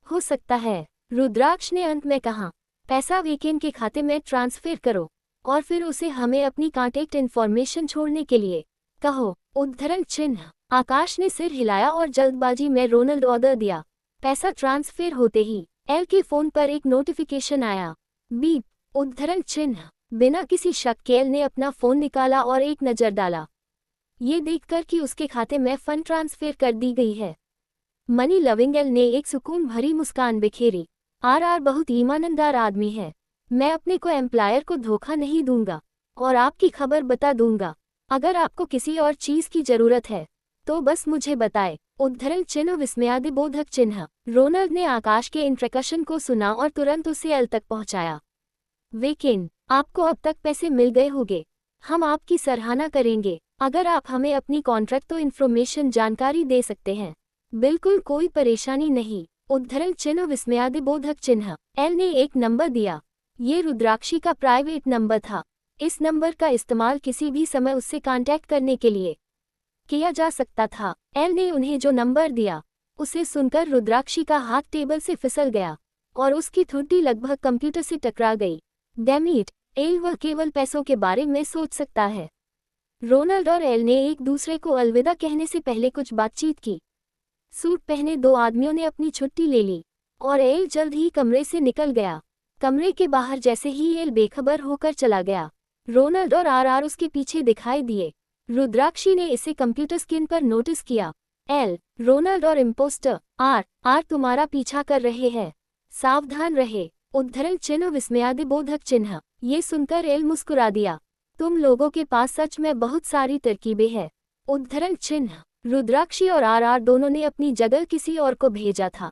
हो सकता है, रुद्राक्ष ने अंत में कहा। पैसा वेकेन के खाते में ट्रांसफर करो, और फिर उसे हमें अपनी कॉन्टैक्ट इन्फॉर्मेशन छोड़ने के लिए कहो। उद्धरण चिन्ह। आकाश ने सिर हिलाया और जल्दबाजी में रोनाल्ड ऑर्डर दिया। पैसा ट्रांसफर होते ही एल के फोन पर एक नोटिफिकेशन आया। बीप। उद्धरण चिन्ह। बिना किसी शक के एल ने अपना फोन निकाला और एक नज़र डाला, ये देखकर कि उसके खाते में फंड ट्रांसफर कर दी गई है। मनी लविंग एल ने एक सुकून भरी मुस्कान बिखेरी। आर बहुत ईमानदार आदमी है। मैं अपने को एम्प्लॉयर को धोखा नहीं दूंगा, और आपकी खबर बता दूंगा। अगर आपको किसी और चीज की जरूरत है, तो बस मुझे बताए। उद्धरण चिन्ह विस्मयादिबोधक चिन्ह। रोनाल्ड ने आकाश के इंट्रोडक्शन को सुना और तुरंत उसे एल तक पहुंचाया। वेकेन, आपको अब तक पैसे मिल गए होंगे। हम आपकी सराहना करेंगे अगर आप हमें अपनी कॉन्ट्रैक्ट तो इन्फॉर्मेशन जानकारी दे सकते हैं। बिल्कुल कोई परेशानी नहीं। उद्धरण चिन्ह विस्मयादिबोधक चिन्ह। एल ने एक नंबर दिया। ये रुद्राक्षी का प्राइवेट नंबर था। इस नंबर का इस्तेमाल किसी भी समय उससे कांटेक्ट करने के लिए किया जा सकता था। एल ने उन्हें जो नंबर दिया, उसे सुनकर रुद्राक्षी का हाथ टेबल से फिसल गया और उसकी ठुड्डी लगभग कंप्यूटर से टकरा गई। डैम इट, एल वह केवल पैसों के बारे में सोच सकता है। रोनाल्ड और एल ने एक दूसरे को अलविदा कहने से पहले कुछ बातचीत की। सूट पहने 2 आदमियों ने अपनी छुट्टी ले ली और एल जल्द ही कमरे से निकल गया। कमरे के बाहर जैसे ही एल बेखबर होकर चला गया, रोनाल्ड और आर उसके पीछे दिखाई दिए। रुद्राक्षी ने इसे कंप्यूटर स्क्रीन पर नोटिस किया। एल, रोनाल्ड और इम्पोस्टर आर तुम्हारा पीछा कर रहे हैं, सावधान रहे। उद्धरण चिन्ह विस्मयादिबोधक चिन्ह। ये सुनकर एल मुस्कुरा दिया। तुम लोगों के पास सच में बहुत सारी तरकीबें हैं। उद्धरण चिन्ह। रुद्राक्षी और आर दोनों ने अपनी जगह किसी और को भेजा था।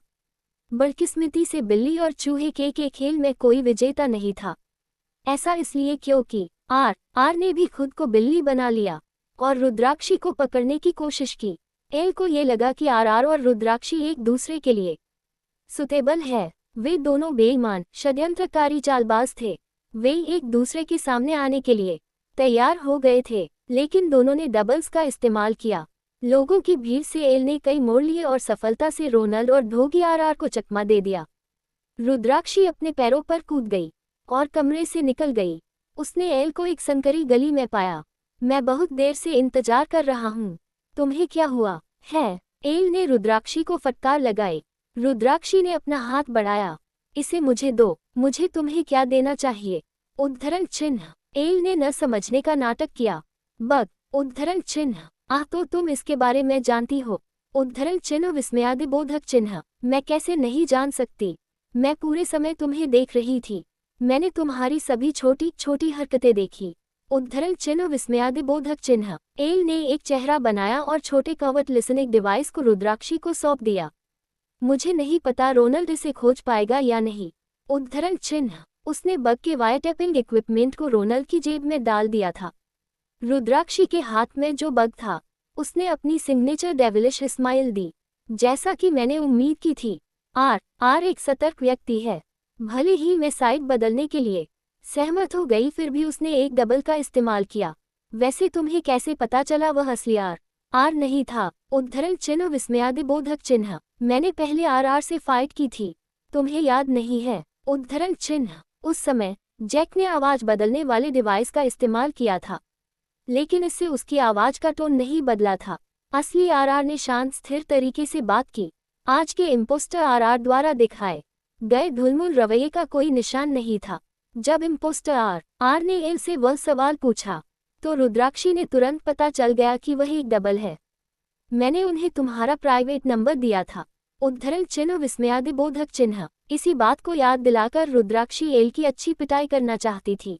बदकिस्मती से बिल्ली और चूहे के खेल में कोई विजेता नहीं था। ऐसा इसलिए क्योंकि आर ने भी खुद को बिल्ली बना लिया और रुद्राक्षी को पकड़ने की कोशिश की। एल को ये लगा कि आर और रुद्राक्षी एक दूसरे के लिए सुटेबल है। वे दोनों बेईमान षड्यंत्रकारी चालबाज थे। वे एक दूसरे के सामने आने के लिए तैयार हो गए थे, लेकिन दोनों ने डबल्स का इस्तेमाल किया। लोगों की भीड़ से एल ने कई मोड़ लिए और सफलता से रोनाल्ड और ढोगी आर को चकमा दे दिया। रुद्राक्षी अपने पैरों पर कूद गई और कमरे से निकल गई। उसने एल को एक संकरी गली में पाया। मैं बहुत देर से इंतजार कर रहा हूँ, तुम्हें क्या हुआ है? एल ने रुद्राक्षी को फटकार लगाई। रुद्राक्षी ने अपना हाथ बढ़ाया। इसे मुझे दो। मुझे तुम्हें क्या देना चाहिए? उद्धरण चिन्ह। एल ने न समझने का नाटक किया। बग। उद्धरण चिन्ह। आह, तो तुम इसके बारे में जानती हो? उद्धरण चिन्ह विस्मयादिबोधक चिन्ह। मैं कैसे नहीं जान सकती? मैं पूरे समय तुम्हें देख रही थी। मैंने तुम्हारी सभी छोटी छोटी हरकतें देखी। उद्धरण चिन्ह विस्मयादिबोधक चिन्ह। एल ने एक चेहरा बनाया और छोटे कवट लिसनिंग डिवाइस को रुद्राक्षी को सौंप दिया। मुझे नहीं पता रोनाल्ड इसे खोज पाएगा या नहीं। उद्धरण चिन्ह। उसने बग के वायर टैपिंग इक्विपमेंट को रोनाल्ड की जेब में डाल दिया था। रुद्राक्षी के हाथ में जो बग था, उसने अपनी सिग्नेचर डेविलिश स्माइल दी। जैसा कि मैंने उम्मीद की थी। आर एक सतर्क व्यक्ति है। भले ही मैं साइड बदलने के लिए सहमत हो गई, फिर भी उसने एक डबल का इस्तेमाल किया। वैसे तुम्हें कैसे पता चला वह असली आर नहीं था? उद्धरण चिन्ह विस्मयादिबोधक चिन्ह। मैंने पहले आर से फाइट की थी। तुम्हें याद नहीं है? उद्धरण चिन्ह। उस समय जैक ने आवाज बदलने वाले डिवाइस का इस्तेमाल किया था, लेकिन इससे उसकी आवाज का टोन नहीं बदला था। असली आर ने शांत स्थिर तरीके से बात की। आज के इम्पोस्टर आर द्वारा दिखाए गए ढुलमुल रवैये का कोई निशान नहीं था। जब इम्पोस्टर आर ने एल से वह सवाल पूछा, तो रुद्राक्षी ने तुरंत पता चल गया कि वह एक डबल है। मैंने उन्हें तुम्हारा प्राइवेट नंबर दिया था। उद्धरण चिन्ह विस्मयादिबोधक चिन्ह। इसी बात को याद दिलाकर रुद्राक्षी एल की अच्छी पिटाई करना चाहती थी।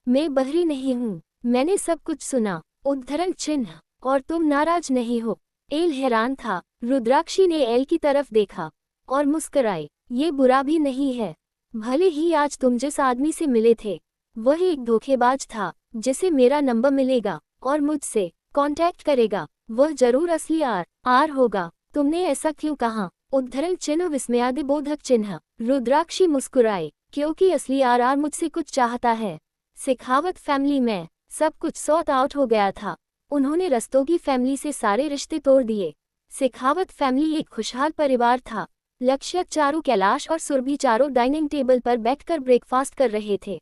मैं बहरी नहीं हूँ, मैंने सब कुछ सुना। उद्धरण चिन्ह। और तुम नाराज नहीं हो? एल हैरान था। रुद्राक्षी ने एल की तरफ देखा और मुस्कुराई। ये बुरा भी नहीं है। भले ही आज तुम जिस आदमी से मिले थे, वह एक धोखेबाज था जिसे मेरा नंबर मिलेगा और मुझसे कांटेक्ट करेगा। वह जरूर असली आर होगा। तुमने ऐसा क्यों कहा? उद्धरण चिन्ह विस्मयादिबोधक चिन्ह। रुद्राक्षी मुस्कुराए। क्योंकि असली आर मुझसे कुछ चाहता है। शेखावत फैमिली में सब कुछ सॉर्ट आउट हो गया था। उन्होंने रस्तोगी फैमिली से सारे रिश्ते तोड़ दिए। शेखावत फैमिली एक खुशहाल परिवार था। लक्ष्य, चारू, कैलाश और सुरभि चारों डाइनिंग टेबल पर बैठकर ब्रेकफास्ट कर रहे थे।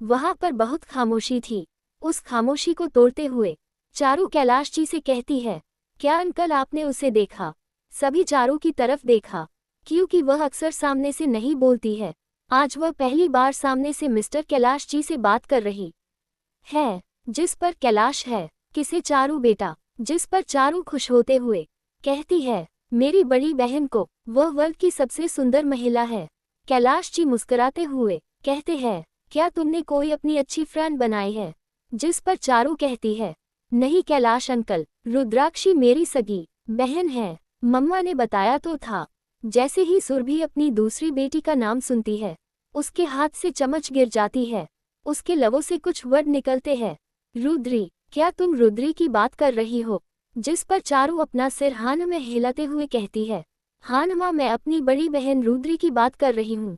वहां पर बहुत खामोशी थी। उस खामोशी को तोड़ते हुए चारू कैलाश जी से कहती है, क्या अंकल आपने उसे देखा? सभी चारू की तरफ देखा, क्योंकि वह अक्सर सामने से नहीं बोलती है। आज वह पहली बार सामने से मिस्टर कैलाश जी से बात कर रही है। जिस पर कैलाश है, किसे चारू बेटा? जिस पर चारू खुश होते हुए कहती है, मेरी बड़ी बहन को, वह वर्ल्ड की सबसे सुंदर महिला है। कैलाश जी मुस्कुराते हुए कहते हैं, क्या तुमने कोई अपनी अच्छी फ्रेंड बनाई है? जिस पर चारू कहती है, नहीं कैलाश अंकल, रुद्राक्षी मेरी सगी बहन है। मम्मा ने बताया तो था। जैसे ही सुरभि अपनी दूसरी बेटी का नाम सुनती है, उसके हाथ से चम्मच गिर जाती है। उसके लबों से कुछ वर्ड निकलते हैं। रुद्री, क्या तुम रुद्री की बात कर रही हो? जिस पर चारू अपना सिर हान में हिलाते हुए कहती है, हाँ माँ, मैं अपनी बड़ी बहन रुद्री की बात कर रही हूँ।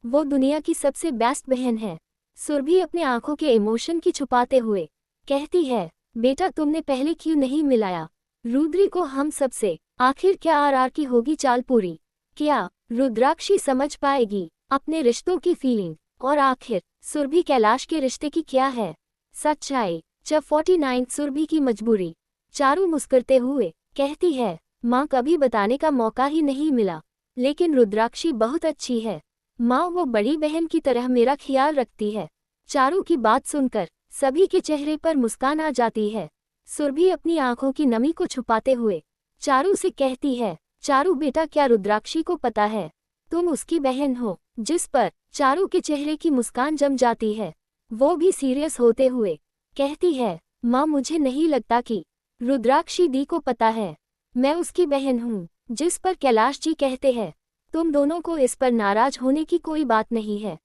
वो दुनिया की सबसे बेस्ट बहन है। सुरभि अपने आंखों के इमोशन की छुपाते हुए कहती है, बेटा तुमने पहले क्यों नहीं मिलाया रुद्री को हम सबसे? आखिर क्या आर की होगी चाल पूरी? क्या रुद्राक्षी समझ पाएगी अपने रिश्तों की फीलिंग? और आखिर सुरभि कैलाश के रिश्ते की क्या है सच्चाई? 49 सुरभि की मजबूरी। चारू मुस्कुराते हुए कहती है, माँ कभी बताने का मौका ही नहीं मिला, लेकिन रुद्राक्षी बहुत अच्छी है। माँ वो बड़ी बहन की तरह मेरा ख्याल रखती है। चारू की बात सुनकर सभी के चेहरे पर मुस्कान आ जाती है। सुरभि अपनी आंखों की नमी को छुपाते हुए चारू से कहती है, चारू बेटा क्या रुद्राक्षी को पता है तुम उसकी बहन हो? जिस पर चारू के चेहरे की मुस्कान जम जाती है। वो भी सीरियस होते हुए कहती है, माँ मुझे नहीं लगता कि रुद्राक्षी दी को पता है मैं उसकी बहन हूँ। जिस पर कैलाश जी कहते हैं, तुम दोनों को इस पर नाराज होने की कोई बात नहीं है।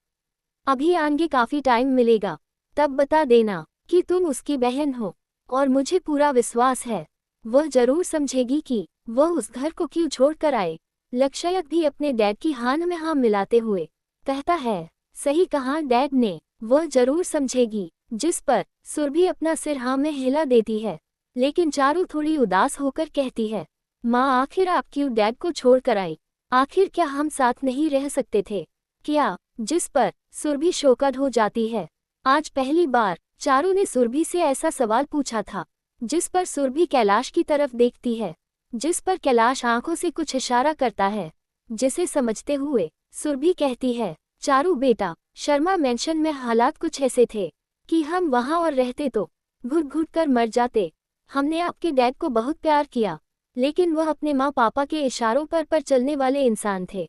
अभी आगे काफी टाइम मिलेगा, तब बता देना कि तुम उसकी बहन हो। और मुझे पूरा विश्वास है वह जरूर समझेगी कि वह उस घर को क्यों छोड़ कर आए। लक्ष्य भी अपने डैड की हान में हाँ मिलाते हुए कहता है, सही कहा डैड ने, वह जरूर समझेगी। जिस पर सुरभि अपना सिर हाँ में हिला देती है, लेकिन चारू थोड़ी उदास होकर कहती है, माँ आखिर आप क्यों डैड को छोड़ कर आई? आखिर क्या हम साथ नहीं रह सकते थे क्या? जिस पर सुरभि शोकद हो जाती है। आज पहली बार चारू ने सुरभि से ऐसा सवाल पूछा था। जिस पर सुरभि कैलाश की तरफ देखती है, जिस पर कैलाश आंखों से कुछ इशारा करता है, जिसे समझते हुए सुरभि कहती है, चारू बेटा, शर्मा मेंशन में हालात कुछ ऐसे थे कि हम वहां और रहते तो घुट घुट कर मर जाते। हमने आपके डैड को बहुत प्यार किया, लेकिन वह अपने माँ पापा के इशारों पर चलने वाले इंसान थे।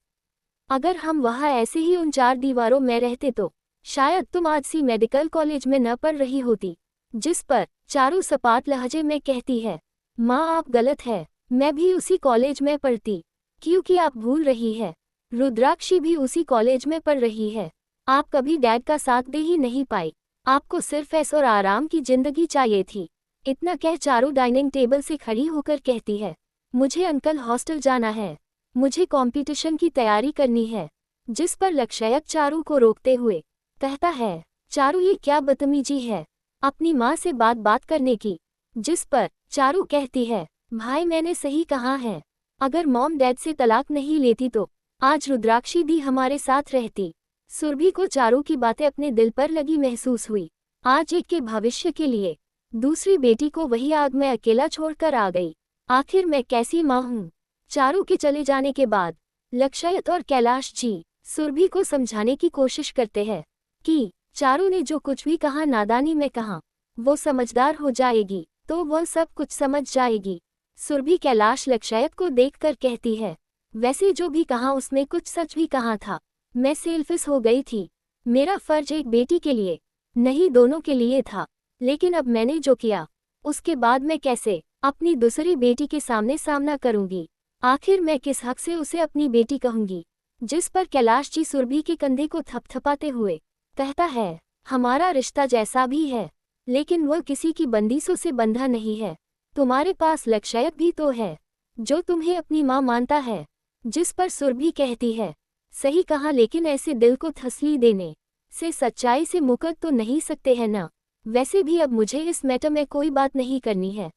अगर हम वहाँ ऐसे ही उन 4 दीवारों में रहते तो शायद तुम आज सी मेडिकल कॉलेज में न पढ़ रही होती। जिस पर चारू सपाट लहजे में कहती है, माँ आप गलत है, मैं भी उसी कॉलेज में पढ़ती। क्योंकि आप भूल रही है, रुद्राक्षी भी उसी कॉलेज में पढ़ रही है। आप कभी डैड का साथ दे ही नहीं पाई, आपको सिर्फ ऐश और आराम की जिंदगी चाहिए थी। इतना कह चारू डाइनिंग टेबल से खड़ी होकर कहती है, मुझे अंकल हॉस्टल जाना है, मुझे कंपटीशन की तैयारी करनी है। जिस पर लक्षयक चारू को रोकते हुए कहता है, चारू ये क्या बदतमीजी है अपनी माँ से बात करने की। जिस पर चारू कहती है, भाई मैंने सही कहा है, अगर मॉम डैड से तलाक नहीं लेती तो आज रुद्राक्षी भी हमारे साथ रहती। सुरभि को चारू की बातें अपने दिल पर लगी महसूस हुई। आज एक के भविष्य के लिए दूसरी बेटी को वही आग में अकेला छोड़कर आ गई। आखिर मैं कैसी माँ हूँ। चारू के चले जाने के बाद लक्षयत और कैलाश जी सुरभि को समझाने की कोशिश करते हैं कि चारू ने जो कुछ भी कहा नादानी में कहा, वो समझदार हो जाएगी तो वह सब कुछ समझ जाएगी। सुरभि कैलाश लक्षयत को देखकर कहती है, वैसे जो भी कहा उसमें कुछ सच भी कहा था। मैं सेल्फिश हो गई थी, मेरा फर्ज एक बेटी के लिए नहीं दोनों के लिए था, लेकिन अब मैंने जो किया उसके बाद मैं कैसे अपनी दूसरी बेटी के सामने सामना करूंगी। आखिर मैं किस हक से उसे अपनी बेटी कहूंगी। जिस पर कैलाश जी सुरभि के कंधे को थपथपाते हुए कहता है, हमारा रिश्ता जैसा भी है, लेकिन वह किसी की बंदिशों से बंधा नहीं है। तुम्हारे पास लक्षयत भी तो है जो तुम्हें अपनी माँ मानता है। जिस पर सुरभि कहती है, सही कहा, लेकिन ऐसे दिल को तसल्ली देने से सच्चाई से मुकर तो नहीं सकते हैं ना। वैसे भी अब मुझे इस मैटर में कोई बात नहीं करनी है,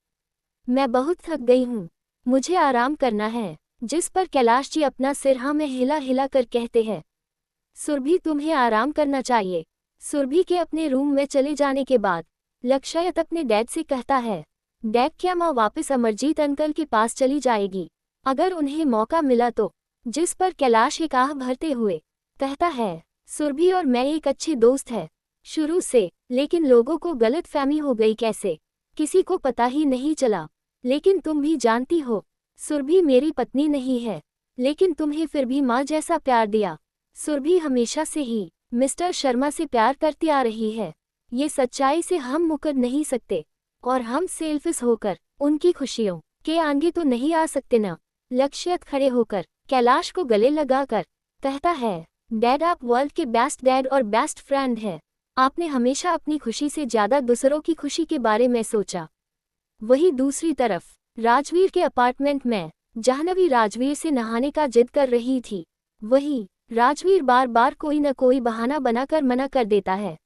मैं बहुत थक गई हूँ, मुझे आराम करना है। जिस पर कैलाश जी अपना सिर हाँ में हिला हिला कर कहते हैं, सुरभि तुम्हें आराम करना चाहिए। सुरभि के अपने रूम में चले जाने के बाद लक्षयत अपने डैड से कहता है, डैड क्या माँ वापस अमरजीत अंकल के पास चली जाएगी अगर उन्हें मौका मिला तो। जिस पर कैलाश एक आह भरते हुए कहता है, सुरभि और मैं एक अच्छे दोस्त है शुरू से, लेकिन लोगों को गलत फहमी हो गई कैसे, किसी को पता ही नहीं चला। लेकिन तुम भी जानती हो, सुरभि मेरी पत्नी नहीं है, लेकिन तुम्हें फिर भी माँ जैसा प्यार दिया। सुरभि हमेशा से ही मिस्टर शर्मा से प्यार करती आ रही है, ये सच्चाई से हम मुकर नहीं सकते और हम सेल्फिश होकर उनकी खुशियों के आगे तो नहीं आ सकते ना। लक्षयत खड़े होकर कैलाश को गले लगाकर कहता है, डैड आप वर्ल्ड के बेस्ट डैड और बेस्ट फ्रेंड है। आपने हमेशा अपनी खुशी से ज्यादा दूसरों की खुशी के बारे में सोचा। वही दूसरी तरफ राजवीर के अपार्टमेंट में जाह्नवी राजवीर से नहाने का जिद कर रही थी। वही राजवीर बार बार कोई न कोई बहाना बनाकर मना कर देता है।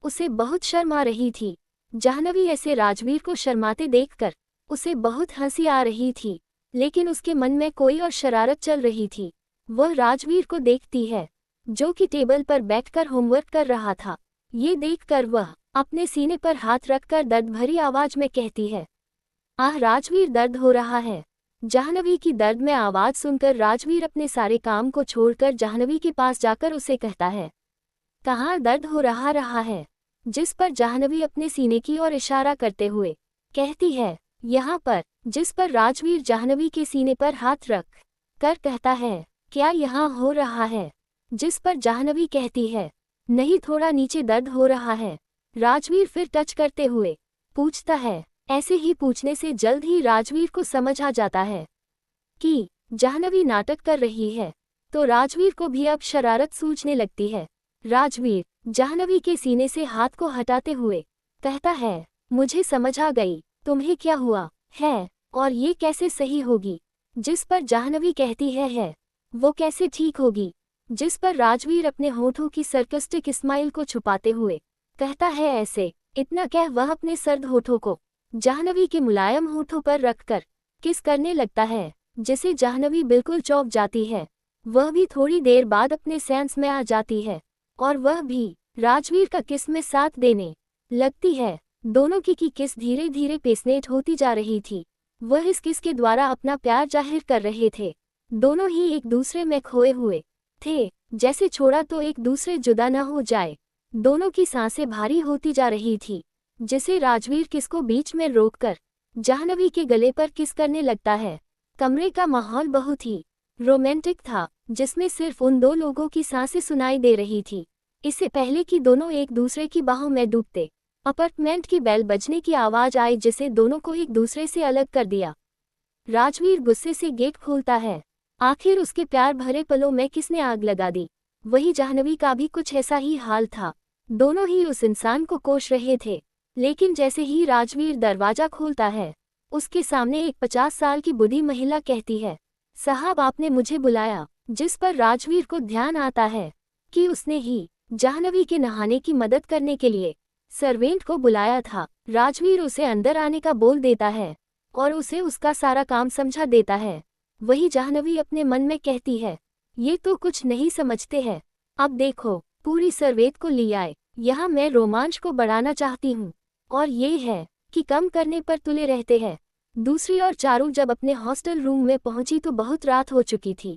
उसे बहुत शर्म आ रही थी। जाह्नवी ऐसे राजवीर को शर्माते देखकर उसे बहुत हंसी आ रही थी, लेकिन उसके मन में कोई और शरारत चल रही थी। वह राजवीर को देखती है जो कि टेबल पर बैठकर होमवर्क कर रहा था। ये देखकर वह अपने सीने पर हाथ रखकर दर्द भरी आवाज में कहती है, आह राजवीर दर्द हो रहा है। जाह्नवी की दर्द में आवाज सुनकर राजवीर अपने सारे काम को छोड़कर जाह्नवी के पास जाकर उसे कहता है, कहाँ दर्द हो रहा है। जिस पर जाह्नवी अपने सीने की ओर इशारा करते हुए कहती है, यहाँ पर। जिस पर राजवीर जाह्नवी के सीने पर हाथ रख कर कहता है, क्या यहाँ हो रहा है। जिस पर जाह्नवी कहती है, नहीं थोड़ा नीचे दर्द हो रहा है। राजवीर फिर टच करते हुए पूछता है। ऐसे ही पूछने से जल्द ही राजवीर को समझ आ जाता है कि जाह्नवी नाटक कर रही है, तो राजवीर को भी अब शरारत सूझने लगती है। राजवीर जाह्नवी के सीने से हाथ को हटाते हुए कहता है, मुझे समझ आ गई, तुम्हें क्या हुआ है और ये कैसे सही होगी। जिस पर जाह्नवी कहती है वो कैसे ठीक होगी। जिस पर राजवीर अपने होठों की सरकास्टिक स्माइल को छुपाते हुए कहता है ऐसे। इतना कह वह अपने सर्द होठों को जाह्नवी के मुलायम होठों पर रखकर किस करने लगता है, जिसे जाह्नवी बिल्कुल चौंक जाती है। वह भी थोड़ी देर बाद अपने सेंस में आ जाती है और वह भी राजवीर का किस में साथ देने लगती है। दोनों की किस धीरे धीरे पेसनेट होती जा रही थी। वह इस किस के द्वारा अपना प्यार जाहिर कर रहे थे। दोनों ही एक दूसरे में खोए हुए थे, जैसे छोड़ा तो एक दूसरे जुदा न हो जाए। दोनों की सांसें भारी होती जा रही थी, जिसे राजवीर किस को बीच में रोककर जाह्नवी के गले पर किस करने लगता है। कमरे का माहौल बहुत ही रोमांटिक था, जिसमें सिर्फ उन दो लोगों की सांसें सुनाई दे रही थी। इससे पहले कि दोनों एक दूसरे की बाहों में डूबते, अपार्टमेंट की बेल बजने की आवाज आई, जिसे दोनों को एक दूसरे से अलग कर दिया। राजवीर गुस्से से गेट खोलता है। आखिर उसके प्यार भरे पलों में किसने आग लगा दी। वही जाह्नवी का भी कुछ ऐसा ही हाल था। दोनों ही उस इंसान को कोस रहे थे, लेकिन जैसे ही राजवीर दरवाजा खोलता है, उसके सामने एक 50 साल की बूढ़ी महिला कहती है, साहब आपने मुझे बुलाया। जिस पर राजवीर को ध्यान आता है कि उसने ही जाह्नवी के नहाने की मदद करने के लिए सर्वेंट को बुलाया था। राजवीर उसे अंदर आने का बोल देता है और उसे उसका सारा काम समझा देता है। वही जाह्नवी अपने मन में कहती है, ये तो कुछ नहीं समझते हैं। अब देखो, पूरी सर्वेंट को ले आए। यहाँ मैं रोमांच को बढ़ाना चाहती हूँ, और ये है कि कम करने पर तुले रहते हैं। दूसरी ओर चारू जब अपने हॉस्टल रूम में पहुंची तो बहुत रात हो चुकी थी।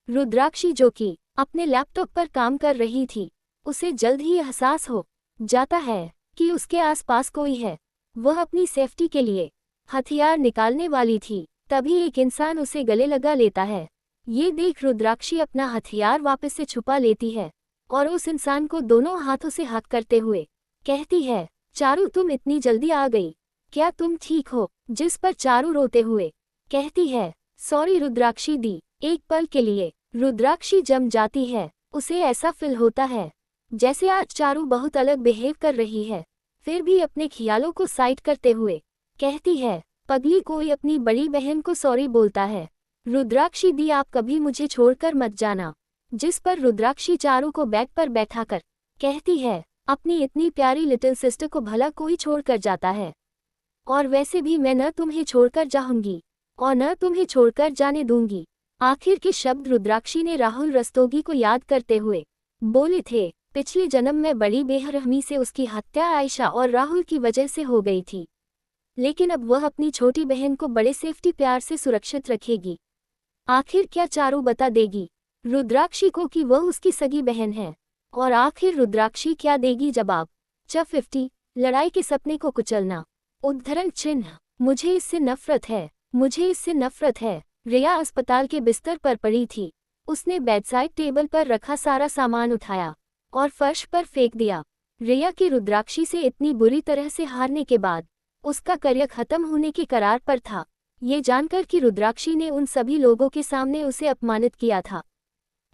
रुद्राक्षी, जो कि अपने लैपटॉप पर काम कर रही थी, उसे जल्द ही एहसास हो जाता है कि उसके आसपास कोई है। वह अपनी सेफ्टी के लिए हथियार निकालने वाली थी, तभी एक इंसान उसे गले लगा लेता है। ये देख रुद्राक्षी अपना हथियार वापस से छुपा लेती है और उस इंसान को दोनों हाथों से हक करते हुए कहती है, चारू तुम इतनी जल्दी आ गई, क्या तुम ठीक हो। जिस पर चारू रोते हुए कहती है, सॉरी रुद्राक्षी दी। एक पल के लिए रुद्राक्षी जम जाती है। उसे ऐसा फील होता है जैसे आज चारू बहुत अलग बिहेव कर रही है। फिर भी अपने ख्यालों को साइड करते हुए कहती है, पगली कोई अपनी बड़ी बहन को सॉरी बोलता है। रुद्राक्षी दी आप कभी मुझे छोड़कर मत जाना। जिस पर रुद्राक्षी चारू को बैग पर बैठाकर कहती है, अपनी इतनी प्यारी लिटिल सिस्टर को भला कोई छोड़कर जाता है, और वैसे भी मैं न तुम्हें छोड़कर जाऊंगी और न तुम्हें छोड़कर जाने दूंगी। आखिर के शब्द रुद्राक्षी ने राहुल रस्तोगी को याद करते हुए बोले थे। पिछले जन्म में बड़ी बेरहमी से उसकी हत्या आयशा और राहुल की वजह से हो गई थी, लेकिन अब वह अपनी छोटी बहन को बड़े सेफ्टी प्यार से सुरक्षित रखेगी। आखिर क्या चारू बता देगी रुद्राक्षी को कि वह उसकी सगी बहन है, और आखिर रुद्राक्षी क्या देगी जवाब। चैप्टर 50, लड़ाई के सपने को कुचलना। उद्धरण चिन्ह, मुझे इससे नफरत है, मुझे इससे नफरत है। रिया अस्पताल के बिस्तर पर पड़ी थी। उसने बेडसाइड टेबल पर रखा सारा सामान उठाया और फर्श पर फेंक दिया। रिया की रुद्राक्षी से इतनी बुरी तरह से हारने के बाद उसका करियर खत्म होने के करार पर था। ये जानकर कि रुद्राक्षी ने उन सभी लोगों के सामने उसे अपमानित किया था,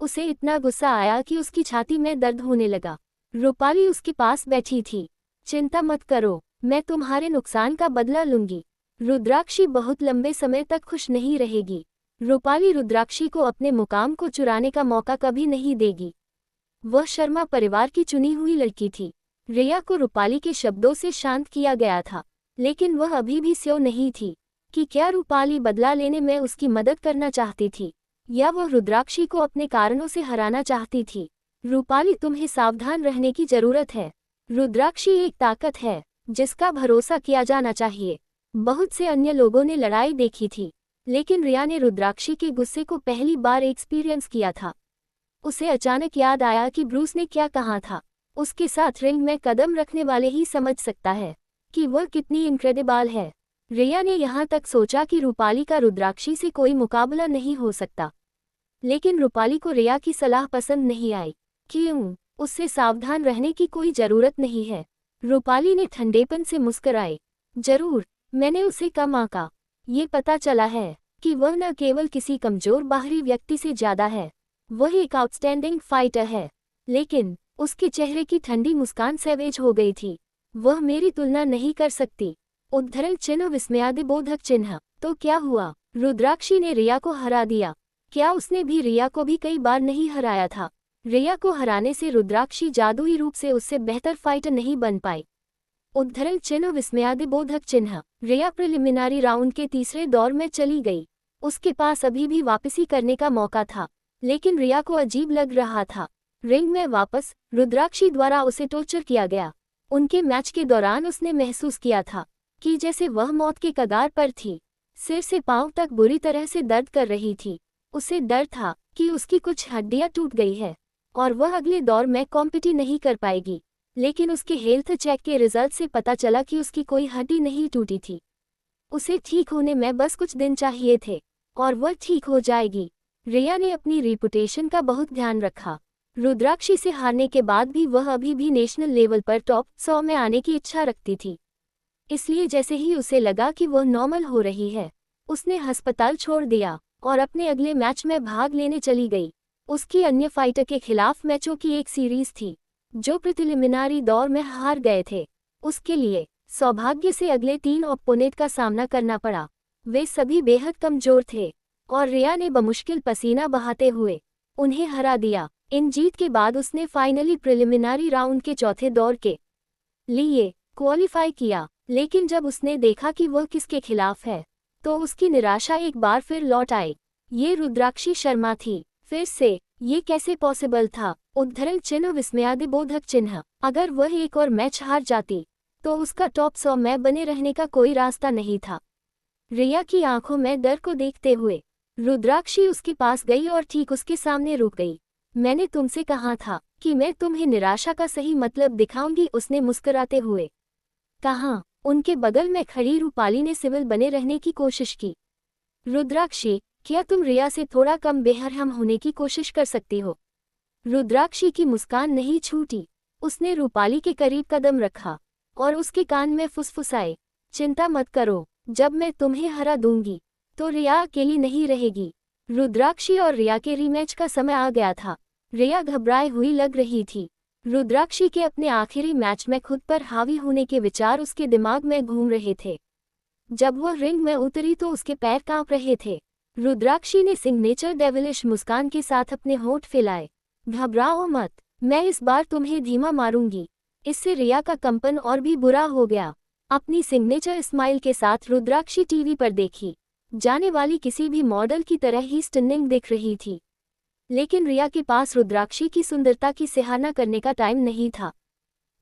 उसे इतना गुस्सा आया कि उसकी छाती में दर्द होने लगा। रूपाली उसके पास बैठी थी। चिंता मत करो, मैं तुम्हारे नुकसान का बदला लूंगी। रुद्राक्षी बहुत लंबे समय तक खुश नहीं रहेगी। रूपाली रुद्राक्षी को अपने मुकाम को चुराने का मौका कभी नहीं देगी। वह शर्मा परिवार की चुनी हुई लड़की थी। रिया को रूपाली के शब्दों से शांत किया गया था, लेकिन वह अभी भी स्योर नहीं थी कि क्या रूपाली बदला लेने में उसकी मदद करना चाहती थी या वह रुद्राक्षी को अपने कारणों से हराना चाहती थी। रूपाली, तुम्हें सावधान रहने की जरूरत है। रुद्राक्षी एक ताकत है जिसका भरोसा किया जाना चाहिए। बहुत से अन्य लोगों ने लड़ाई देखी थी, लेकिन रिया ने रुद्राक्षी के गुस्से को पहली बार एक्सपीरियंस किया था। उसे अचानक याद आया कि ब्रूस ने क्या कहा था, उसके साथ रिंग में कदम रखने वाले ही समझ सकता है कि वह कितनी इनक्रेडिबल है। रिया ने यहाँ तक सोचा कि रूपाली का रुद्राक्षी से कोई मुकाबला नहीं हो सकता, लेकिन रूपाली को रिया की सलाह पसंद नहीं आई। क्यों? उससे सावधान रहने की कोई जरूरत नहीं है। रूपाली ने ठंडेपन से मुस्कुराए। जरूर, मैंने उसे कम आंका। ये पता चला है कि वह न केवल किसी कमजोर बाहरी व्यक्ति से ज्यादा है, वह एक आउटस्टैंडिंग फाइटर है। लेकिन उसके चेहरे की ठंडी मुस्कान सैवेज हो गई थी। वह मेरी तुलना नहीं कर सकती। उद्धरण चिन्ह विस्मयादिबोधक चिन्ह। तो क्या हुआ? रुद्राक्षी ने रिया को हरा दिया। क्या उसने भी रिया को भी कई बार नहीं हराया था? रिया को हराने से रुद्राक्षी जादुई रूप से उससे बेहतर फाइटर नहीं बन पाई। उद्धरण चिन्ह विस्मयादिबोधक चिन्ह। रिया प्रिलिमिनरी राउंड के तीसरे दौर में चली गई। उसके पास अभी भी वापसी करने का मौका था, लेकिन रिया को अजीब लग रहा था। रिंग में वापस रुद्राक्षी द्वारा उसे टॉर्चर किया गया। उनके मैच के दौरान उसने महसूस किया था कि जैसे वह मौत के कगार पर थी। सिर से पांव तक बुरी तरह से दर्द कर रही थी। उसे डर था कि उसकी कुछ हड्डियां टूट गई है और वह अगले दौर में कॉम्पिटी नहीं कर पाएगी। लेकिन उसके हेल्थ चेक के रिजल्ट से पता चला कि उसकी कोई हड्डी नहीं टूटी थी। उसे ठीक होने में बस कुछ दिन चाहिए थे और वह ठीक हो जाएगी। रिया ने अपनी रेपुटेशन का बहुत ध्यान रखा। रुद्राक्षी से हारने के बाद भी वह अभी भी नेशनल लेवल पर टॉप 100 में आने की इच्छा रखती थी। इसलिए जैसे ही उसे लगा कि वह नॉर्मल हो रही है, उसने अस्पताल छोड़ दिया और अपने अगले मैच में भाग लेने चली गई। उसकी अन्य फाइटर के खिलाफ मैचों की एक सीरीज थी जो प्रीलिमिनरी दौर में हार गए थे। उसके लिए सौभाग्य से अगले 3 ओपोनेंट का सामना करना पड़ा। वे सभी बेहद कमजोर थे और रिया ने बमुश्किल पसीना बहाते हुए उन्हें हरा दिया। इन जीत के बाद उसने फाइनली प्रीलिमिनरी राउंड के चौथे दौर के लिए क्वालिफाई किया। लेकिन जब उसने देखा कि वह किसके खिलाफ है तो उसकी निराशा एक बार फिर लौट आई। ये रुद्राक्षी शर्मा थी। फिर से ये कैसे पॉसिबल था? उद्धरण चिन्ह विस्मयादिबोधक चिन्ह। अगर वह एक और मैच हार जाती तो उसका टॉप 100 में बने रहने का कोई रास्ता नहीं था। रिया की आंखों में डर को देखते हुए रुद्राक्षी उसके पास गई और ठीक उसके सामने रुक गई। मैंने तुमसे कहा था कि मैं तुम्हें निराशा का सही मतलब दिखाऊंगी, उसने मुस्कुराते हुए कहा। उनके बगल में खड़ी रूपाली ने सिविल बने रहने की कोशिश की। रुद्राक्षी, क्या तुम रिया से थोड़ा कम बेरहम होने की कोशिश कर सकती हो? रुद्राक्षी की मुस्कान नहीं छूटी। उसने रूपाली के करीब कदम रखा और उसके कान में फुसफुसाए, चिंता मत करो, जब मैं तुम्हें हरा दूंगी तो रिया अकेली नहीं रहेगी। रुद्राक्षी और रिया के रीमैच का समय आ गया था। रिया घबराई हुई लग रही थी। रुद्राक्षी के अपने आखिरी मैच में खुद पर हावी होने के विचार उसके दिमाग में घूम रहे थे। जब वह रिंग में उतरी तो उसके पैर कांप रहे थे। रुद्राक्षी ने सिग्नेचर डेविलिश मुस्कान के साथ अपने होंठ फैलाए। घबराओ मत, मैं इस बार तुम्हें धीमा मारूंगी। इससे रिया का कंपन और भी बुरा हो गया। अपनी सिग्नेचर स्माइल के साथ रुद्राक्षी टीवी पर देखी जाने वाली किसी भी मॉडल की तरह ही स्टनिंग दिख रही थी। लेकिन रिया के पास रुद्राक्षी की सुंदरता की सराहना करने का टाइम नहीं था।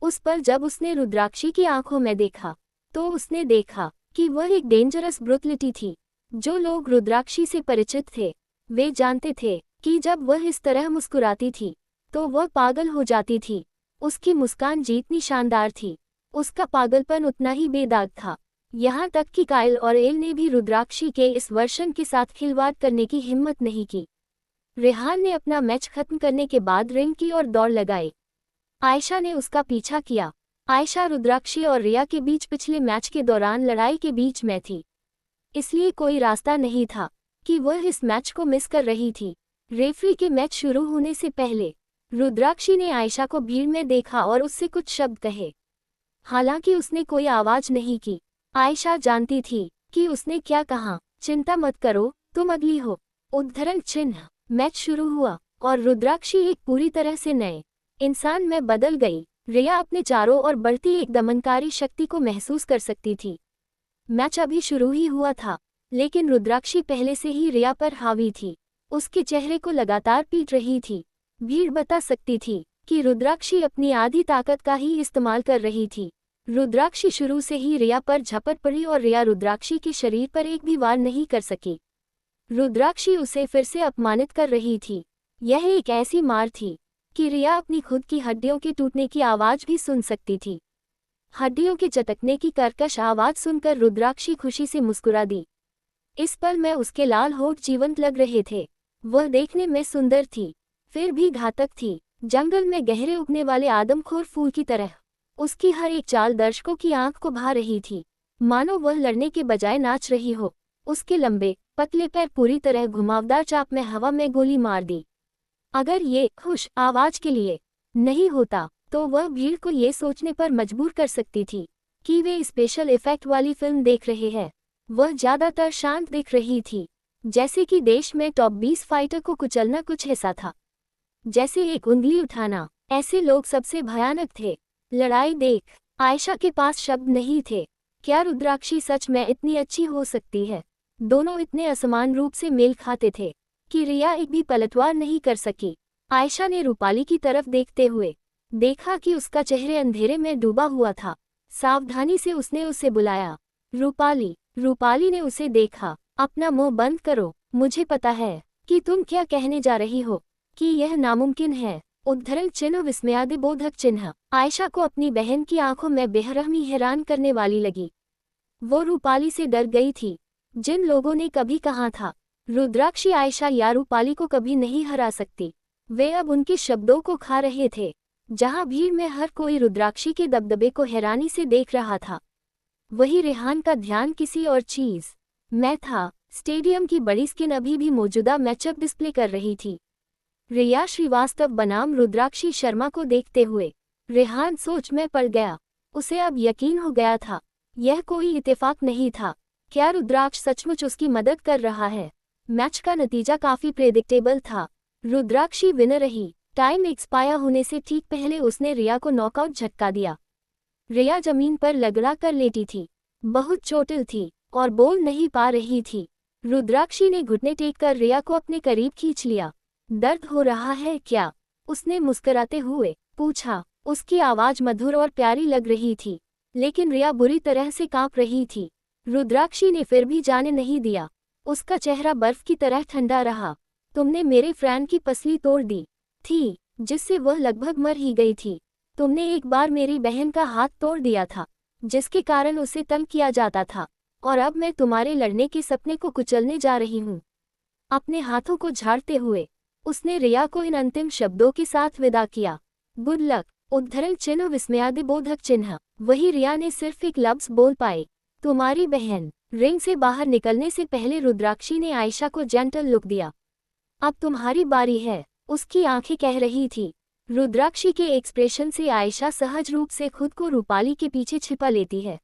उस पर जब उसने रुद्राक्षी की आंखों में देखा तो उसने देखा कि वह एक डेंजरस ब्रुटलिटी थी। जो लोग रुद्राक्षी से परिचित थे वे जानते थे कि जब वह इस तरह मुस्कुराती थी तो वह पागल हो जाती थी। उसकी मुस्कान जितनी शानदार थी, उसका पागलपन उतना ही बेदाग था। यहाँ तक कि कायल और एल ने भी रुद्राक्षी के इस वर्षन के साथ खिलवाड़ करने की हिम्मत नहीं की। रेहान ने अपना मैच खत्म करने के बाद रिंग की ओर दौड़ लगाई। आयशा ने उसका पीछा किया। आयशा रुद्राक्षी और रिया के बीच पिछले मैच के दौरान लड़ाई के बीच में थी, इसलिए कोई रास्ता नहीं था कि वह इस मैच को मिस कर रही थी। रेफरी के मैच शुरू होने से पहले रुद्राक्षी ने आयशा को भीड़ में देखा और उससे कुछ शब्द कहे। हालांकि उसने कोई आवाज नहीं की। आयशा जानती थी कि उसने क्या कहा। चिंता मत करो, तुम अगली हो। उद्धरण चिन्ह। मैच शुरू हुआ और रुद्राक्षी एक पूरी तरह से नए इंसान में बदल गई। रिया अपने चारों ओर बढ़ती एक दमनकारी शक्ति को महसूस कर सकती थी। मैच अभी शुरू ही हुआ था, लेकिन रुद्राक्षी पहले से ही रिया पर हावी थी। उसके चेहरे को लगातार पीट रही थी। भीड़ बता सकती थी कि रुद्राक्षी अपनी आधी ताकत का ही इस्तेमाल कर रही थी। रुद्राक्षी शुरू से ही रिया पर झपट पड़ी और रिया रुद्राक्षी के शरीर पर एक भी वार नहीं कर सकी। रुद्राक्षी उसे फिर से अपमानित कर रही थी। यह एक ऐसी मार थी कि रिया अपनी खुद की हड्डियों के टूटने की आवाज भी सुन सकती थी। हड्डियों के चटकने की कर्कश आवाज सुनकर रुद्राक्षी खुशी से मुस्कुरा दी। इस पल में उसके लाल होठ जीवंत लग रहे थे। वह देखने में सुंदर थी, फिर भी घातक थी, जंगल में गहरे उगने वाले आदमखोर फूल की तरह। उसकी हर एक चाल दर्शकों की आंख को भा रही थी, मानो वह लड़ने के बजाय नाच रही हो। उसके लंबे पतले पैर पूरी तरह घुमावदार चाप में हवा में गोली मार दी। अगर ये खुश आवाज के लिए नहीं होता तो वह भीड़ को ये सोचने पर मजबूर कर सकती थी कि वे स्पेशल इफेक्ट वाली फिल्म देख रहे हैं। वह ज्यादातर शांत दिख रही थी, जैसे कि देश में टॉप 20 फाइटर को कुचलना कुछ ऐसा था जैसे एक उंगली उठाना। ऐसे लोग सबसे भयानक थे। लड़ाई देख आयशा के पास शब्द नहीं थे। क्या रुद्राक्षी सच में इतनी अच्छी हो सकती है? दोनों इतने असमान रूप से मेल खाते थे कि रिया एक भी पलटवार नहीं कर सकी। आयशा ने रूपाली की तरफ देखते हुए देखा कि उसका चेहरा अंधेरे में डूबा हुआ था। सावधानी से उसने उसे बुलाया, रूपाली। रूपाली ने उसे देखा। अपना मुंह बंद करो, मुझे पता है कि तुम क्या कहने जा रही हो, कि यह नामुमकिन है। उद्धरण चिन्ह विस्मयादिबोधक चिन्ह। आयशा को अपनी बहन की आंखों में बेरहमी हैरान करने वाली लगी। वो रूपाली से डर गई थी। जिन लोगों ने कभी कहा था रुद्राक्षी आयशा या रूपाली को कभी नहीं हरा सकती, वे अब उनके शब्दों को खा रहे थे। जहां भीड़ में हर कोई रुद्राक्षी के दबदबे को हैरानी से देख रहा था, वही रेहान का ध्यान किसी और चीज में था। स्टेडियम की बड़ी स्क्रीन अभी भी मौजूदा मैचअप डिस्प्ले कर रही थी। रिया श्रीवास्तव बनाम रुद्राक्षी शर्मा को देखते हुए रेहान सोच में पड़ गया। उसे अब यकीन हो गया था, यह कोई इत्तेफाक नहीं था। क्या रुद्राक्ष सचमुच उसकी मदद कर रहा है? मैच का नतीजा काफी प्रेडिक्टेबल था। रुद्राक्षी विनर रही। टाइम एक्सपायर होने से ठीक पहले उसने रिया को नॉकआउट झटका दिया। रिया जमीन पर लगड़ा कर लेटी थी, बहुत चोटिल थी और बोल नहीं पा रही थी। रुद्राक्षी ने घुटने टेक कर रिया को अपने करीब खींच लिया। दर्द हो रहा है क्या? उसने मुस्कुराते हुए पूछा। उसकी आवाज मधुर और प्यारी लग रही थी, लेकिन रिया बुरी तरह से कांप रही थी। रुद्राक्षी ने फिर भी जाने नहीं दिया। उसका चेहरा बर्फ की तरह ठंडा रहा। तुमने मेरे फ्रेंड की पसली तोड़ दी थी, जिससे वह लगभग मर ही गई थी। तुमने एक बार मेरी बहन का हाथ तोड़ दिया था, जिसके कारण उसे तंग किया जाता था, और अब मैं तुम्हारे लड़ने के सपने को कुचलने जा रही हूँ। अपने हाथों को झाड़ते हुए उसने रिया को इन अंतिम शब्दों के साथ विदा किया। Good luck. उद्धरण चिन्ह विस्मयादिबोधक चिन्ह। वही रिया ने सिर्फ एक लफ्ज बोल पाए, तुम्हारी बहन। रिंग से बाहर निकलने से पहले रुद्राक्षी ने आयशा को जेंटल लुक दिया। अब तुम्हारी बारी है, उसकी आंखें कह रही थी। रुद्राक्षी के एक्सप्रेशन से आयशा सहज रूप से खुद को रूपाली के पीछे छिपा लेती है।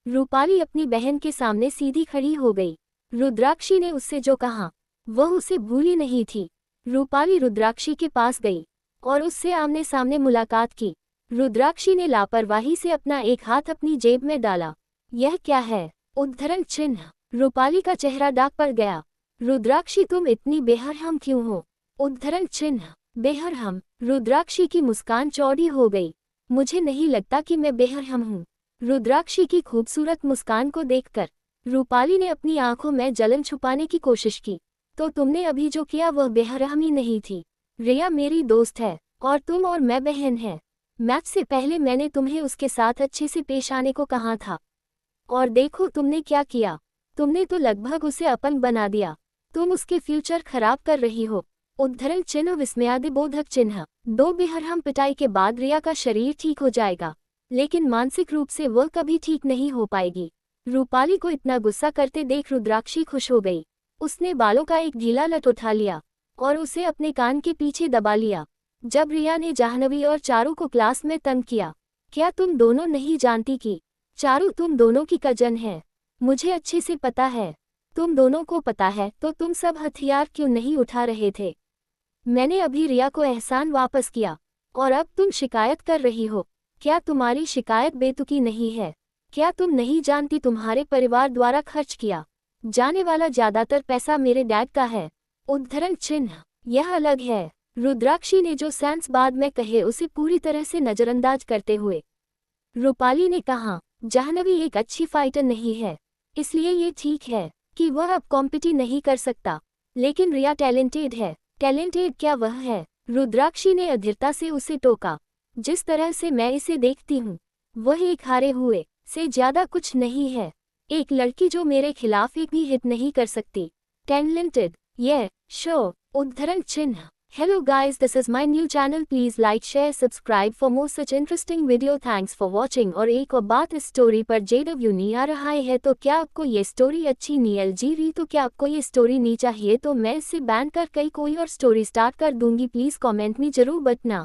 रूपाली अपनी बहन के सामने सीधी खड़ी हो गई। रुद्राक्षी ने उससे जो कहा वह उसे भूली नहीं थी। रूपाली रुद्राक्षी के पास गई और उससे आमने सामने मुलाकात की। रुद्राक्षी ने लापरवाही से अपना एक हाथ अपनी जेब में डाला। यह क्या है? उद्धरण चिन्ह। रूपाली का चेहरा डाक पड़ गया। रुद्राक्षी तुम इतनी बेहरहम क्यों हो? उद्धरण चिन्ह। बेहरहम? रुद्राक्षी की मुस्कान चौड़ी हो गई। मुझे नहीं लगता कि मैं बेहरहम हूँ। रुद्राक्षी की खूबसूरत मुस्कान को देखकर रूपाली ने अपनी आंखों में जलन छुपाने की कोशिश की। तो तुमने अभी जो किया वह बेहरहमी नहीं थी। रिया मेरी दोस्त है और तुम और मैं बहन हैं। मैच से पहले मैंने तुम्हें उसके साथ अच्छे से पेश आने को कहा था, और देखो तुमने क्या किया। तुमने तो लगभग उसे अपन बना दिया। तुम उसके फ्यूचर खराब कर रही हो। उद्धरण चिन्ह विस्मयादिबोधक चिन्ह। दो बेहरहम पिटाई के बाद रिया का शरीर ठीक हो जाएगा, लेकिन मानसिक रूप से वह कभी ठीक नहीं हो पाएगी। रूपाली को इतना गुस्सा करते देख रुद्राक्षी खुश हो गई। उसने बालों का एक ढीला लट उठा लिया और उसे अपने कान के पीछे दबा लिया। जब रिया ने जाह्नवी और चारू को क्लास में तंग किया, क्या तुम दोनों नहीं जानती कि चारू तुम दोनों की कजन है? मुझे अच्छे से पता है। तुम दोनों को पता है तो तुम सब हथियार क्यों नहीं उठा रहे थे? मैंने अभी रिया को एहसान वापस किया और अब तुम शिकायत कर रही हो। क्या तुम्हारी शिकायत बेतुकी नहीं है? क्या तुम नहीं जानती तुम्हारे परिवार द्वारा खर्च किया जाने वाला ज्यादातर पैसा मेरे डैड का है? उद्धरण चिन्ह। यह अलग है। रुद्राक्षी ने जो सेंस बाद में कहे उसे पूरी तरह से नजरअंदाज करते हुए रूपाली ने कहा, जाह्नवी एक अच्छी फाइटर नहीं है, इसलिए ये ठीक है कि वह अब कॉम्पिटी नहीं कर सकता, लेकिन रिया टैलेंटेड है। टैलेंटेड क्या वह है? रुद्राक्षी ने अधीरता से उसे टोका। जिस तरह से मैं इसे देखती हूँ, वह एक हारे हुए से ज्यादा कुछ नहीं है। एक लड़की जो मेरे खिलाफ एक भी हिट नहीं कर सकती। टैलेंटेड, ये शो। उद्धरण चिन्ह। Hello guys, this is my new channel. Please like, share, subscribe for more such interesting video. Thanks for watching। और एक और बात, इस स्टोरी पर JW नहीं आ रहा है तो क्या आपको ये स्टोरी अच्छी नहीं लगी रही? तो क्या आपको ये स्टोरी नहीं चाहिए तो मैं इसे बैन कर कई कोई और स्टोरी स्टार्ट कर दूंगी। प्लीज कमेंट में जरूर बताना।